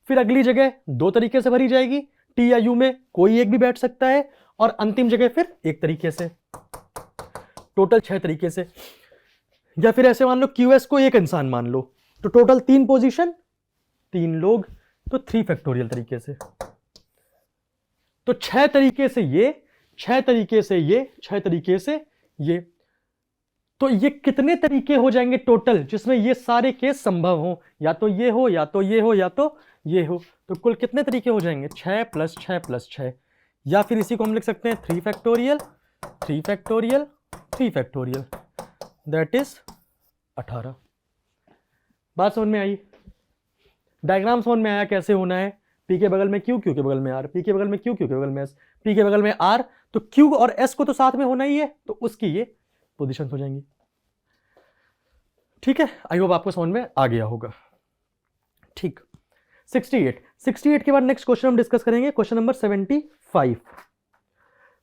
फिर अगली जगह 2 तरीके से भरी जाएगी, T या U में कोई एक भी बैठ सकता है, और अंतिम जगह फिर 1 तरीके से, टोटल 6 तरीके से। या फिर ऐसे मान लो QS को एक इंसान मान लो, तो टोटल 3 पोजीशन, 3 लोग, तो 3 फैक्टोरियल तरीके से। तो 6 तरीके से ये, 6 तरीके से ये, 6 तरीके से ये। तो ये कितने तरीके हो जाएंगे टोटल, जिसमें ये सारे केस संभव हो, या तो ये हो या तो ये हो या तो ये हो। तो कुल कितने तरीके हो जाएंगे, 6 + 6 + 6। या फिर इसी को हम लिख सकते हैं 3 factorial, 3 factorial, 3 factorial that is 18। बात समझ में आई। डायग्राम समझ में आया कैसे होना है? पी के बगल में क्यू, क्यू के बगल में आर, पी के बगल में क्यू, क्यू के बगल में एस, पी के बगल में आर, तो क्यू और एस को तो साथ में होना ही है, तो उसकी ये पोजीशन हो जाएंगी। ठीक है, आई होप आपको समझ में आ गया होगा। ठीक, 68 के बाद नेक्स्ट क्वेश्चन हम डिस्कस करेंगे, क्वेश्चन नंबर 75।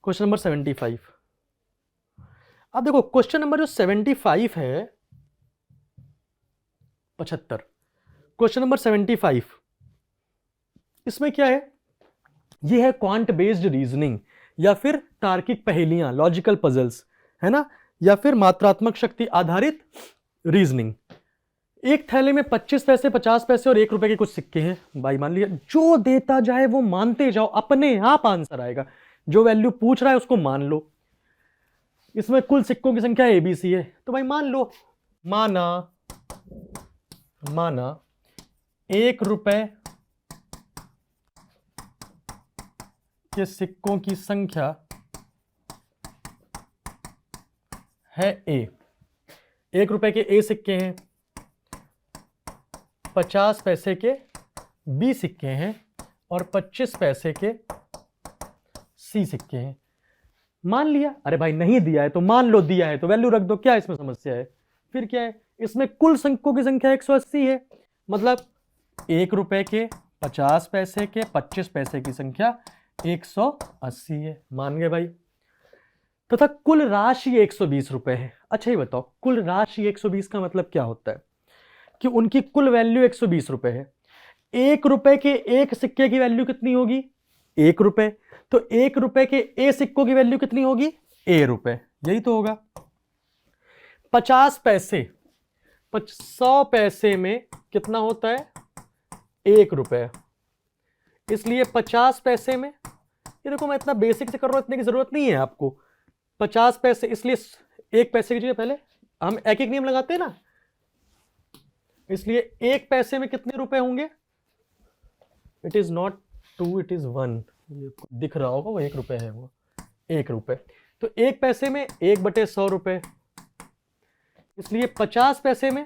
Question number 75। अब देखो क्वेश्चन नंबर जो 75 है, 75, क्वेश्चन नंबर 75, इसमें क्या है? ये है क्वांट बेस्ड रीजनिंग या फिर तार्किक पहेलियां, लॉजिकल पजल्स, है ना, या फिर मात्रात्मक शक्ति आधारित रीजनिंग। एक थैले में 25 पैसे, 50 पैसे और 1 रुपए के कुछ सिक्के हैं। भाई मान लिया, जो देता जाए वो मानते जाओ, अपने आप आंसर आएगा। जो वैल्यू पूछ रहा है उसको मान लो। इसमें कुल सिक्कों की संख्या ABC है, तो भाई मान लो। माना 1 रुपए के सिक्कों की संख्या है A। 1 रुपए के A सिक्के हैं, 50 पैसे के B सिक्के हैं और 25 पैसे के C सिक्के हैं। मान लिया, अरे भाई नहीं दिया है तो मान लो, दिया है तो वैल्यू रख दो, क्या इसमें समस्या है? फिर क्या है, इसमें कुल सिक्कों की संख्या 180 है, मतलब 1 रुपए के, 50 पैसे के, 25 पैसे की संख्या 180 है। मान गए भाई? तथा कुल राशि 120 रुपए है। अच्छा ये बताओ, कुल राशि 120 का मतलब क्या होता है? कि उनकी कुल वैल्यू 120 रुपए है। 1 रुपए के एक सिक्के की वैल्यू कितनी होगी? 1 रुपए। तो 1 रुपए के ए सिक्कों की वैल्यू कितनी होगी? A रुपए, यही तो होगा। 50 पैसे, 100 पैसे में कितना होता है? 1 रुपए। इसलिए 50 पैसे में, ये देखो मैं इतना बेसिक से कर रहा हूं, इतने की जरूरत नहीं है आपको। 50 पैसे, इसलिए 1 पैसे की जगह पहले हम एक एक नियम लगाते हैं ना, इसलिए 1 पैसे में कितने रुपए होंगे? It is not 2, it is 1। दिख रहा होगा वो 1 रुपए है, वो 1 रुपए। तो 1 पैसे में 1/100 रुपए, इसलिए 50 पैसे में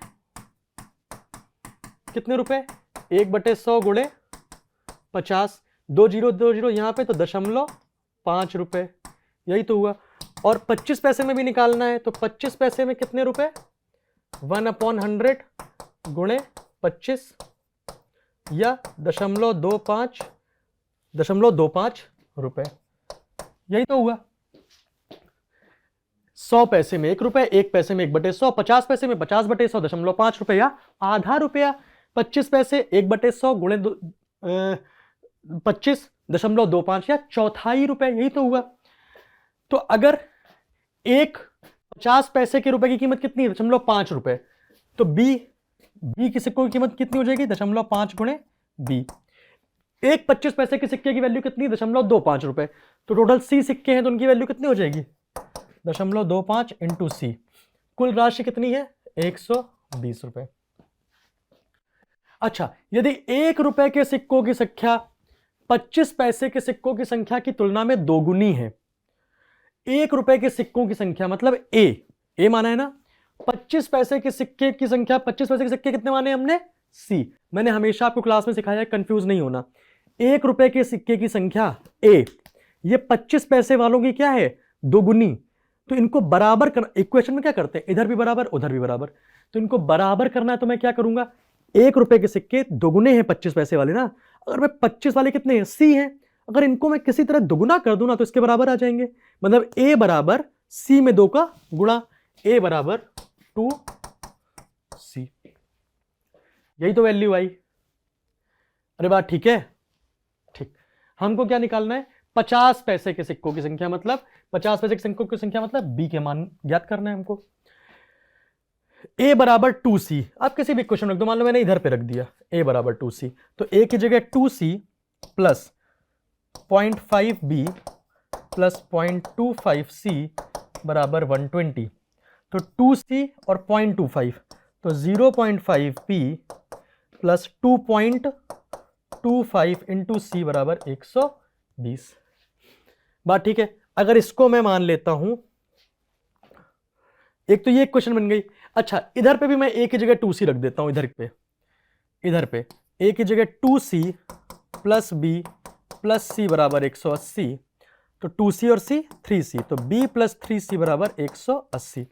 कितने रुपए? 1/100 गुणे 50, 2 जीरो 2 जीरो यहां पे, तो 0.5 रुपए, यही तो हुआ। और 25 पैसे में भी निकालना है, तो 25 पैसे में कितने रुपए? 1/100 गुणे 25 या 0.25 रुपए, यही तो हुआ। 100 पैसे में 1 रुपए, 1 पैसे में 1/100, 50 पैसे में 50/100, 0.5 रुपए या आधा रुपया। 25 पैसे 1/100 गुणे 25, 0.25 या चौथाई रुपए, यही तो हुआ। तो अगर एक 50 पैसे के रुपए की कीमत कितनी है? 0.5 रुपए। तो बी की सिक्कों की कीमत कितनी हो जाएगी? 0.5 गुणे बी। एक 25 पैसे के सिक्के की वैल्यू कितनी? 0.25 रुपए। तो टोटल सी सिक्के हैं, तो उनकी वैल्यू कितनी हो जाएगी? 0.25 इंटू सी। कुल राशि कितनी है? 120 रुपए। अच्छा, यदि 1 रुपए के सिक्कों की संख्या 25 पैसे के सिक्कों की संख्या की तुलना में दोगुनी है। 1 रुपए के सिक्कों की संख्या मतलब ए माना है ना, 25 पैसे के सिक्के की संख्या, 25 पैसे के सिक्के कितने माने हमने? सी। मैंने हमेशा आपको क्लास में सिखाया है, कंफ्यूज नहीं होना। 1 रुपए के सिक्के की संख्या ए, ये 25 पैसे वालों की क्या है? दोगुनी। तो इनको बराबर करना, इक्वेशन में क्या करते हैं? इधर भी बराबर, उधर भी बराबर। तो इनको बराबर करना है, तो मैं क्या करूंगा? 1 रुपए के सिक्के दोगुने हैं 25 पैसे वाले ना, अगर मैं 25 वाले कितने हैं? सी हैं। अगर इनको मैं किसी तरह दुगुना कर दूं ना, तो इसके बराबर आ जाएंगे। मतलब ए बराबर सी में 2 का गुणा, ए बराबर 2c, यही तो वैल्यू आई। अरे बात ठीक है? ठीक। हमको क्या निकालना है? 50 पैसे के सिक्कों की संख्या, मतलब 50 पैसे के सिक्कों की संख्या मतलब बी के मान ज्ञात करना है हमको। a बराबर 2c, आप किसी भी क्वेश्चन रख दो, मान लो मैंने इधर पे रख दिया a बराबर 2c, तो a की जगह 2c plus 0.5b plus 0.25c बराबर 120, तो 2c और 0.25, तो 0.5p प्लस 2.25 इंटू सी बराबर 120। बात ठीक है? अगर इसको मैं मान लेता हूं, एक तो ये क्वेश्चन बन गई। अच्छा, इधर पे भी मैं a की जगह 2c रख देता हूं, इधर पे ए की जगह 2c प्लस बी प्लस सी बराबर 180, तो 2c और c 3c, तो b प्लस 3c बराबर 180।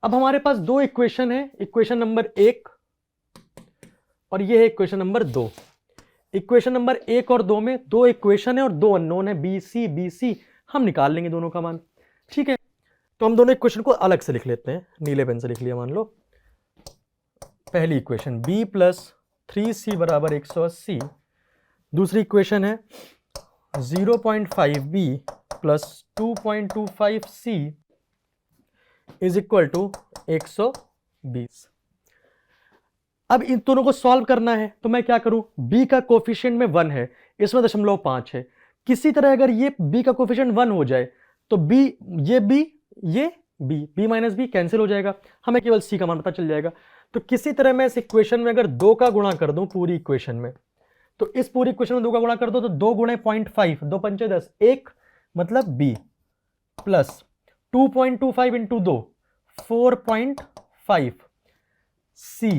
अब हमारे पास दो इक्वेशन है, इक्वेशन नंबर 1 और ये है इक्वेशन नंबर 2। इक्वेशन नंबर 1 और 2 में दो इक्वेशन है और दो अननोन है, बी सी हम निकाल लेंगे दोनों का मान। ठीक है, तो हम दोनों इक्वेशन को अलग से लिख लेते हैं, नीले पेन से लिख लिया मान लो। पहली इक्वेशन b प्लस 3c बराबर 180, दूसरी इक्वेशन है 0.5b plus 2.25c is equal to 120। अब इन दोनों को सॉल्व करना है, तो मैं क्या करूं, b का कोफिशिएंट में 1 है, इसमें 0.5 है। किसी तरह अगर ये b का कोफिशिएंट 1 हो जाए तो b, ये b माइनस b कैंसिल हो जाएगा, हमें केवल c का मान पता चल जाएगा। तो किसी तरह मैं इस इक्वेशन में अगर 2 का गुणा कर दूं पूरी इक्वेशन में, तो इस पूरी इक्वेशन में 2 का गुणा कर दो तो 2 गुणे 0.5, 2 पंचे 10, 1 मतलब b प्लस 2.25 इंटू 2 4.5 c,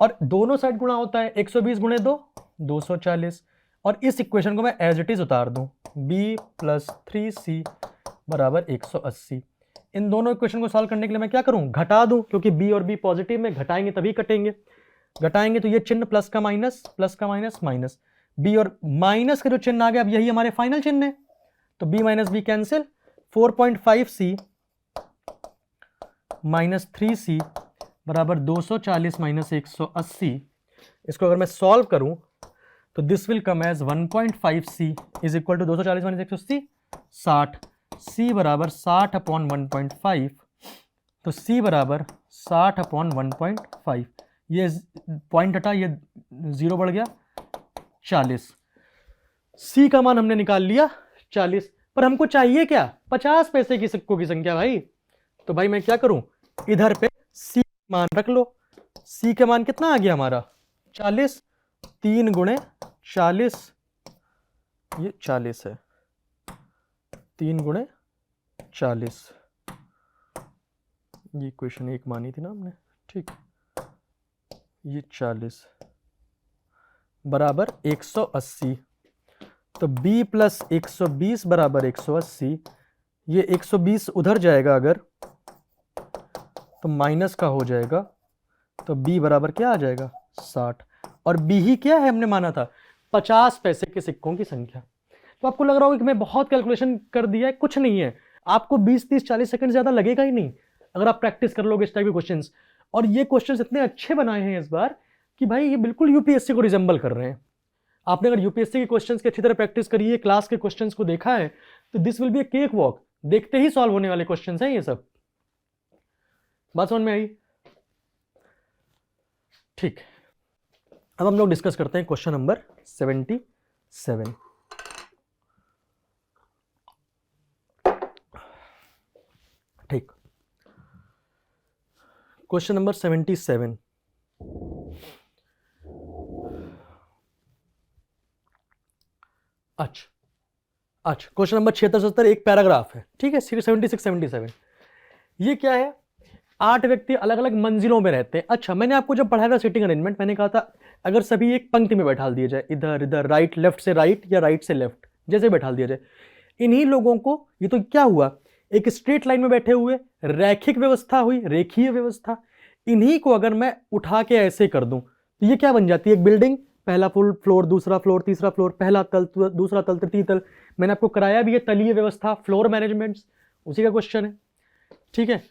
और दोनों साइड गुणा होता है, 120 गुणे 2 240, और इस इक्वेशन को मैं एज इट इज उतार दूं, b प्लस 3c बराबर 180। इन दोनों इक्वेशन को सॉल्व करने के लिए मैं क्या करूं, घटा दूं, क्योंकि b और b पॉजिटिव में घटाएंगे तभी कटेंगे। घटाएंगे तो ये चिन्ह प्लस का माइनस माइनस, b और माइनस का जो चिन्ह आ गया, अब यही हमारे फाइनल चिन्ह है, तो b minus b cancel, 4.5c minus 3c बराबर 240 माइनस 180। इसको अगर मैं सॉल्व करूं तो this will come as 1.5c is equal to 240 minus 180 60, c बराबर 60 अपॉन 1.5, तो c बराबर 60 अपॉन 1.5, ये पॉइंट हटा, ये 0 बढ़ गया 40। c का मान हमने निकाल लिया 40, पर हमको चाहिए क्या, 50 पैसे की सिक्कों की संख्या भाई। तो भाई मैं क्या करूं, इधर पे c मान रख लो, c का मान कितना आ गया हमारा 40, 3 गुणे 40, ये 40 है, 3 गुणे 40, ये इक्वेशन 1 मानी थी ना हमने, ठीक, ये 40 बराबर 180, तो b प्लस 120 बराबर 180, ये 120 उधर जाएगा अगर तो माइनस का हो जाएगा, तो b बराबर क्या आ जाएगा 60, और b ही क्या है हमने माना था 50 पैसे के सिक्कों की संख्या। तो आपको लग रहा होगा कि मैं बहुत कैलकुलेशन कर दिया है, कुछ नहीं है, आपको 20 30 40 सेकंड ज्यादा लगेगा ही नहीं अगर आप प्रैक्टिस कर लोगे इस टाइप के क्वेश्चंस। और ये क्वेश्चंस इतने अच्छे बनाए हैं इस बार कि भाई ये बिल्कुल यूपीएससी को रिजेंबल कर रहे हैं। आपने अगर यूपीएससी के क्वेश्चंस की अच्छी तरह प्रैक्टिस करी है, क्लास के क्वेश्चंस को देखा है, तो this will be A cake walk, देखते ही सॉल्व होने वाले क्वेश्चंस हैं ये सब। बात समझ में आई? ठीक, अब हम लोग डिस्कस करते हैं क्वेश्चन नंबर 77। ठीक, क्वेश्चन नंबर 77। अच्छा, क्वेश्चन नंबर 76 एक पैराग्राफ है, ठीक है, 76 77। ये क्या है, 8 व्यक्ति अलग अलग मंजिलों में रहते हैं। अच्छा, मैंने आपको जब पढ़ाया था सीटिंग अरेंजमेंट, मैंने कहा था अगर सभी एक पंक्ति में बैठा दिया जाए, इधर इधर, राइट लेफ्ट से राइट या राइट से लेफ्ट, जैसे बैठा दिया जाए, इन्हीं लोगों को, ये तो क्या हुआ, एक स्ट्रेट लाइन में बैठे हुए, रैखिक व्यवस्था हुई, रेखीय व्यवस्था, इन्हीं को अगर मैं उठा के ऐसे कर दूं तो ये क्या बन जाती है, एक बिल्डिंग, पहला फ्लोर, दूसरा फ्लोर, तीसरा फ्लोर, पहला तल, दूसरा तल, तृतीय तल। मैंने आपको कराया भी है तलीय व्यवस्था, फ्लोर मैनेजमेंट, उसी का क्वेश्चन है, ठीक है।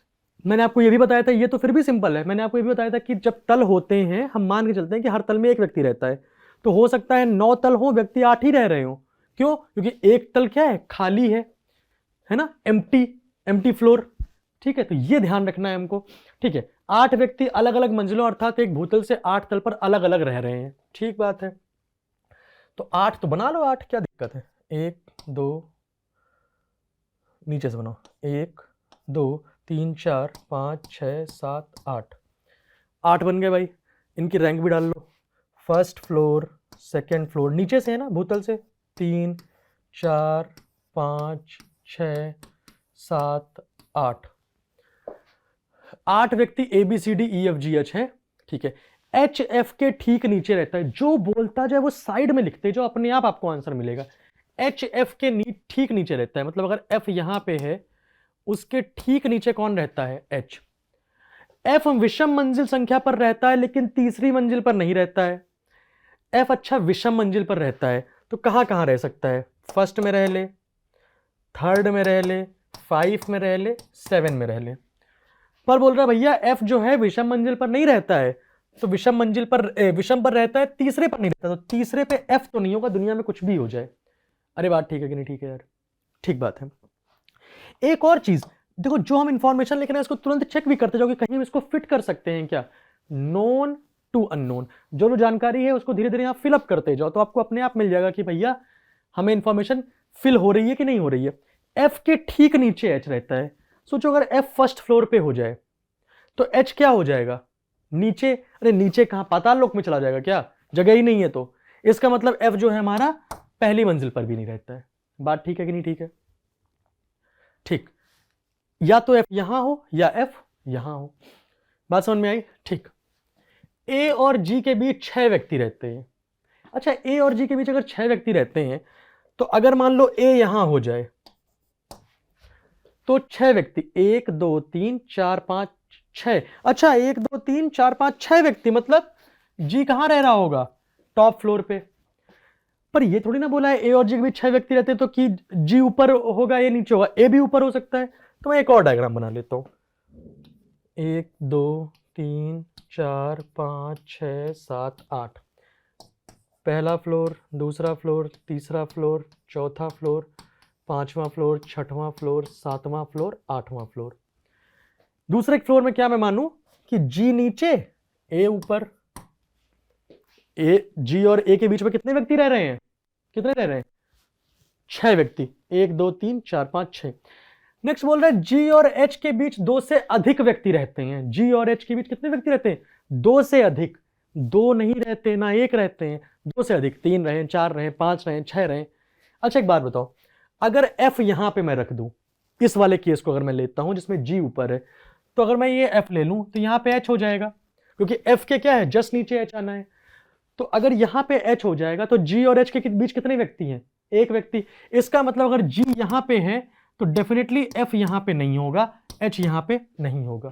मैंने आपको ये भी बताया था, ये तो फिर भी सिंपल है, मैंने आपको ये भी बताया था कि जब तल होते हैं, हम मान के चलते हैं कि हर तल में एक व्यक्ति रहता है, तो हो सकता है 9 तल हो, व्यक्ति 8 ही रह रहे हो। क्यों? क्योंकि एक तल क्या है, खाली है ना, एम्प्टी फ्लोर, ठीक है। तो ये ध्यान रखना है हमको, ठीक है। 8 व्यक्ति अलग अलग मंजिलों अर्थात एक भूतल से 8 तल पर अलग अलग रह रहे हैं, ठीक बात है। तो 8 तो बना लो, 8 क्या दिक्कत है, 1 2, नीचे से बनाओ, 1 2 3 4 5 6 7 8, 8 बन गए भाई। इनकी रैंक भी डाल लो, फर्स्ट फ्लोर, सेकंड फ्लोर, नीचे से है ना भूतल से, 3 4 5 6 7 8, 8 व्यक्ति A B C D E F G H हैं, ठीक है। एच एफ के ठीक नीचे रहता है। जो बोलता जाए वो साइड में लिखते जो अपने आप आपको आंसर मिलेगा। एच एफ के ठीक नीचे रहता है, मतलब अगर एफ यहां पे है उसके ठीक नीचे कौन रहता है? एच। एफ विषम मंजिल संख्या पर रहता है लेकिन तीसरी मंजिल पर नहीं रहता है। एफ अच्छा विषम मंजिल पर रहता है तो कहां कहां रह सकता है? फर्स्ट में रह ले, थर्ड में रह ले, 5 में रह ले, 7 में रह ले। पर बोल रहा भैया एफ जो है विषम मंजिल पर नहीं रहता है, तो विषम मंजिल पर विषम पर रहता है, तीसरे पर नहीं रहता, तो तीसरे पे एफ तो नहीं होगा, दुनिया में कुछ भी हो जाए। अरे बात ठीक है कि नहीं? ठीक है यार, ठीक बात है। एक और चीज देखो, जो हम इंफॉर्मेशन लिख रहे हैं इसको तुरंत चेक भी करते जाओ कि कहीं हम इसको फिट कर सकते हैं क्या। नोन टू अननोन, जो जानकारी है उसको धीरे धीरे यहां फिलअप करते जाओ, तो आपको अपने आप मिल जाएगा कि भैया हमें इंफॉर्मेशन फिल हो रही है कि नहीं हो रही है। एफ के ठीक नीचे एच रहता है। सोचो अगर एफ फर्स्ट फ्लोर पे हो जाए तो एच क्या हो जाएगा? नीचे। अरे नीचे कहां, पाताल लोक में चला जाएगा क्या? जगह ही नहीं है। तो इसका मतलब एफ जो है हमारा पहली मंजिल पर भी नहीं रहता है। बात ठीक है कि नहीं? ठीक है, ठीक। या तो एफ यहां हो या एफ यहां हो। बात समझ में आई? ठीक। ए और जी के बीच 6 व्यक्ति रहते हैं। अच्छा, ए और जी के बीच अगर 6 व्यक्ति रहते हैं तो अगर मान लो ए यहां हो जाए तो 6 व्यक्ति, 1 2 3 4 5 6। अच्छा, 1 2 3 4 5 6 व्यक्ति, मतलब जी कहां रह रहा होगा? टॉप फ्लोर पे। पर ये थोड़ी ना बोला है ए और जी के बीच 6 व्यक्ति रहते हैं तो कि जी ऊपर होगा या नीचे होगा? ए भी ऊपर हो सकता है। तो मैं एक और डायग्राम बना लेता हूं। 1 2 3 4 5 6 7 8। पहला फ्लोर, दूसरा फ्लोर, तीसरा फ्लोर, चौथा फ्लोर, 5वां फ्लोर, 6वां फ्लोर, 7वां फ्लोर, 8वां फ्लोर। दूसरे फ्लोर में क्या मैं मानूं कि जी नीचे ए ऊपर। ए, जी और ए के बीच में कितने व्यक्ति रह रहे हैं? कितने रह रहे हैं? 6 व्यक्ति। 1 2 3 4 5 6। नेक्स्ट बोल रहा है जी और एच के बीच 2 से अधिक व्यक्ति रहते हैं। जी और एच के बीच कितने व्यक्ति रहते हैं? 2 से अधिक। 2 नहीं रहते ना 1 रहते हैं, 2 से अधिक। 3 रहे, 4 रहे, 5 रहे, 6 रहे। अच्छा एक बात बताओ, अगर एफ यहां पे मैं रख दूं, इस वाले केस को अगर मैं लेता हूं जिसमें जी ऊपर है, तो अगर मैं ये एफ ले लूं तो यहां पे एच हो जाएगा, क्योंकि एफ के क्या है, जस्ट नीचे एच आना है। तो अगर यहां पे एच हो जाएगा तो जी और एच के बीच कितने व्यक्ति हैं? 1 व्यक्ति। इसका मतलब अगर जी यहां पे है तो डेफिनेटली एफ यहां पे नहीं होगा, एच यहां पे नहीं होगा।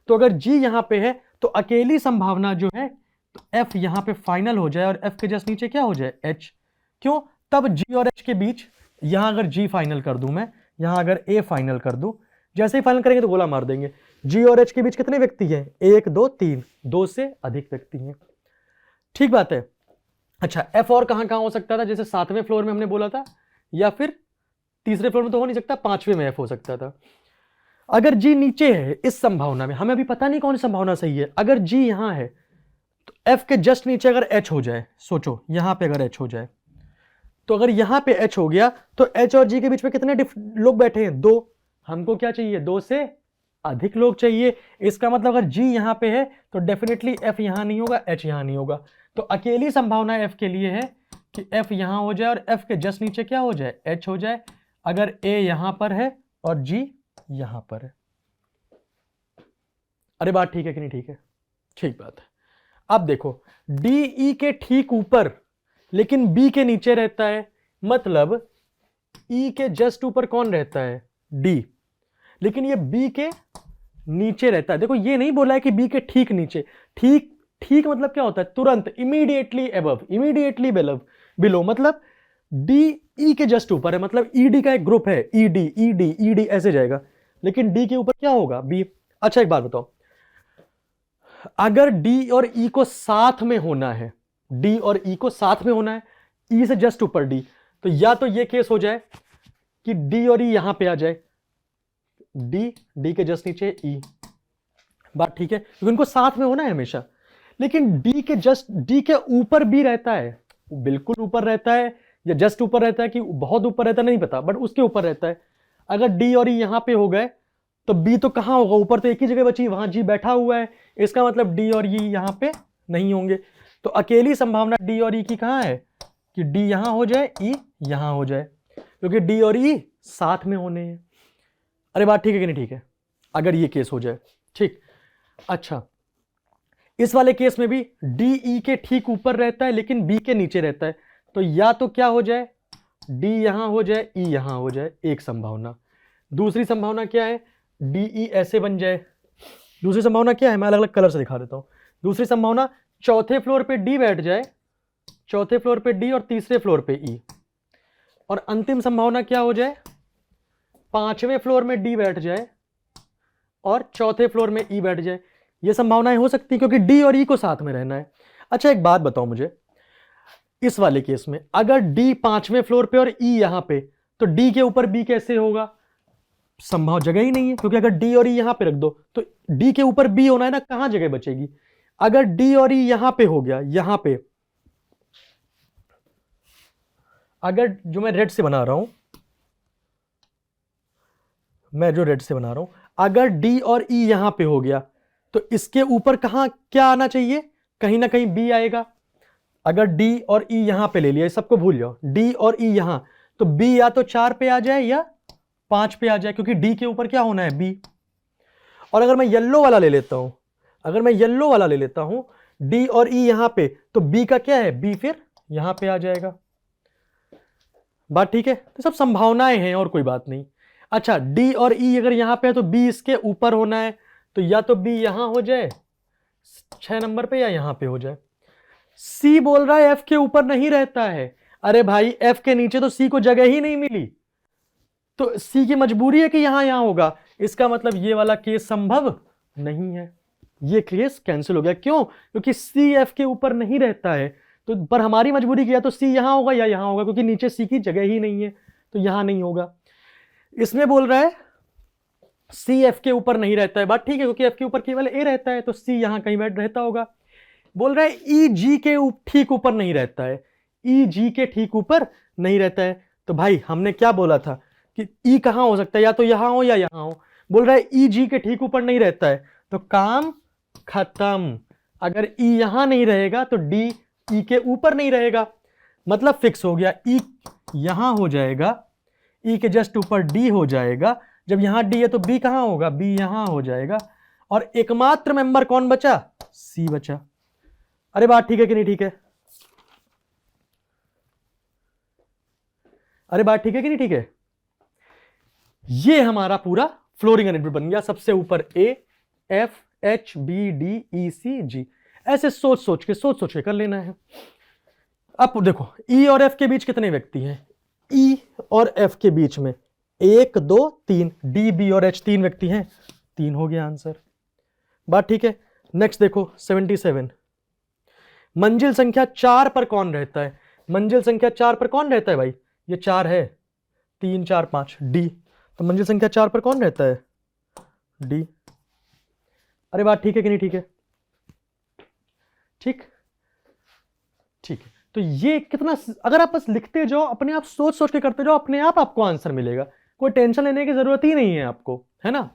तो अगर जी यहां पे है तो अकेली संभावना जो है तो एफ यहां पे फाइनल हो जाए और एफ के जस्ट नीचे क्या हो जाए? एच। क्यों? तब जी और एच के बीच, यहां अगर जी फाइनल कर दूं मैं, यहां अगर ए फाइनल कर दूं, जैसे ही फाइनल करेंगे तो गोला मार देंगे। जी और एच के बीच कितने व्यक्ति हैं? 1 2 3, 2 से अधिक व्यक्ति हैं। ठीक बात है। अच्छा, एफ और कहां कहां हो सकता था? जैसे 7वें फ्लोर में हमने बोला था, या फिर तीसरे फ्लोर में तो हो नहीं सकता, 5वें में एफ हो सकता था। अगर जी नीचे है इस संभावना में, हमें अभी पता नहीं कौन सी संभावना सही है, अगर जी यहां है तो एफ के जस्ट नीचे अगर एच हो जाए, सोचो यहां पे अगर एच हो जाए, तो अगर यहां पे एच हो गया तो एच और जी के बीच में कितने लोग बैठे हैं? 2। हमको क्या चाहिए? 2 से अधिक लोग चाहिए। इसका मतलब अगर जी यहां पे है तो डेफिनेटली एफ यहां नहीं होगा, एच यहां नहीं होगा। तो अकेली संभावना एफ के लिए है कि एफ यहां हो जाए और एफ के जस्ट नीचे क्या हो जाए? एच हो जाए, अगर ए यहां पर है और जी यहां पर है। अरे बात ठीक है कि नहीं? ठीक है, ठीक बात है। अब देखो, डी ई के ठीक ऊपर लेकिन बी के नीचे रहता है, मतलब ई के जस्ट ऊपर कौन रहता है? डी। लेकिन ये बी के नीचे रहता है। देखो ये नहीं बोला है कि बी के ठीक नीचे। ठीक, ठीक मतलब क्या होता है? तुरंत, इमीडिएटली अबव, इमीडिएटली बिलो, मतलब डी ई के जस्ट ऊपर है, मतलब ईडी का एक ग्रुप है, ईडी ईडी ईडी ऐसे जाएगा, लेकिन डी के ऊपर क्या होगा? बी। अच्छा एक बात बताओ, अगर डी और ई को साथ में होना है, डी और ई को साथ में होना है, ई से जस्ट ऊपर डी, तो या तो ये केस हो जाए कि डी और ई यहां पे आ जाए, डी के जस्ट नीचे ई। बात ठीक है, क्योंकि उनको साथ में होना है हमेशा। लेकिन डी के ऊपर भी रहता है, बिल्कुल ऊपर रहता है या जस्ट ऊपर रहता है कि बहुत ऊपर रहता है नहीं पता, बट उसके ऊपर रहता है। अगर डी और ई यहां पे हो गए तो बी तो कहां होगा? ऊपर तो एक ही जगह बची, वहां जी बैठा हुआ है। इसका मतलब डी और ई यहां पे नहीं होंगे। तो अकेली संभावना डी और ई की कहां है? कि डी यहां हो जाए, ई यहां हो जाए, क्योंकि डी और ई साथ में होने हैं। अरे बात ठीक है कि नहीं? ठीक है, अगर ये केस हो जाए। ठीक। अच्छा, इस वाले केस में भी डी ई के ठीक ऊपर रहता है लेकिन बी के नीचे रहता है, तो या तो क्या हो जाए, डी यहां हो जाए, ई यहां हो जाए, एक संभावना। दूसरी संभावना क्या है, डी ई ऐसे बन जाए। दूसरी संभावना क्या है, मैं अलग अलग कलर से दिखा देता हूं। दूसरी संभावना, चौथे फ्लोर पे डी बैठ जाए, चौथे फ्लोर पे डी और तीसरे फ्लोर पे ई। और अंतिम संभावना क्या हो जाए, पांचवें फ्लोर में डी बैठ जाए और चौथे फ्लोर में ई बैठ जाए। ये संभावनाएं हो सकती है क्योंकि डी और ई को साथ में रहना है। अच्छा एक बात बताओ मुझे, इस वाले केस में अगर डी पांचवें फ्लोर पे और ई यहां पे, तो डी के ऊपर बी कैसे होगा, संभव जगह ही नहीं है, क्योंकि अगर डी और ई यहां पे रख दो तो डी के ऊपर बी होना है ना, कहां जगह बचेगी। अगर डी और ई यहां पे हो गया, यहां पे अगर जो मैं रेड से बना रहा हूं, अगर डी और ई यहां पे हो गया तो इसके ऊपर कहां क्या आना चाहिए, कहीं ना कहीं बी आएगा। अगर डी और ई यहां पे ले लिया, सबको भूल जाओ, डी और ई यहां, तो बी या तो 4 पे आ जाए या 5 पे आ जाए, क्योंकि डी के ऊपर क्या होना है, बी। और अगर मैं येलो वाला ले लेता हूं, डी और ई यहां पे, तो बी का क्या है, बी फिर यहां पे आ जाएगा। बात ठीक है, तो सब संभावनाएं हैं और कोई बात नहीं। अच्छा डी और ई अगर यहां पे है तो बी इसके ऊपर होना है, तो या तो बी यहां हो जाए 6 नंबर पे या यहां पे हो जाए। सी बोल रहा है एफ के ऊपर नहीं रहता है। अरे भाई एफ के नीचे तो सी को जगह ही नहीं मिली, तो सी की मजबूरी है कि यहां होगा। इसका मतलब ये वाला केस संभव नहीं है, ये केस कैंसिल हो गया। क्यों, क्योंकि सी एफ के ऊपर नहीं रहता है, तो पर हमारी मजबूरी क्या, तो सी यहां होगा या यहां होगा, क्योंकि नीचे सी की जगह ही नहीं है, तो यहां नहीं होगा। इसमें बोल रहा है सी एफ के ऊपर नहीं रहता है, बात ठीक है, क्योंकि एफ के ऊपर केवल ए रहता है, तो सी यहां कहीं बैठ रहता होगा। बोल रहा है ई जी के ठीक ऊपर नहीं रहता है, ई जी के ठीक ऊपर नहीं रहता है। तो भाई हमने क्या बोला था कि ई कहां हो सकता है, या तो यहां हो या यहां हो। बोल रहा है ई जी के ठीक ऊपर नहीं रहता है, तो काम खत्म। अगर ई यहां नहीं रहेगा तो डी ई के ऊपर नहीं रहेगा, मतलब फिक्स हो गया, ई यहां हो जाएगा, ई के जस्ट ऊपर डी हो जाएगा। जब यहां डी है तो बी कहां होगा, बी यहां हो जाएगा। और एकमात्र मेंबर कौन बचा, सी बचा। अरे बात ठीक है कि नहीं ठीक है, अरे बात ठीक है कि नहीं ठीक है। ये हमारा पूरा फ्लोरिंग अरेंजमेंट बन गया। सबसे ऊपर A F H B D E C G, ऐसे सोच सोच के कर लेना है। अब देखो ई और एफ के बीच कितने व्यक्ति हैं, ई और एफ के बीच में 1 2 3, डी बी और एच 3 व्यक्ति हैं, 3 हो गया आंसर। बात ठीक है। नेक्स्ट देखो 77, मंजिल संख्या 4 पर कौन रहता है। मंजिल संख्या 4 पर कौन रहता है भाई, ये 4 है, 3 4 5 डी, तो मंजिल संख्या 4 पर कौन रहता है, डी। अरे बात ठीक है कि नहीं ठीक है, ठीक ठीक है। तो ये कितना, अगर आप बस लिखते जाओ, अपने आप सोच सोच के करते जाओ, अपने आप आपको आंसर मिलेगा, कोई टेंशन लेने की जरूरत ही नहीं है आपको, है ना।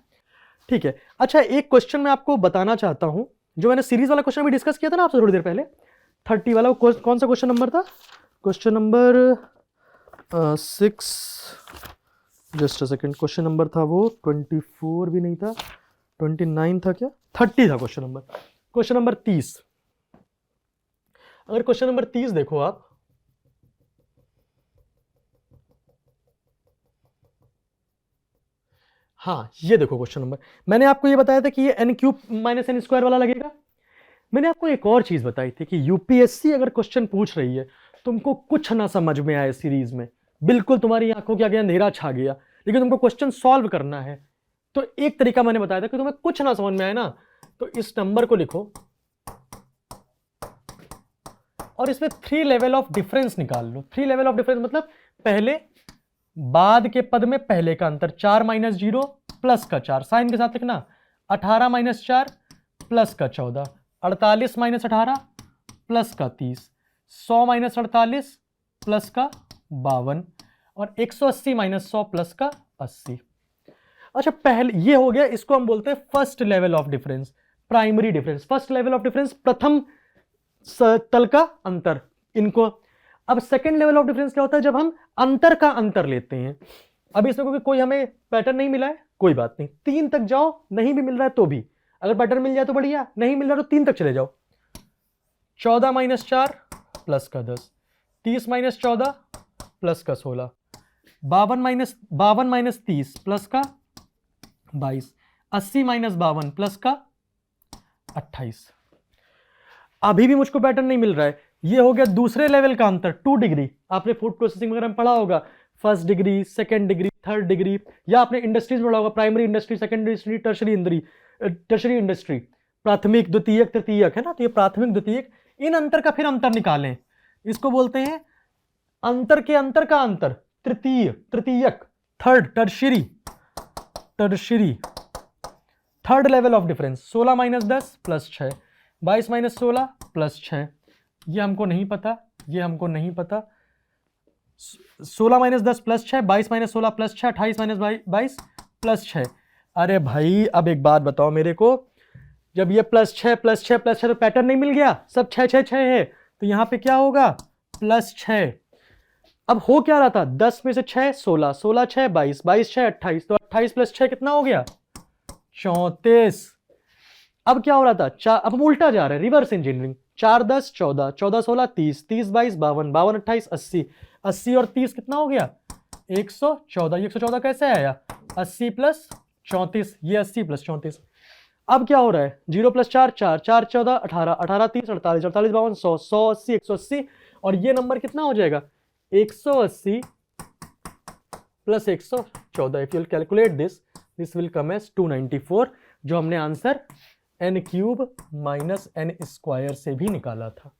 ठीक है। अच्छा एक क्वेश्चन मैं आपको बताना चाहता हूं, जो मैंने सीरीज वाला क्वेश्चन भी डिस्कस किया था ना आपसे थोड़ी देर पहले, 30 वाला, कौन सा क्वेश्चन नंबर था, question number 6, just a second, question number था वो 24 भी नहीं था, 29 था क्या, 30 था क्वेश्चन नंबर, क्वेश्चन नंबर 30। अगर क्वेश्चन नंबर 30 देखो आप, हाँ ये देखो क्वेश्चन नंबर, मैंने आपको ये बताया था कि ये n³ - n² वाला लगेगा। मैंने आपको एक और चीज बताई थी कि यूपीएससी अगर क्वेश्चन पूछ रही है, तुमको कुछ ना समझ में आए सीरीज में, बिल्कुल तुम्हारी आंखों के आगे अंधेरा छा गया, लेकिन तुमको क्वेश्चन सॉल्व करना है, तो एक तरीका मैंने बताया था कि तुम्हें कुछ ना समझ में आए ना, तो इस नंबर को लिखो और इसमें 3 लेवल ऑफ डिफरेंस निकाल लो। 3 लेवल ऑफ डिफरेंस मतलब पहले बाद के पद में पहले का अंतर, 4 - 0 प्लस का 4, साइन के साथ लिखना, 18 - 4 प्लस का 14, 48 - 18 प्लस का 30, 100 - 48 प्लस का 52 और 180 - 100 प्लस का 80। अच्छा पहले ये हो गया, इसको हम बोलते हैं first level of difference, primary difference. First level of difference प्रथम तल का अंतर इनको। अब सेकेंड लेवल ऑफ डिफरेंस क्या होता है, जब हम अंतर का अंतर लेते हैं। अब इसमें क्योंकि कोई हमें पैटर्न नहीं मिला है, कोई बात नहीं, 3 तक जाओ, नहीं भी मिल रहा है तो भी अगर पैटर्न मिल जाए तो बढ़िया, नहीं मिल रहा तो 3 तक चले जाओ। 14 - 4 प्लस का 10, 30 - 14 प्लस का 16, 52 - 30 प्लस का 22, 80 - 52 प्लस का 28। अभी भी मुझको पैटर्न नहीं मिल रहा है। ये हो गया दूसरे लेवल का अंतर, 2 डिग्री। आपने फूड प्रोसेसिंग वगैरह में पढ़ा होगा, first degree, second degree, third degree, या आपने इंडस्ट्रीज में पढ़ा होगा, primary industry, secondary industry, tertiary industry, प्राथमिक, द्वितीयक, तृतीयक, है ना। तो ये प्राथमिक, द्वितीयक, इन अंतर का फिर अंतर निकालें। इसको बोलते हैं अंतर के अंतर का अंतर, तृतीयक, third, tertiary, third level of difference. 16 - 10 plus 6, 22 - 16 plus 6। ये हमको नहीं पता, ये हमको नहीं पता। 16 - 10 प्लस 6, 22 - 16 प्लस 6, 28 - 22 प्लस 6। अरे भाई अब एक बात बताओ मेरे को, जब ये प्लस 6 प्लस 6 प्लस 6 तो पैटर्न नहीं मिल गया, सब 6 6 6 है, तो यहां पे क्या होगा, प्लस 6। अब हो क्या रहा था, 10 में से 6 16, 16 6 22, 22 6 28, तो 28 प्लस 6 कितना हो गया, 34। अब क्या हो रहा था, अब हम उल्टा जा रहे हैं, रिवर्स इंजीनियरिंग। 4 10 14, 14 16 30, 30 22 52, 52 28 80, 80 और 30 कितना हो गया, 114। 114 कैसे आया, 80 प्लस 34, ये 80 प्लस 34। अब क्या हो रहा है, 0 प्लस 4 4, 4 14 18, 18 30 48, 48 52 100, 100 80 180, और ये नंबर कितना हो जाएगा, 180 plus 114। If you calculate this will come as 294, जो हमने आंसर n³ माइनस n² से भी निकाला था।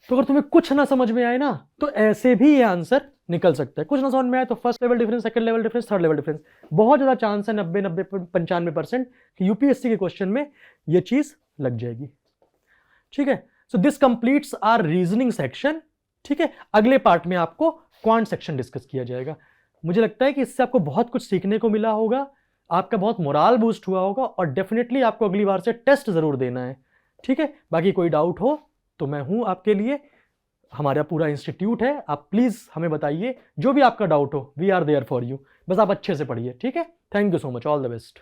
तो अगर तुम्हें कुछ ना समझ में आए ना, तो ऐसे भी ये आंसर निकल सकता है। कुछ ना समझ में आए तो first level difference, second level difference, third level difference. बहुत ज्यादा चांस है, 90 95% कि यूपीएससी के क्वेश्चन में ये चीज लग जाएगी। ठीक है, so this completes our reasoning section. ठीक है, अगले पार्ट में आपको क्वांट सेक्शन डिस्कस किया जाएगा। मुझे लगता है कि इससे आपको बहुत कुछ सीखने को मिला होगा, आपका बहुत मोराल बूस्ट हुआ होगा, और डेफिनेटली आपको अगली बार से टेस्ट जरूर देना है। ठीक है, बाकी कोई डाउट हो तो मैं हूं आपके लिए, हमारा पूरा इंस्टीट्यूट है, आप प्लीज हमें बताइए जो भी आपका डाउट हो, we are there for you. बस आप अच्छे से पढ़िए। ठीक है, thank you so much, all the best.